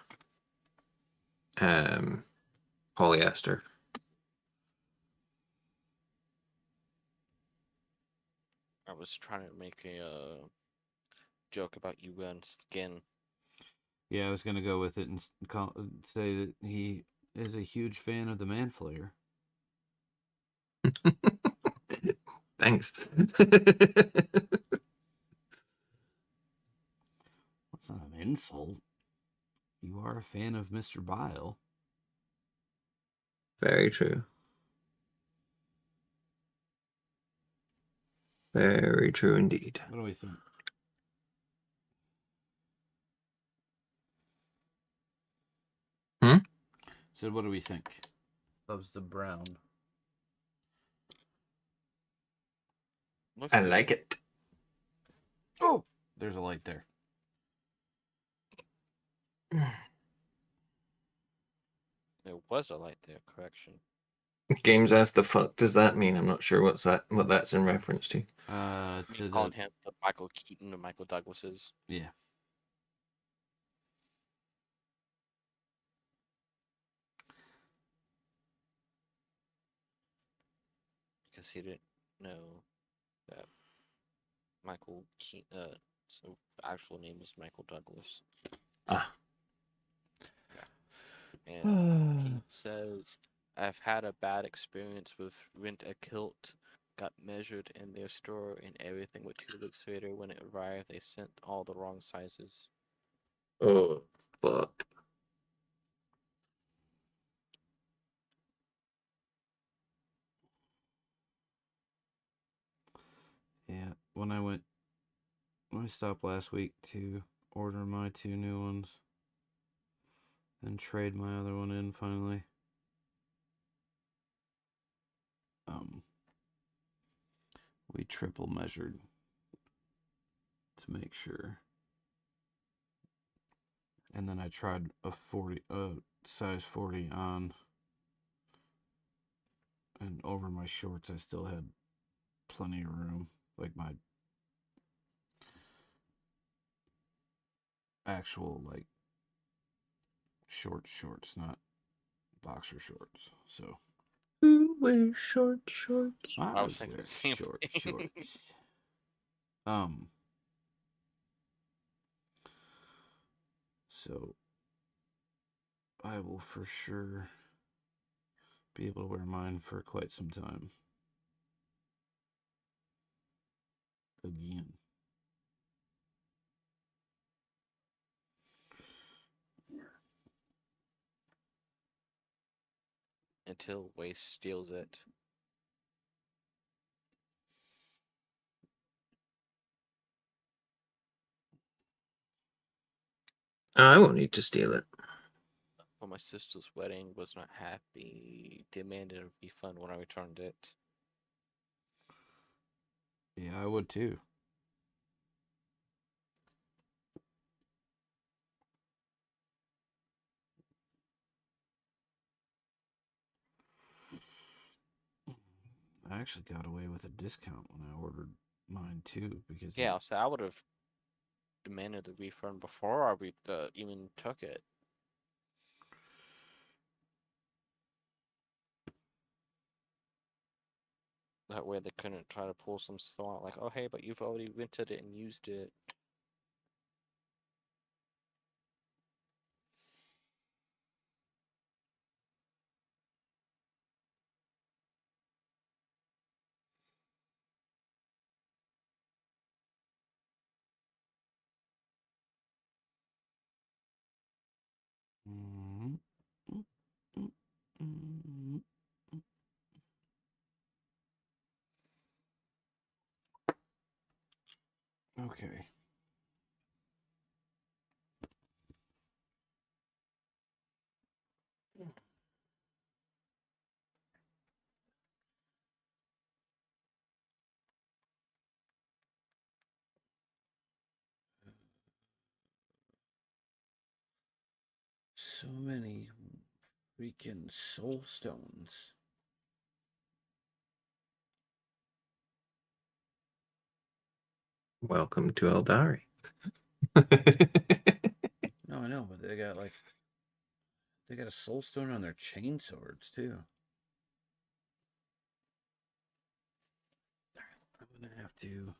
polyester. I was trying to make a joke about you and skin. yeah, I was gonna go with it and say that he is a huge fan of the Man Flayer. Thanks. That's not an insult. You are a fan of Mr. Bile. Very true. Very true indeed. What do we think? Hmm? So what do we think? Loves the brown. Looks I good. like it. Oh, there's a light there. There was a light there. Correction. Games as the fuck does that mean? I'm not sure what that's in reference to. To Calling the him the Michael Keaton of Michael Douglas's. yeah. Because he didn't know that Michael Keaton. So actual name is Michael Douglas. Ah. And he says, "I've had a bad experience with Rent a Kilt. Got measured in their store and everything, but 2 weeks later, when it arrived, they sent all the wrong sizes." Oh, fuck. Yeah, when I stopped last week to order my 2 new ones, then trade my other one in finally. We triple measured to make sure, and then I tried a size 40 on, and over my shorts I still had plenty of room, like my actual like shorts, not boxer shorts. So Who wears shorts? I I was always thinking wear the same thing. shorts. Um. So I will for sure be able to wear mine for quite some time. Again. Until Waste steals it. I won't need to steal it. For my sister's wedding, was not happy. Demanded a refund when I returned it. Yeah, I would too. I actually got away with a discount when I ordered mine too because Yeah, so I would have demanded the refund before I even took it. That way they couldn't try to pull some stuff out like, oh hey, but you've already rented it and used it. Mhm. Okay. So many freaking soul stones. Welcome to Eldari. No, I know, but they got a soul stone on their chain swords too. I'm gonna have to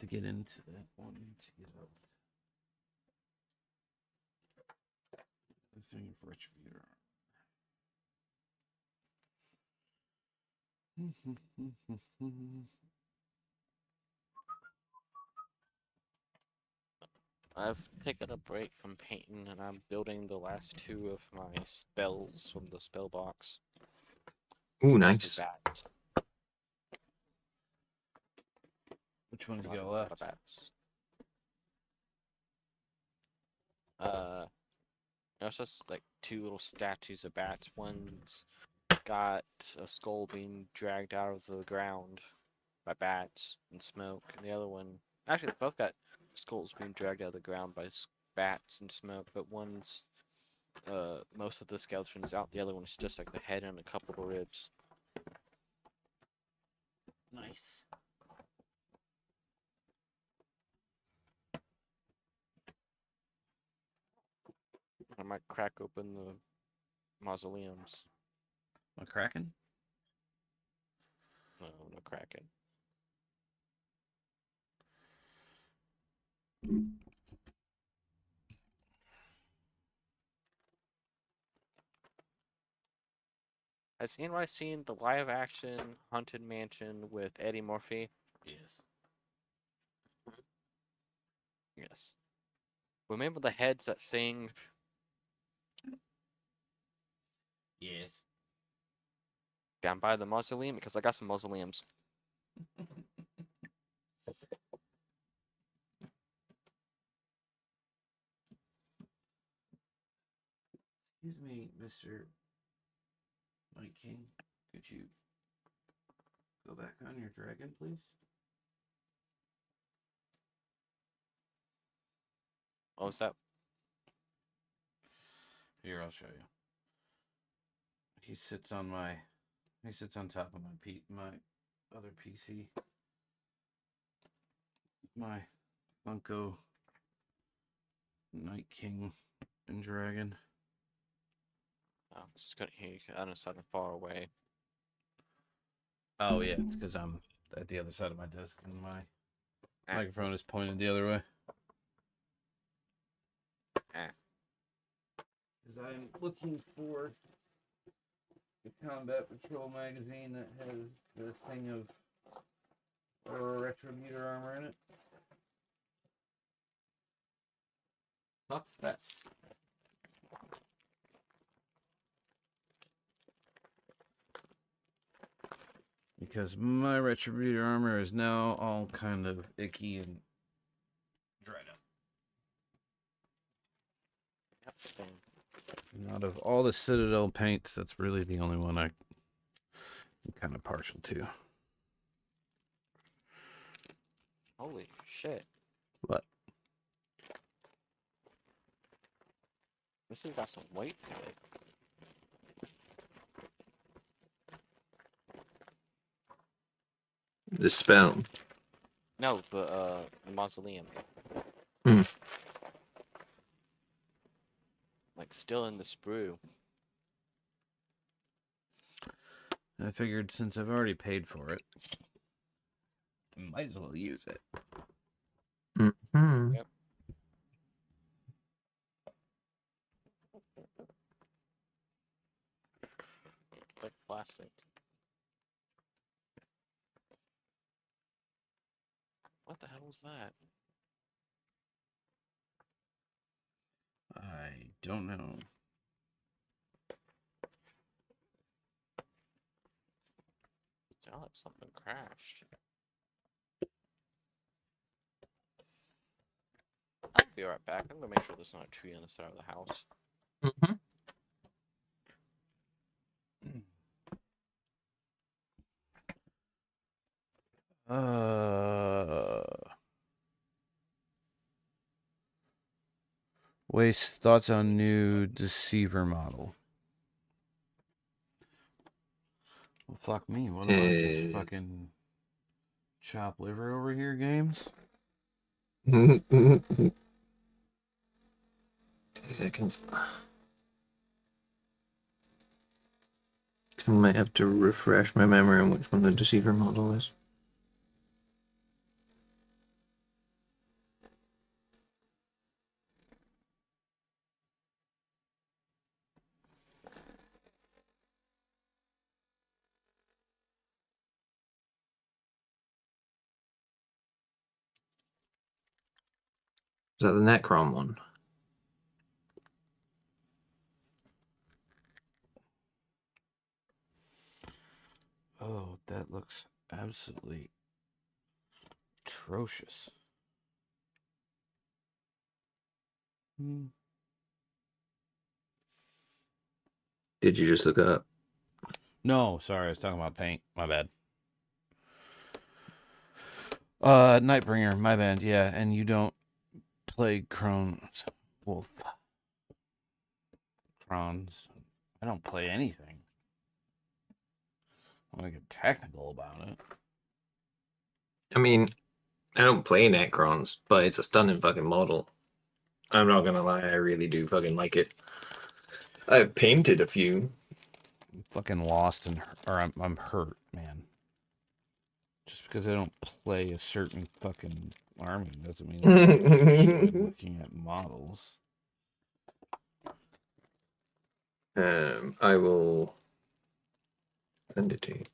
get into that one to get out. The thing of retributor. I've taken a break from painting and I'm building the last 2 of my spells from the spell box. Ooh, It's mostly nice. bats. Which one's A got lot left? of bats. There's just like two little statues of bats. One's got a skull being dragged out of the ground by bats and smoke, and the other one, actually, they both got skulls being dragged out of the ground by bats and smoke, but one's most of the skeleton's out, the other one's just like the head and a couple of ribs. Nice. I might crack open the mausoleums. A kraken? No, no cracking. Has anybody seen the live action Haunted Mansion with Eddie Murphy? Yes. Yes. Remember the heads that sing? Yes. Down by the mausoleum? Because I got some mausoleums. Excuse me, Mr. Night King. Could you go back on your dragon, please? What was that? Here, I'll show you. He sits on my. He sits on top of my other PC. My Funko Night King and Dragon. Oh, just couldn't hear you. I don't sound far away. Oh yeah, it's because I'm at the other side of my desk and my Ah. microphone is pointed the other way. Ah. Because I'm looking for the Combat Patrol magazine that has the thing of retributor armor in it. Fuck that's. Because my retributor armor is now all kind of icky and dried up. Yep, same. And out of all the Citadel paints, that's really the only one I'm kind of partial to. Holy shit. What? This has got some weight to it. The spell. No, the mausoleum. Hmm. Like, still in the sprue. I figured since I've already paid for it, I might as well use it. Mm-hmm. Yep. Like plastic. What the hell was that? I don't know. Sounded like something crashed. I'll be right back. I'm gonna make sure there's not a tree on the side of the house. Mm-hmm. Waste thoughts on new Deceiver model. Well, fuck me. What am I just fucking chop liver over here, games? 2 seconds. I might have to refresh my memory on which one the Deceiver model is. Is that the Necron one? that looks absolutely atrocious. Did you just look it up? No, sorry, I was talking about paint. My bad. Nightbringer, my bad. Yeah, and you don't play Wolf. Crons. I don't play anything. I want to get technical about it. I mean, I don't play Necrons, but it's a stunning fucking model. I'm not gonna lie, I really do fucking like it. I've painted a few. I'm fucking lost I'm hurt, man. Just because I don't play a certain fucking army doesn't mean I'm interested in looking at models. I will send it to you.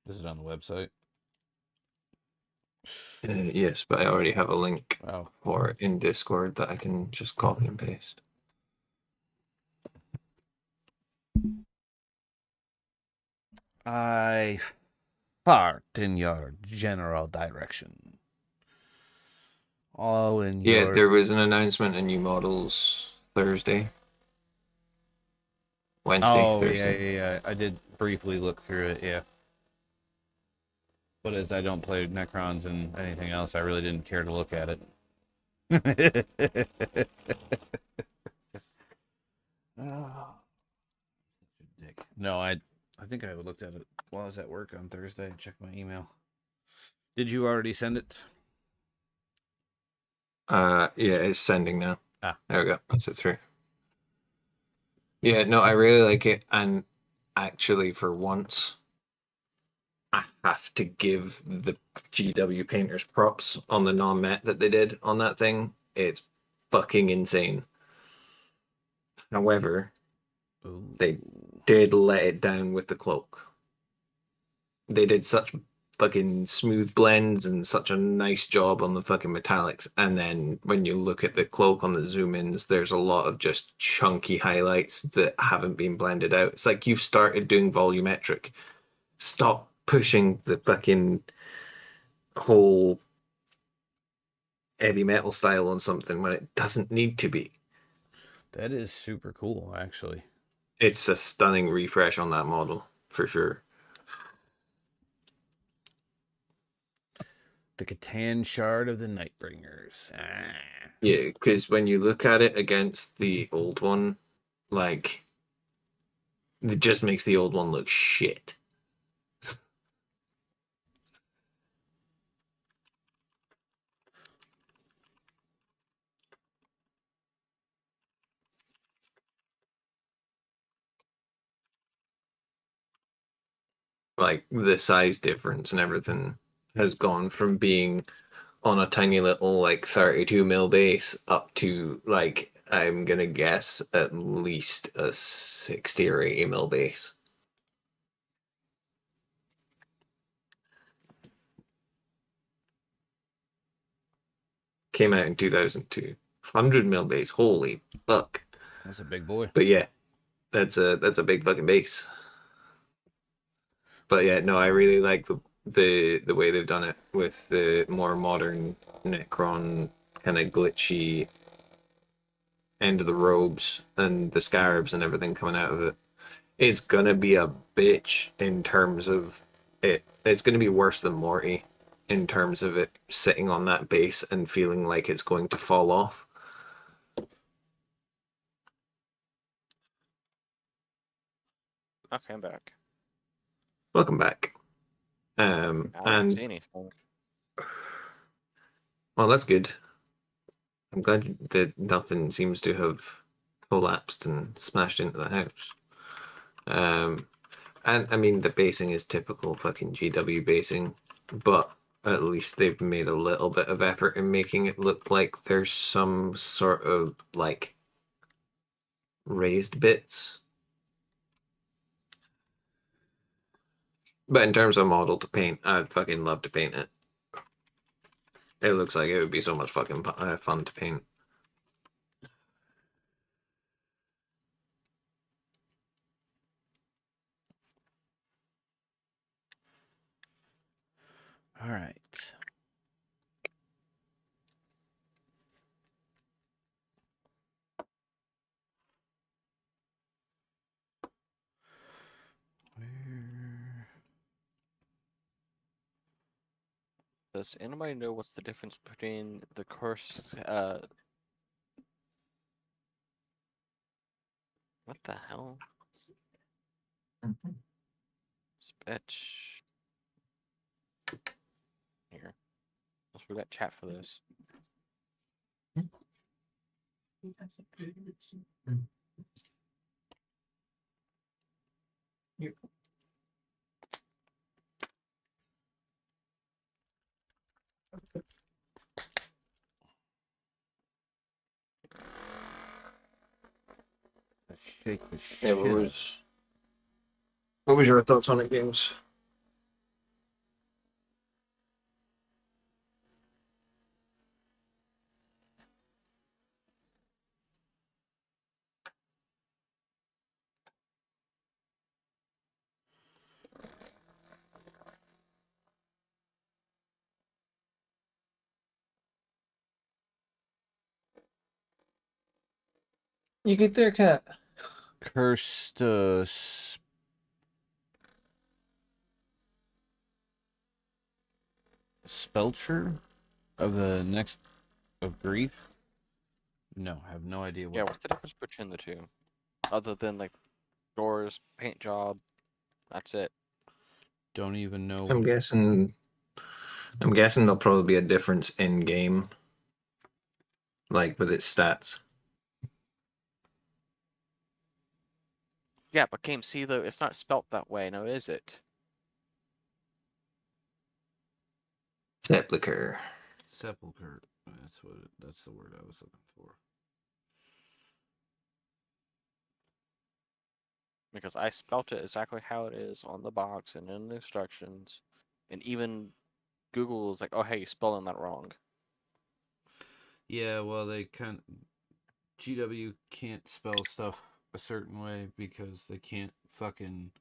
Is it on the website? Yes, but I already have a link Oh. for it in Discord that I can just copy and paste. I fart in your general direction. All in Yeah, your... there was an announcement of new models Thursday. Wednesday, Oh, Thursday. yeah. I did briefly look through it, yeah. But as I don't play Necrons and anything else, I really didn't care to look at it. Oh, dick. No, I think I looked at it while I was at work on Thursday. Check my email. Did you already send it? Yeah, it's sending now. Ah. There we go. That's it through. Yeah, no, I really like it, and actually, for once, I have to give the GW painters props on the non-met that they did on that thing. It's fucking insane. However, Ooh. they did let it down with the cloak. They did such fucking smooth blends and such a nice job on the fucking metallics. And then when you look at the cloak on the zoom ins, there's a lot of just chunky highlights that haven't been blended out. It's like you've started doing volumetric. Stop pushing the fucking whole heavy metal style on something when it doesn't need to be. That is super cool, actually. It's a stunning refresh on that model, for sure. The Catan Shard of the Nightbringers. Ah. Yeah, because when you look at it against the old one, like, it just makes the old one look shit. Like, the size difference and everything has gone from being on a tiny little, like, 32 mil base up to, like, I'm gonna guess at least a 60 or 80 mil base. Came out in 2002. 100 mil base. Holy fuck. That's a big boy. But yeah, that's a big fucking base. But yeah, no, I really like the way they've done it with the more modern Necron kind of glitchy end of the robes and the scarabs and everything coming out of it. It's gonna be a bitch in terms of it. It's gonna be worse than Morty in terms of it sitting on that base and feeling like it's going to fall off. Okay, I'm back. Welcome back. I don't And see anything. well, that's good. I'm glad that nothing seems to have collapsed and smashed into the house. And I mean, the basing is typical fucking GW basing, but at least they've made a little bit of effort in making it look like there's some sort of like raised bits. But in terms of model to paint, I'd fucking love to paint it. It looks like it would be so much fucking fun to paint. All right. Where? Does anybody know what's the difference between the curse? What the hell? Bitch. Here. Let's we got chat for this. Let's shake the Yeah, shit. what was your thoughts on it, games? You get there, cat. Cursed Spelcher of the next of grief. No, I have no idea what. Yeah, what's the difference between the two? Other than like doors, paint job, that's it. Don't even know. I'm guessing there'll probably be a difference in game, like with its stats. Yeah, but game C though, it's not spelt that way, now is it? Sepulcher. Sepulcher. That's what. That's the word I was looking for. Because I spelt it exactly how it is on the box and in the instructions, and even Google is like, "Oh, hey, you're spelling that wrong." Yeah, well, they can't. GW can't spell stuff a certain way because they can't fucking.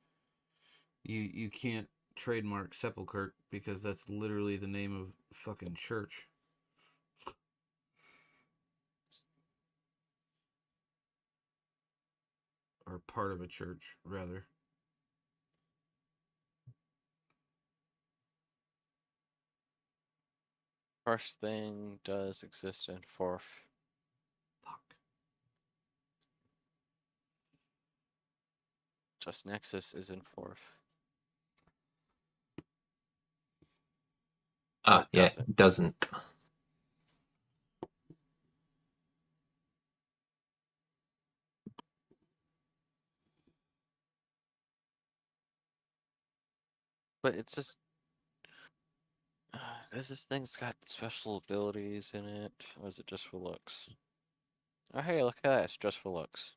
You can't trademark Sepulcher because that's literally the name of fucking church. Or part of a church, rather. First thing does exist in fourth. Fuck. Just Nexus is in fourth. Ah, yeah, doesn't. it doesn't. But it's just does this thing's got special abilities in it, or is it just for looks? Oh hey, look at that, it's just for looks.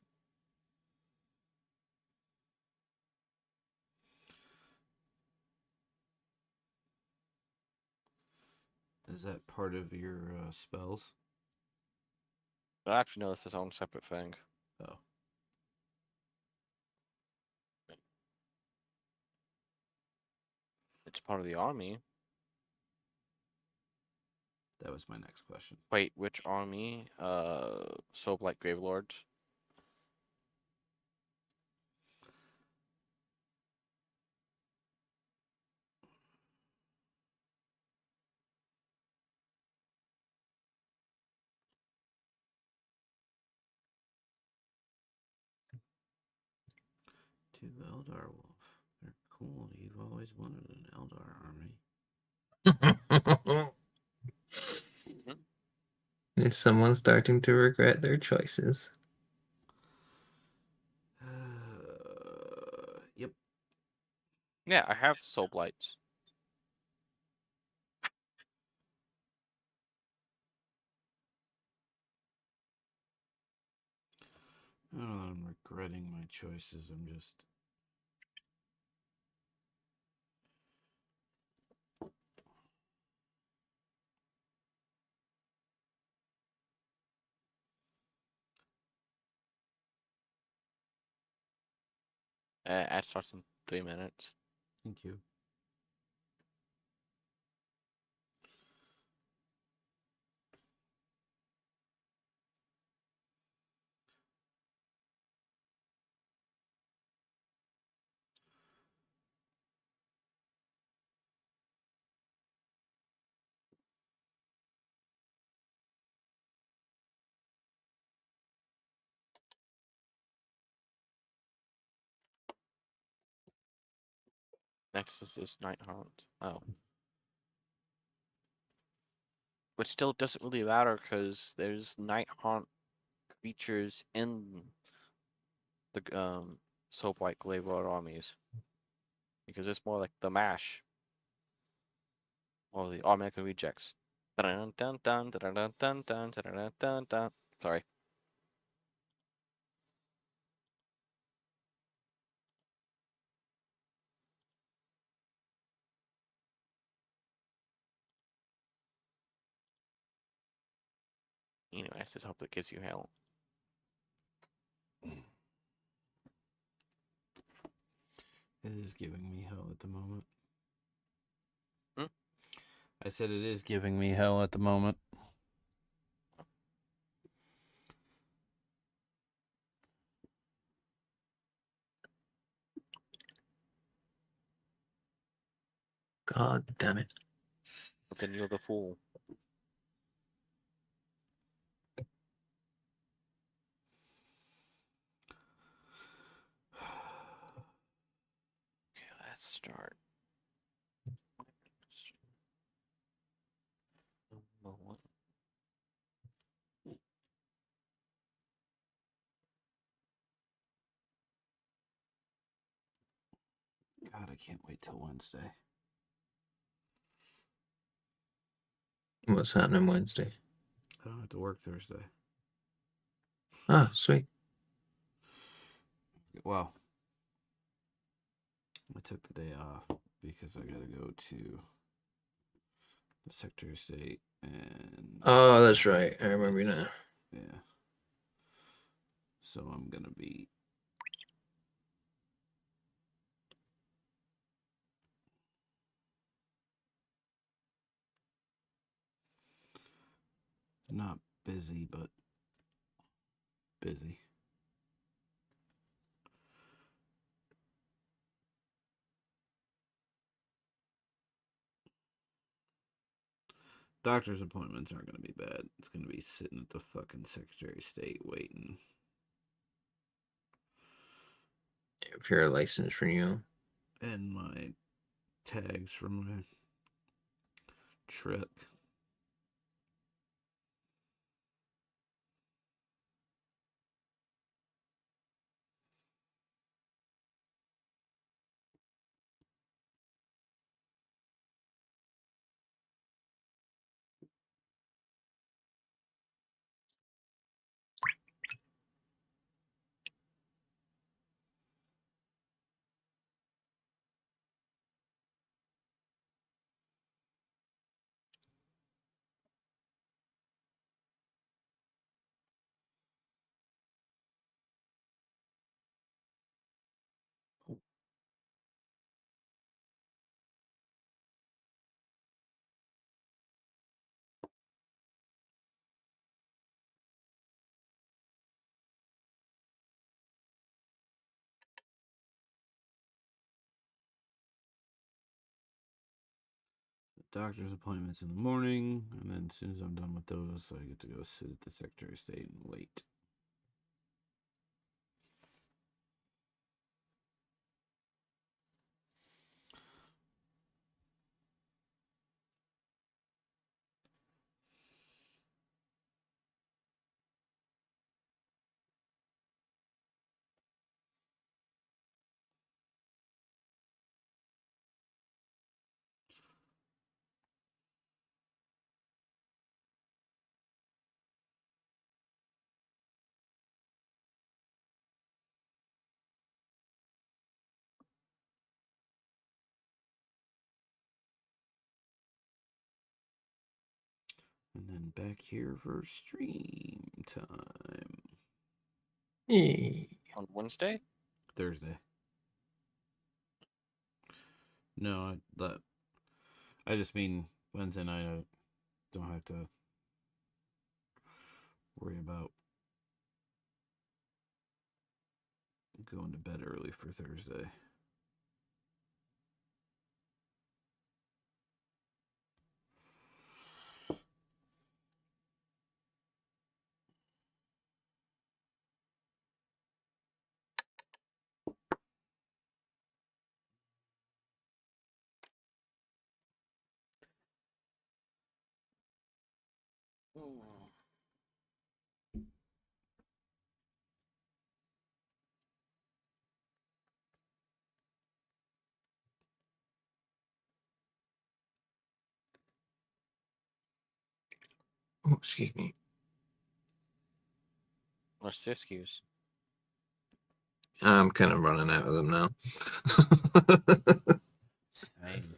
Is that part of your spells? But I actually know it's its own separate thing. Oh. It's part of the army. That was my next question. Wait, which army? Soulblight Gravelords. To Eldar Wolf. They're cool. You've always wanted an Eldar army. Is someone starting to regret their choices? Yep. Yeah, I have Soulblights. I don't know that I'm regretting my choices. I'm just. Ad starts in 3 minutes. Thank you. Nexus is Night Haunt. Oh. But still doesn't really matter because there's Night Haunt creatures in the Soap White Glaive armies. Because it's more like the mash. Or the automatic rejects. Dun dun dun dun dun dun dun dun dun dun. Sorry. Anyway, I just hope it gives you hell. It is giving me hell at the moment. Hmm? I said it is giving me hell at the moment. God damn it. But then you're the fool. Okay, let's start. Number one. God, I can't wait till Wednesday. What's happening Wednesday? I don't have to work Thursday. Ah, sweet. Well, I took the day off because I gotta go to the Secretary of State and... Oh, that's right. I remember now. Yeah. So I'm gonna be... not busy, but busy. Doctor's appointments aren't going to be bad. It's going to be sitting at the fucking Secretary of State waiting. If you're a licensed renewal. And my tags from my trip. Doctor's appointments in the morning, and then as soon as I'm done with those, I get to go sit at the Secretary of State and wait. And then back here for stream time. Hey. On Wednesday? Thursday. No, I just mean Wednesday night. I don't have to worry about going to bed early for Thursday. Oh, excuse me. What's the excuse? I'm kind of running out of them now. Same.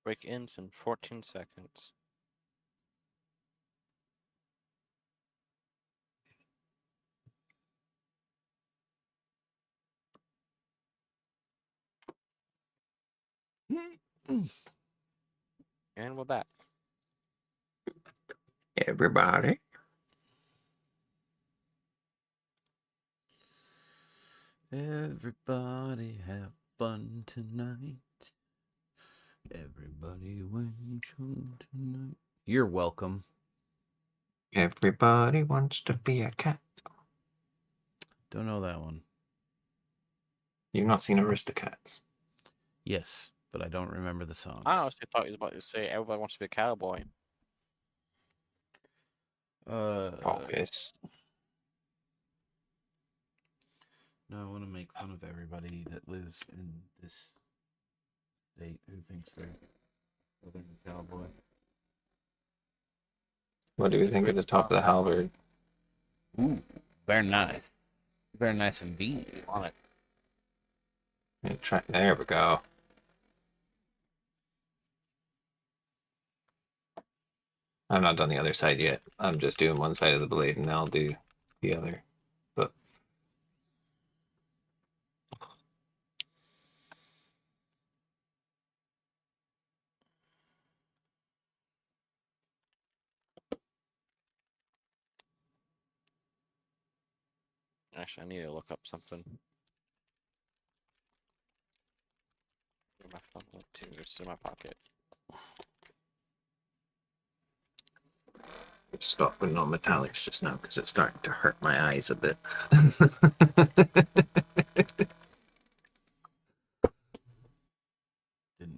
Break ends in 14 seconds. And we're back. Everybody. Everybody have fun tonight. Everybody went home tonight. You're welcome. Everybody wants to be a cat. Don't know that one. You've not seen Aristocats? Yes, but I don't remember the song. I honestly thought he was about to say everybody wants to be a cowboy. Focus. No, I want to make fun of everybody that lives in this state who thinks they're living a cowboy. What do you think of the top of the halberd? Ooh, very nice. Very nice indeed. On it. There we go. I've not done the other side yet. I'm just doing one side of the blade and I'll do the other. But Actually, I need to look up something. Where my phone went to? It's in my pocket. stop putting on metallics just now because it's starting to hurt my eyes a bit. Didn't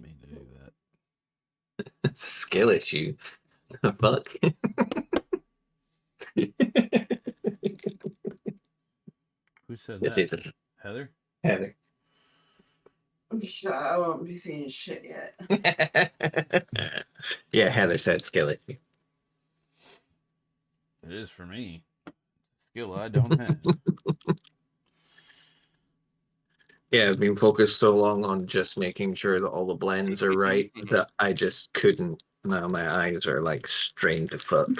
mean to do that. It's a skill issue. Fuck. Who said It's that? either Heather? Heather. Sure, I won't be seeing shit yet. Yeah, Heather said skill issue. It is for me. Skill I don't have. Yeah, I've been focused so long on just making sure that all the blends are right that I just couldn't. Now my eyes are like strained to fuck.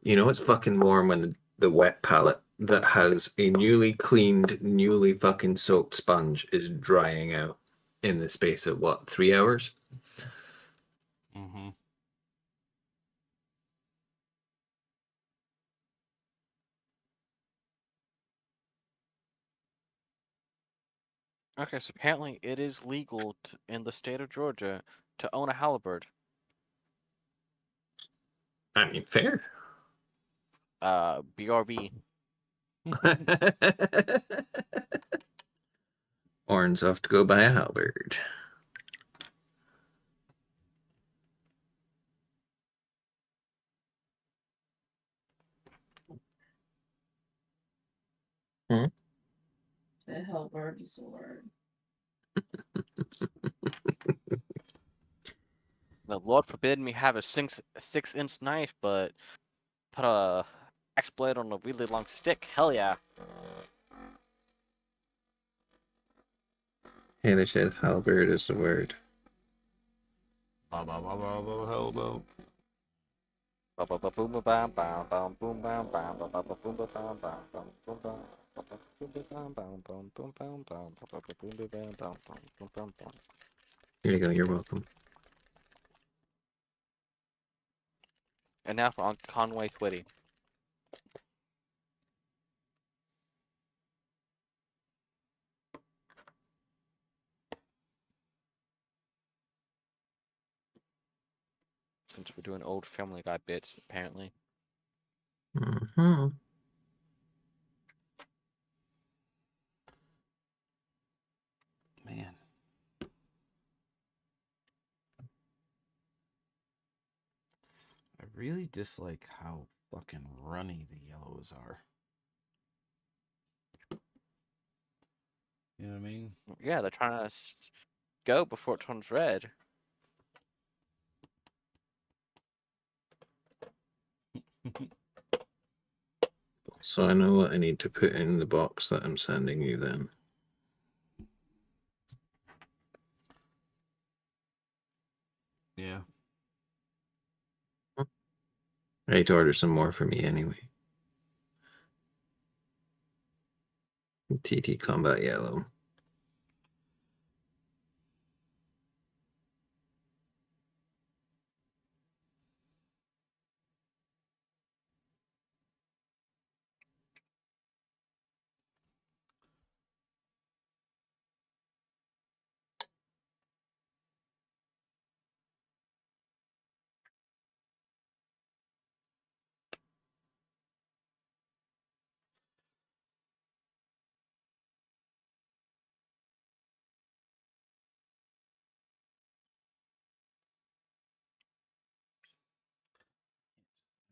You know, it's fucking warm when the wet palette that has a newly cleaned, newly fucking soaked sponge is drying out in the space of what, 3 hours? Mm-hmm. Okay, so apparently it is legal in the state of Georgia to own a halberd. I mean, fair. BRB. Orin's off to go buy a halberd. The halberd is the word. The Lord forbid me have a 6-inch knife, but put a axe blade on a really long stick. Hell yeah. Heather said halberd is the word. Elbow. Here you go, you're welcome. And now for Conway . 。since we're doing old Family Guy bits, apparently. Mm-hmm. Man. I really dislike how fucking runny the yellows are. You know what I mean? Yeah, they're trying to go before it turns red. So I know what I need to put in the box that I'm sending you then. Yeah. I need to order some more for me anyway. TT Combat Yellow.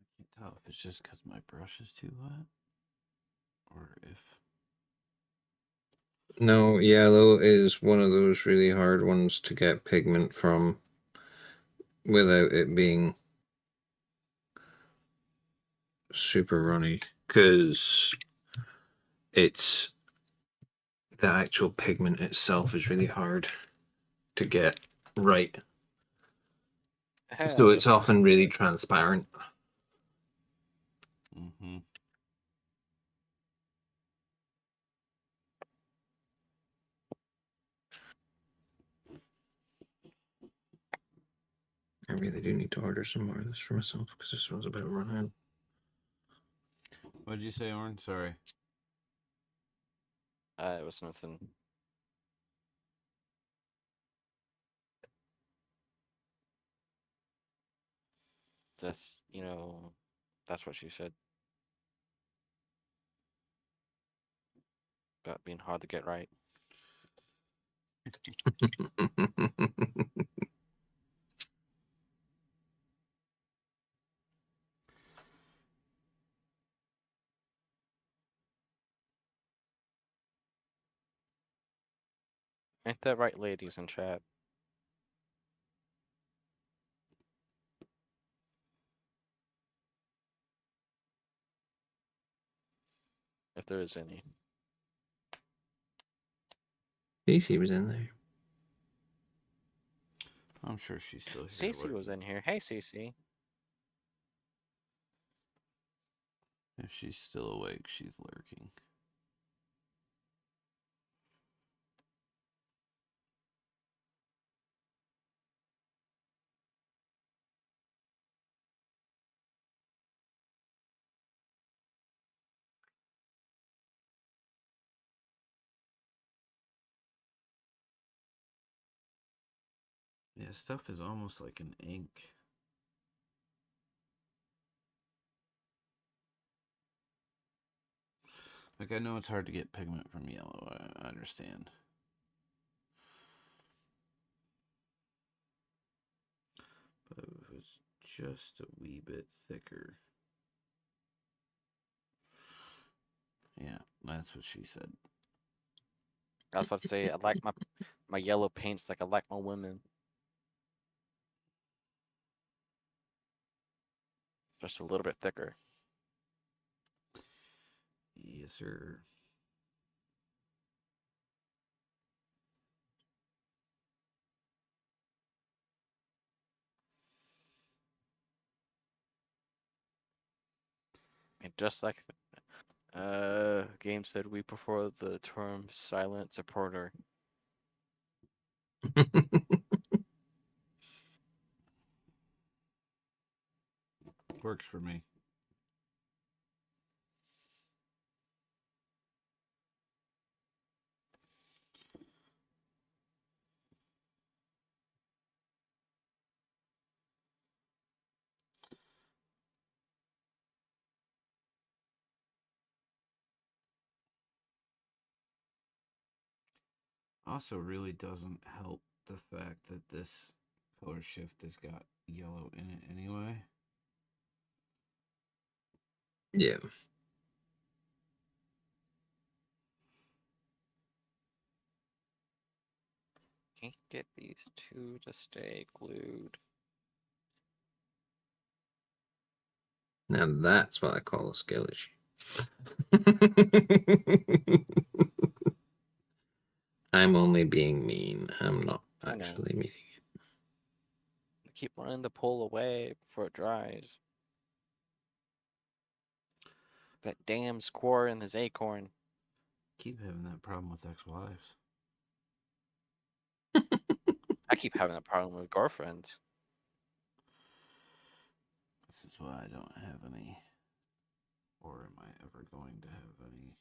I can't tell if it's just because my brush is too hot or if. No, yellow is one of those really hard ones to get pigment from without it being super runny, because it's the actual pigment itself is really hard to get right. So it's often really transparent. Mm-hmm. I really do need to order some more of this for myself because this one's about to run out. What did you say, Oren? Sorry. It was nothing. That's, that's what she said. About being hard to get right. Ain't that right, ladies in chat? If there is any. Stacey was in there. I'm sure she's still here. Cece was in here. Hey, Cece. If she's still awake, she's lurking. Yeah, stuff is almost like an ink. Like, I know it's hard to get pigment from yellow. I understand. But if it's just a wee bit thicker. Yeah, that's what she said. I was about to say, I like my yellow paints like I like my women. Just a little bit thicker. Yes, sir. And just like Game said, we prefer the term silent supporter. Works for me. Also, really doesn't help the fact that this color shift has got yellow in it anyway. Yeah. Can't get these two to stay glued. Now that's what I call a skill issue. I'm only being mean. I'm not I know. actually meaning it. I keep wanting to pull away before it dries. That damn squirrel and his acorn. Keep having that problem with ex-wives. I keep having that problem with girlfriends. This is why I don't have any, or am I ever going to have any?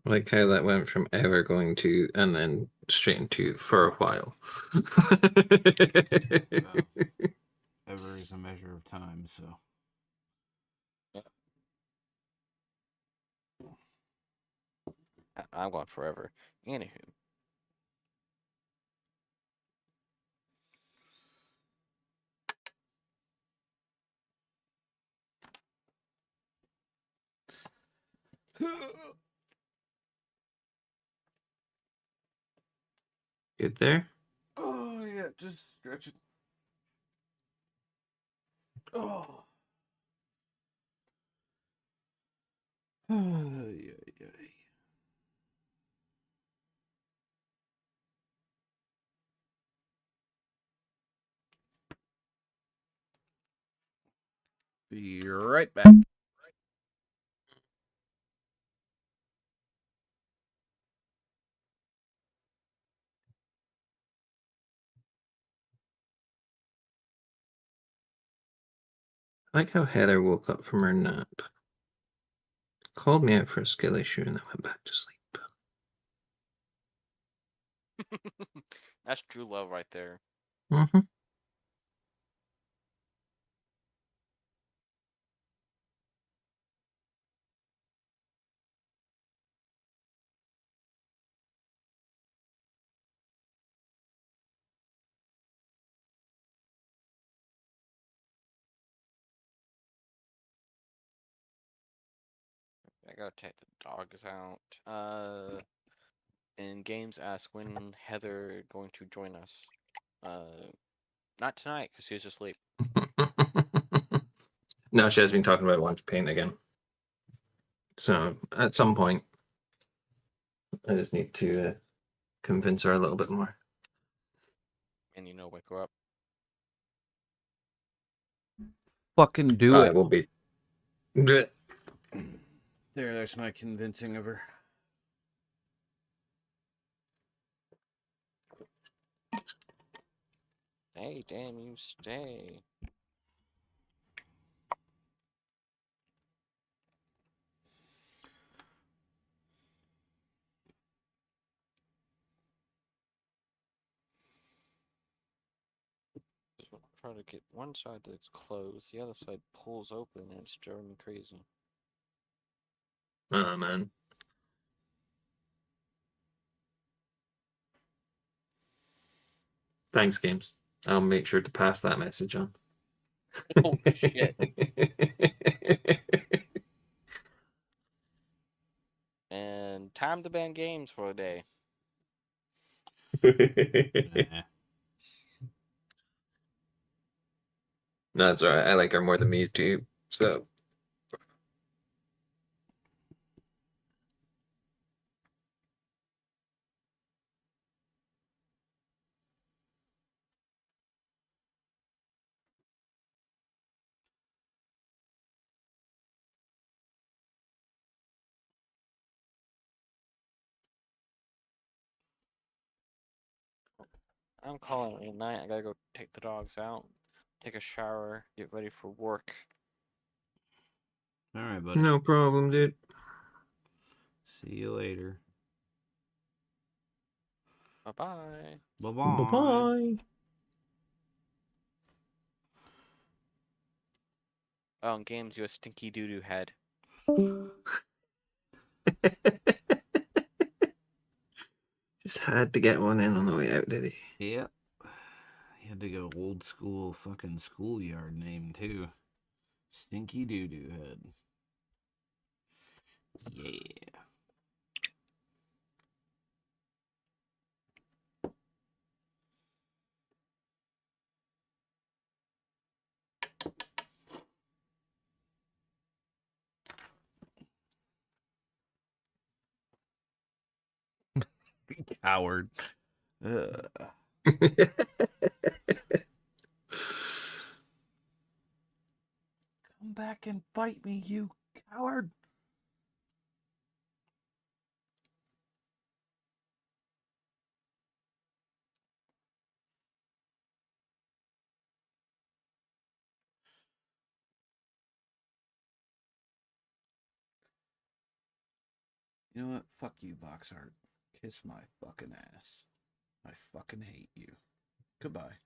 I like how that went from ever going to and then straight into for a while. Well, ever is a measure of time, so. I'm going forever. Anywho. Good there? Oh yeah, just stretch it. Oh. Yeah. Be right back. I like how Heather woke up from her nap, called me out for a skill issue, and then went back to sleep. That's true love right there. Mm-hmm. I gotta take the dogs out. And Games asked when Heather going to join us. Not tonight because she's asleep. No, she has been talking about wanting to paint again. So at some point, I just need to convince her a little bit more. And wake her up. Fucking do I it. will be. There's my convincing of her. Hey, damn you, stay. Just try to get one side that's closed, the other side pulls open, and it's driving me crazy. Oh, man. Thanks, Games. I'll make sure to pass that message on. Oh shit! And time to ban Games for a day. Nah. No, that's all right. I like her more than me too. So I'm calling it a night. I gotta go take the dogs out, take a shower, get ready for work. All right, buddy. no problem, dude. See you later. Bye bye. Bye-bye. Bye-bye. Oh, and Games, you a stinky doo doo head. Just had to get one in on the way out, did he? Yep. He had to go old school fucking schoolyard name too. Stinky Doo Doo Head. Yeah. Coward. Come back and fight me, you coward. You know what? Fuck you, box art. Kiss my fucking ass. I fucking hate you. Goodbye.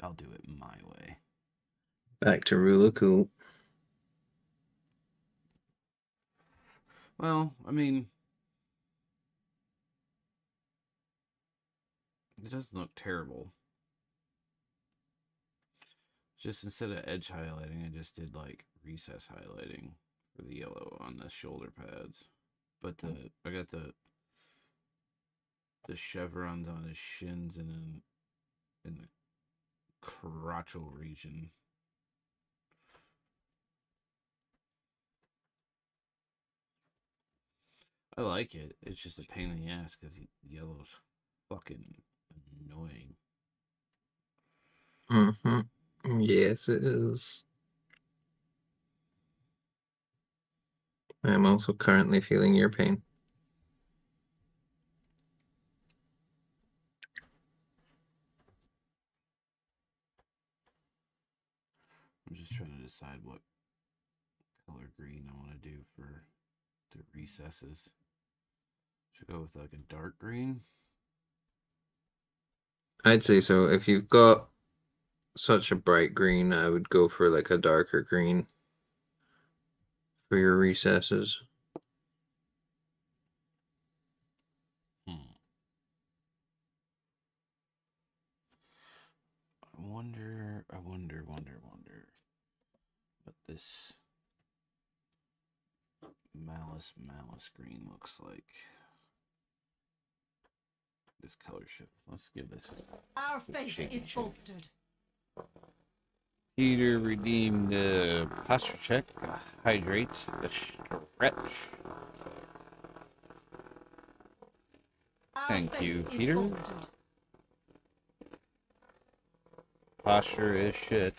I'll do it my way. Back to rule of cool. Well, I mean, it doesn't look terrible. Just instead of edge highlighting, I just did like recess highlighting for the yellow on the shoulder pads. But I got the chevrons on his shins and in the crotchal region. I like it. It's just a pain in the ass because yellow's fucking annoying. Mm-hmm. Yes, it is. I'm also currently feeling your pain. I'm just trying to decide what color green I want to do for the recesses. Should I go with like a dark green? I'd say so. If you've got such a bright green, I would go for like a darker green for your recesses. I wonder what this malice green looks like. This color shift. Let's give this Our faith is bolstered. Peter redeemed posture check, hydrate, stretch. Our Thank faith you, is Peter. bolstered. Posture is shit,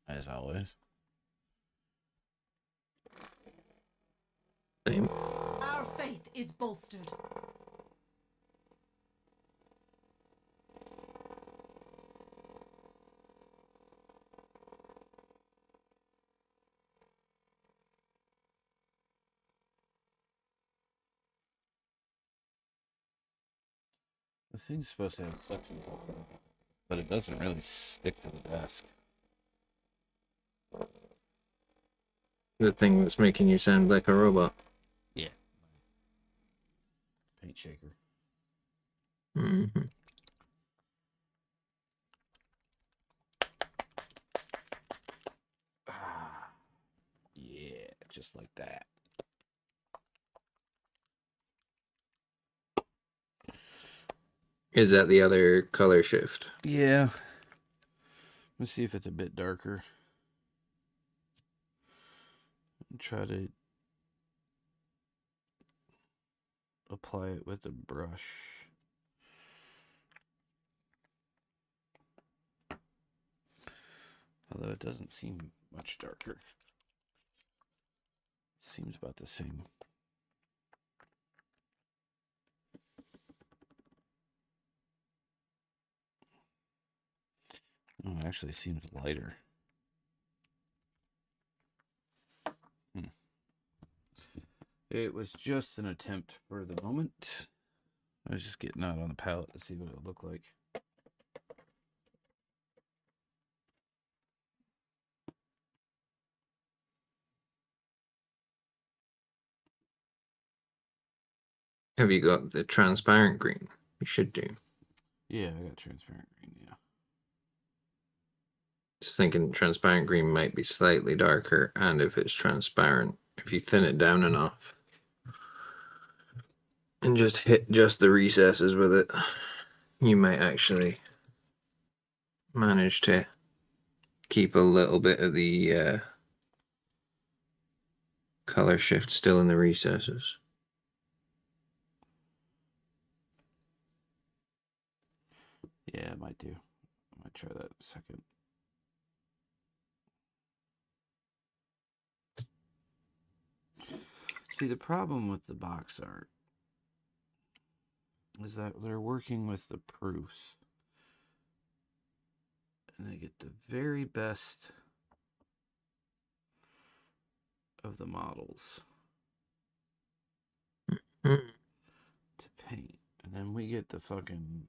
as always. Same. Our faith is bolstered. This thing's supposed to have suction cup, but it doesn't really stick to the desk. The thing that's making you sound like a robot. Yeah. Paint shaker. Mm-hmm. Yeah, just like that. Is that the other color shift? Yeah. Let's see if it's a bit darker. Try to apply it with a brush. Although it doesn't seem much darker. Seems about the same. Oh, it actually seems lighter. It was just an attempt for the moment. I was just getting out on the palette to see what it would look like. Have you got the transparent green? You should do. Yeah, I got transparent green, yeah. Just thinking transparent green might be slightly darker, and if it's transparent, if you thin it down enough and just hit just the recesses with it, you might actually manage to keep a little bit of the color shift still in the recesses. Yeah, I might do. I might try that in a second. See, the problem with the box art is that they're working with the proofs. And they get the very best of the models Mm. to paint. And then we get the fucking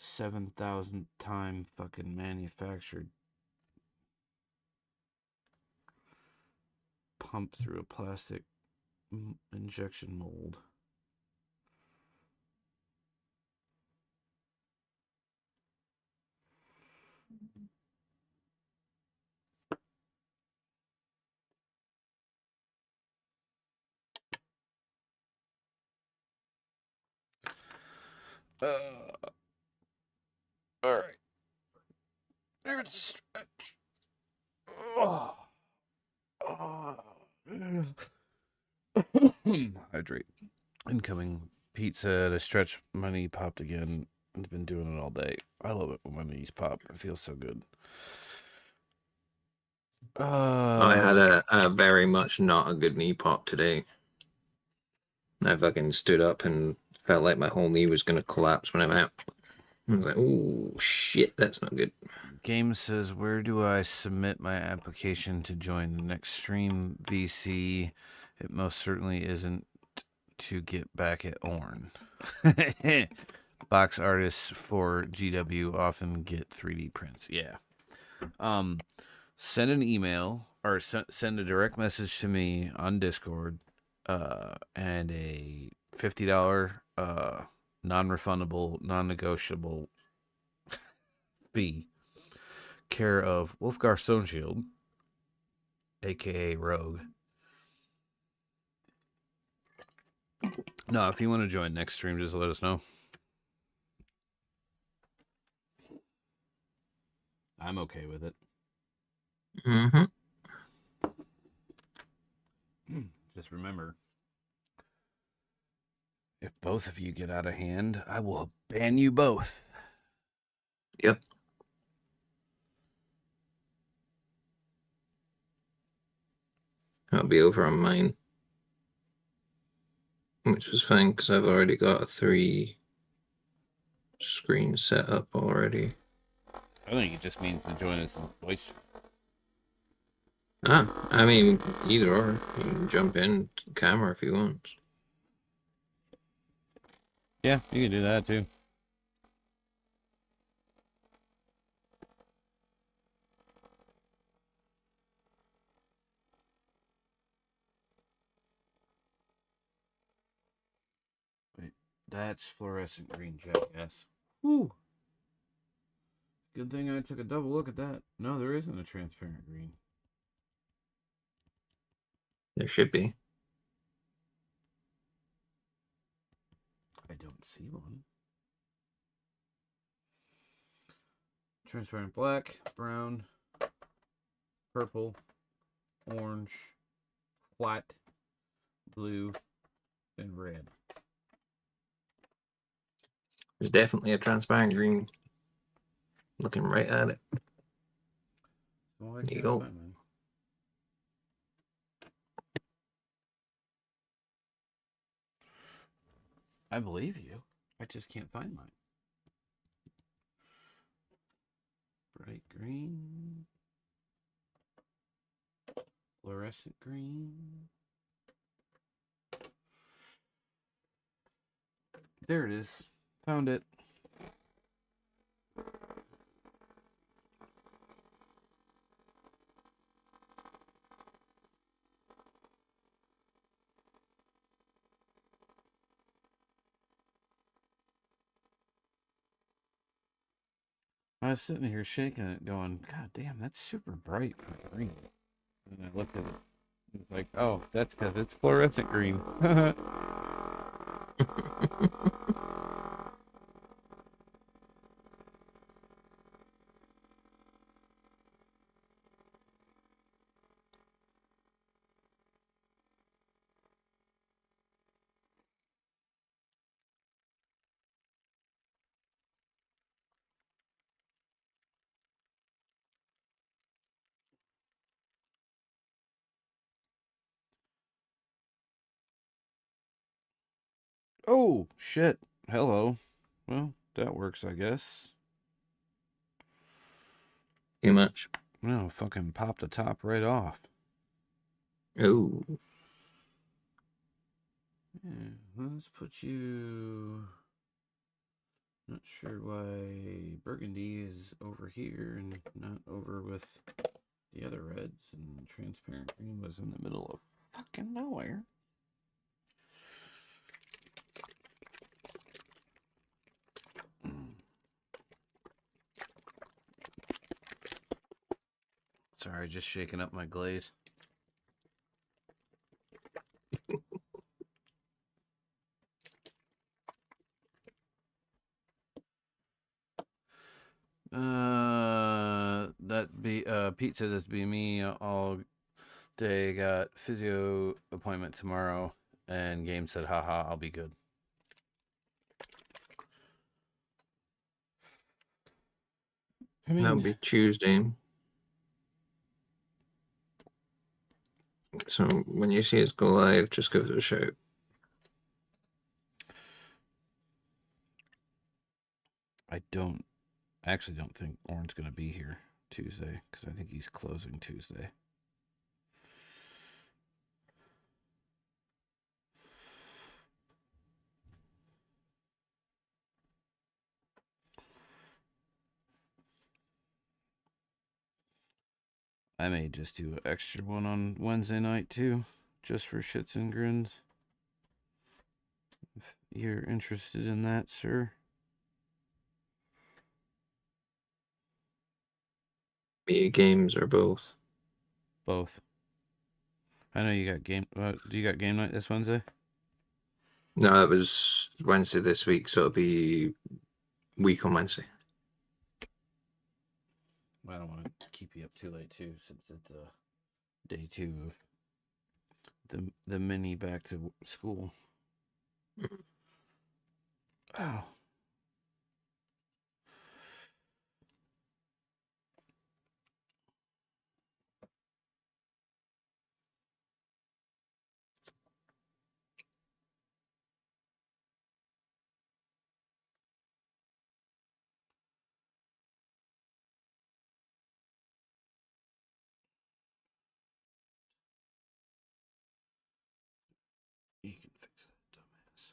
7,000 time fucking manufactured pump through a plastic injection mold. All right. There's a stretch. Oh. Hydrate. Incoming pizza at a stretch. My knee popped again. I've been doing it all day. I love it when my knees pop. It feels so good. I had a very much not a good knee pop today. I fucking stood up and felt like my whole knee was gonna collapse when I'm out. I was like, oh shit, that's not good. Game says, where do I submit my application to join the next stream VC? It most certainly isn't to get back at Orn. Box artists for GW often get 3D prints. Yeah. Send an email or send a direct message to me on Discord and a $50 non-refundable, non-negotiable fee care of Wulfgar Stoneshield, aka Rogue. No, if you want to join next stream, just let us know. I'm okay with it. Mm-hmm. Just remember, if both of you get out of hand, I will ban you both. Yep. I'll be over on mine, which is fine because I've already got a 3-screen set up already. I think it just means to join us in voice. I mean, either or. You can jump in camera if you want. Yeah, you can do that too. Wait, that's fluorescent green, jackass. Whew. Good thing I took a double look at that. No, there isn't a transparent green. There should be. I don't see one. Transparent black, brown, purple, orange, white, blue, and red. There's definitely a transparent green. Looking right at it. Oh, There you go. I believe you. I just can't find mine. Bright green. Fluorescent green. There it is. Found it. I was sitting here shaking it, going, "God damn, that's super bright for green." And I looked at it. It was like, "Oh, that's because it's fluorescent green." Oh shit! Hello. Well, that works, I guess. Too much. No, fucking pop the top right off. Oh. Yeah, let's put you. Not sure why Burgundy is over here and not over with the other reds, and transparent green was in the middle of fucking nowhere. Sorry, just shaking up my glaze. That be pizza. This be me all day. Got physio appointment tomorrow, and game said, "Haha, I'll be good." I That'll mean, be Tuesday. So when you see us go live, just give us a shout. I actually don't think Orrin's gonna be here Tuesday because I think he's closing Tuesday. I may just do an extra one on Wednesday night too, just for shits and grins. If you're interested in that, sir. Me games or both. Both. I know you got game. Do you got game night this Wednesday? No, it was Wednesday this week, so it'll be week on Wednesday. I don't want to keep you up too late too, since it's day 2 of the mini back to school. Oh. You can fix that, dumbass.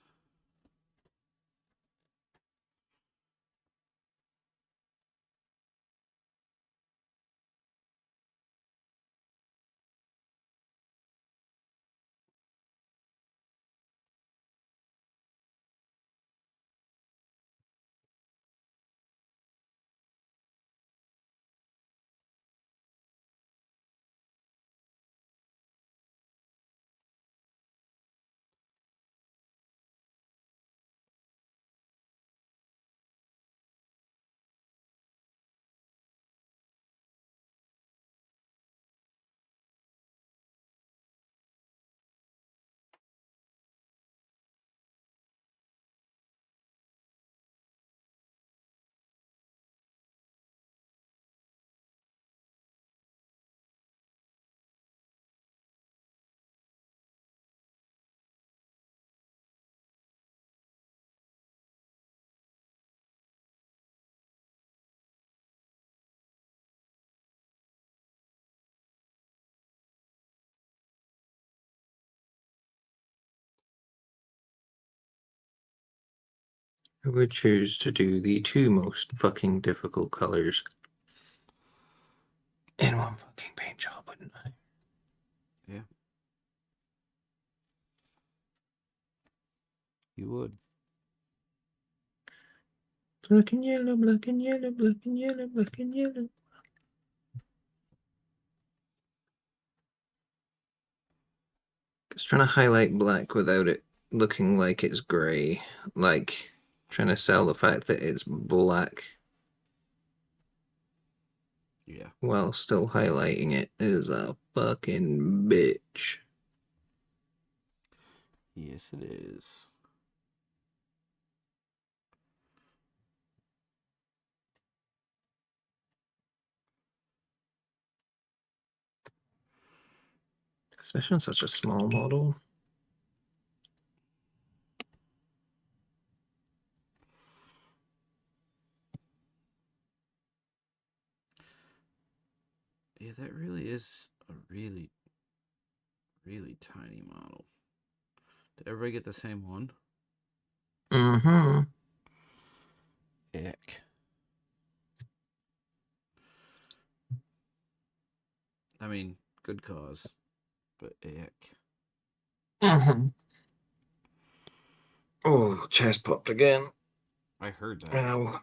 I would choose to do the 2 most fucking difficult colors in one fucking paint job, wouldn't I? Yeah. You would. Black and yellow, black and yellow, black and yellow, black and yellow. Just trying to highlight black without it looking like it's grey. Like, trying to sell the fact that it's black Yeah. while still highlighting it is a fucking bitch. Yes, it is. Especially on such a small model. Yeah, that really is a really, really tiny model. Did everybody get the same one? Mm-hmm. Ick. I mean, good cause, but ick. Mm-hmm. Oh, chest popped again. I heard that. Ow.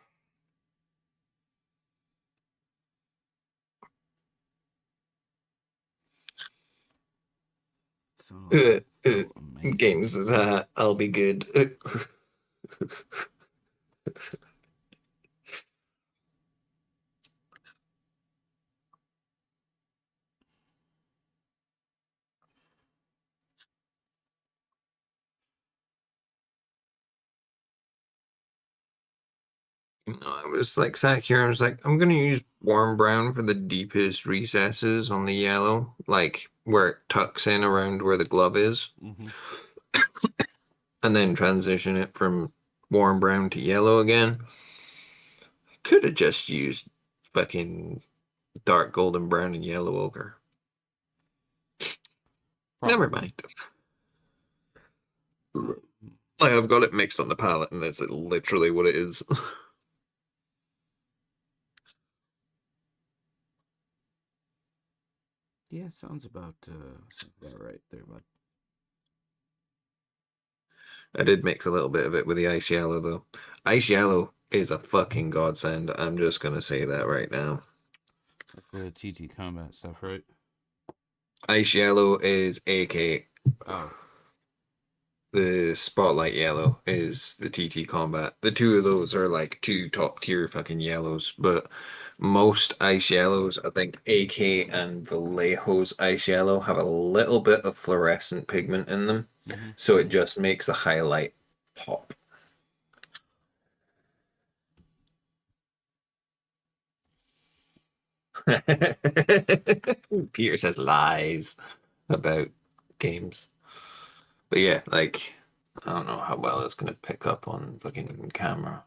So amazing. Games is I'll be good. I was like sat here and I was like, I'm gonna use warm brown for the deepest recesses on the yellow, like where it tucks in around where the glove is, Mm-hmm. and then transition it from warm brown to yellow again. Could have just used fucking dark golden brown and yellow ochre. Never mind. Like I've got it mixed on the palette, and that's literally what it is. Yeah, sounds about right there, bud. I did mix a little bit of it with the ice yellow, though. Ice yellow is a fucking godsend. I'm just gonna say that right now. That's the TT combat stuff, right? Ice yellow is AK. Oh. The spotlight yellow is the TT combat. The two of those are like two top tier fucking yellows, but most ice yellows, I think AK and Vallejo's ice yellow have a little bit of fluorescent pigment in them, Mm-hmm. so it just makes the highlight pop. Peter says lies about games. But yeah, like, I don't know how well it's going to pick up on fucking camera.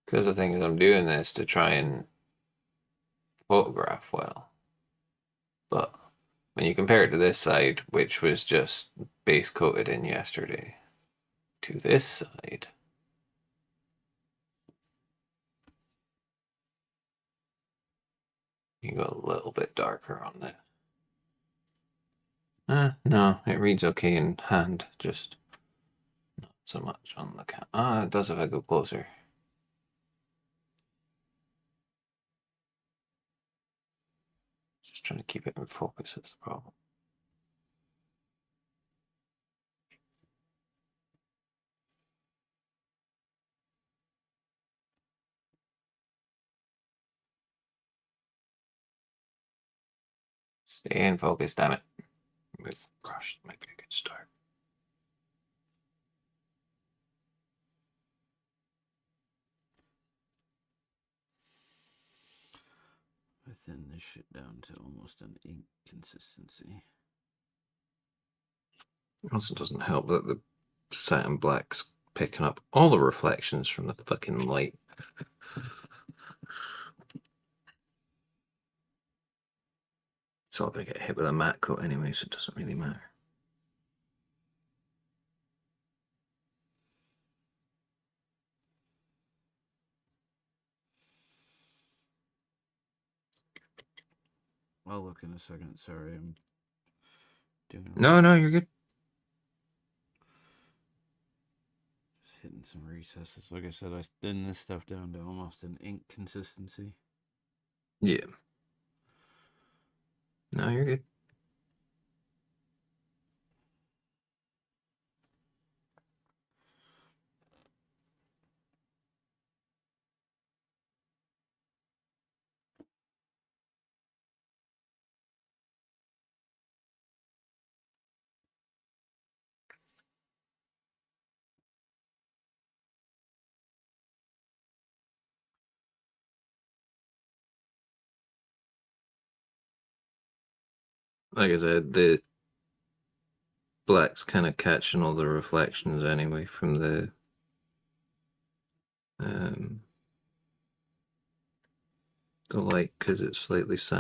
Because the thing is, I'm doing this to try and photograph well. But when you compare it to this side, which was just base coated in yesterday, to this side, you go a little bit darker on this. No, it reads okay in hand, just not so much on the camera. It does if I go closer. Just trying to keep it in focus is the problem. Stay in focus, damn it. Move brush might be a good start. I thin this shit down to almost an ink consistency. It also doesn't help that the satin black's picking up all the reflections from the fucking light. It's all gonna get hit with a matte coat anyway, so it doesn't really matter. I'll look in a second. Sorry, I'm doing. No, you're good. Just hitting some recesses. Like I said, I thinned this stuff down to almost an ink consistency. Yeah. No, you're good. Like I said, the black's kind of catching all the reflections anyway from the light because it's slightly sand.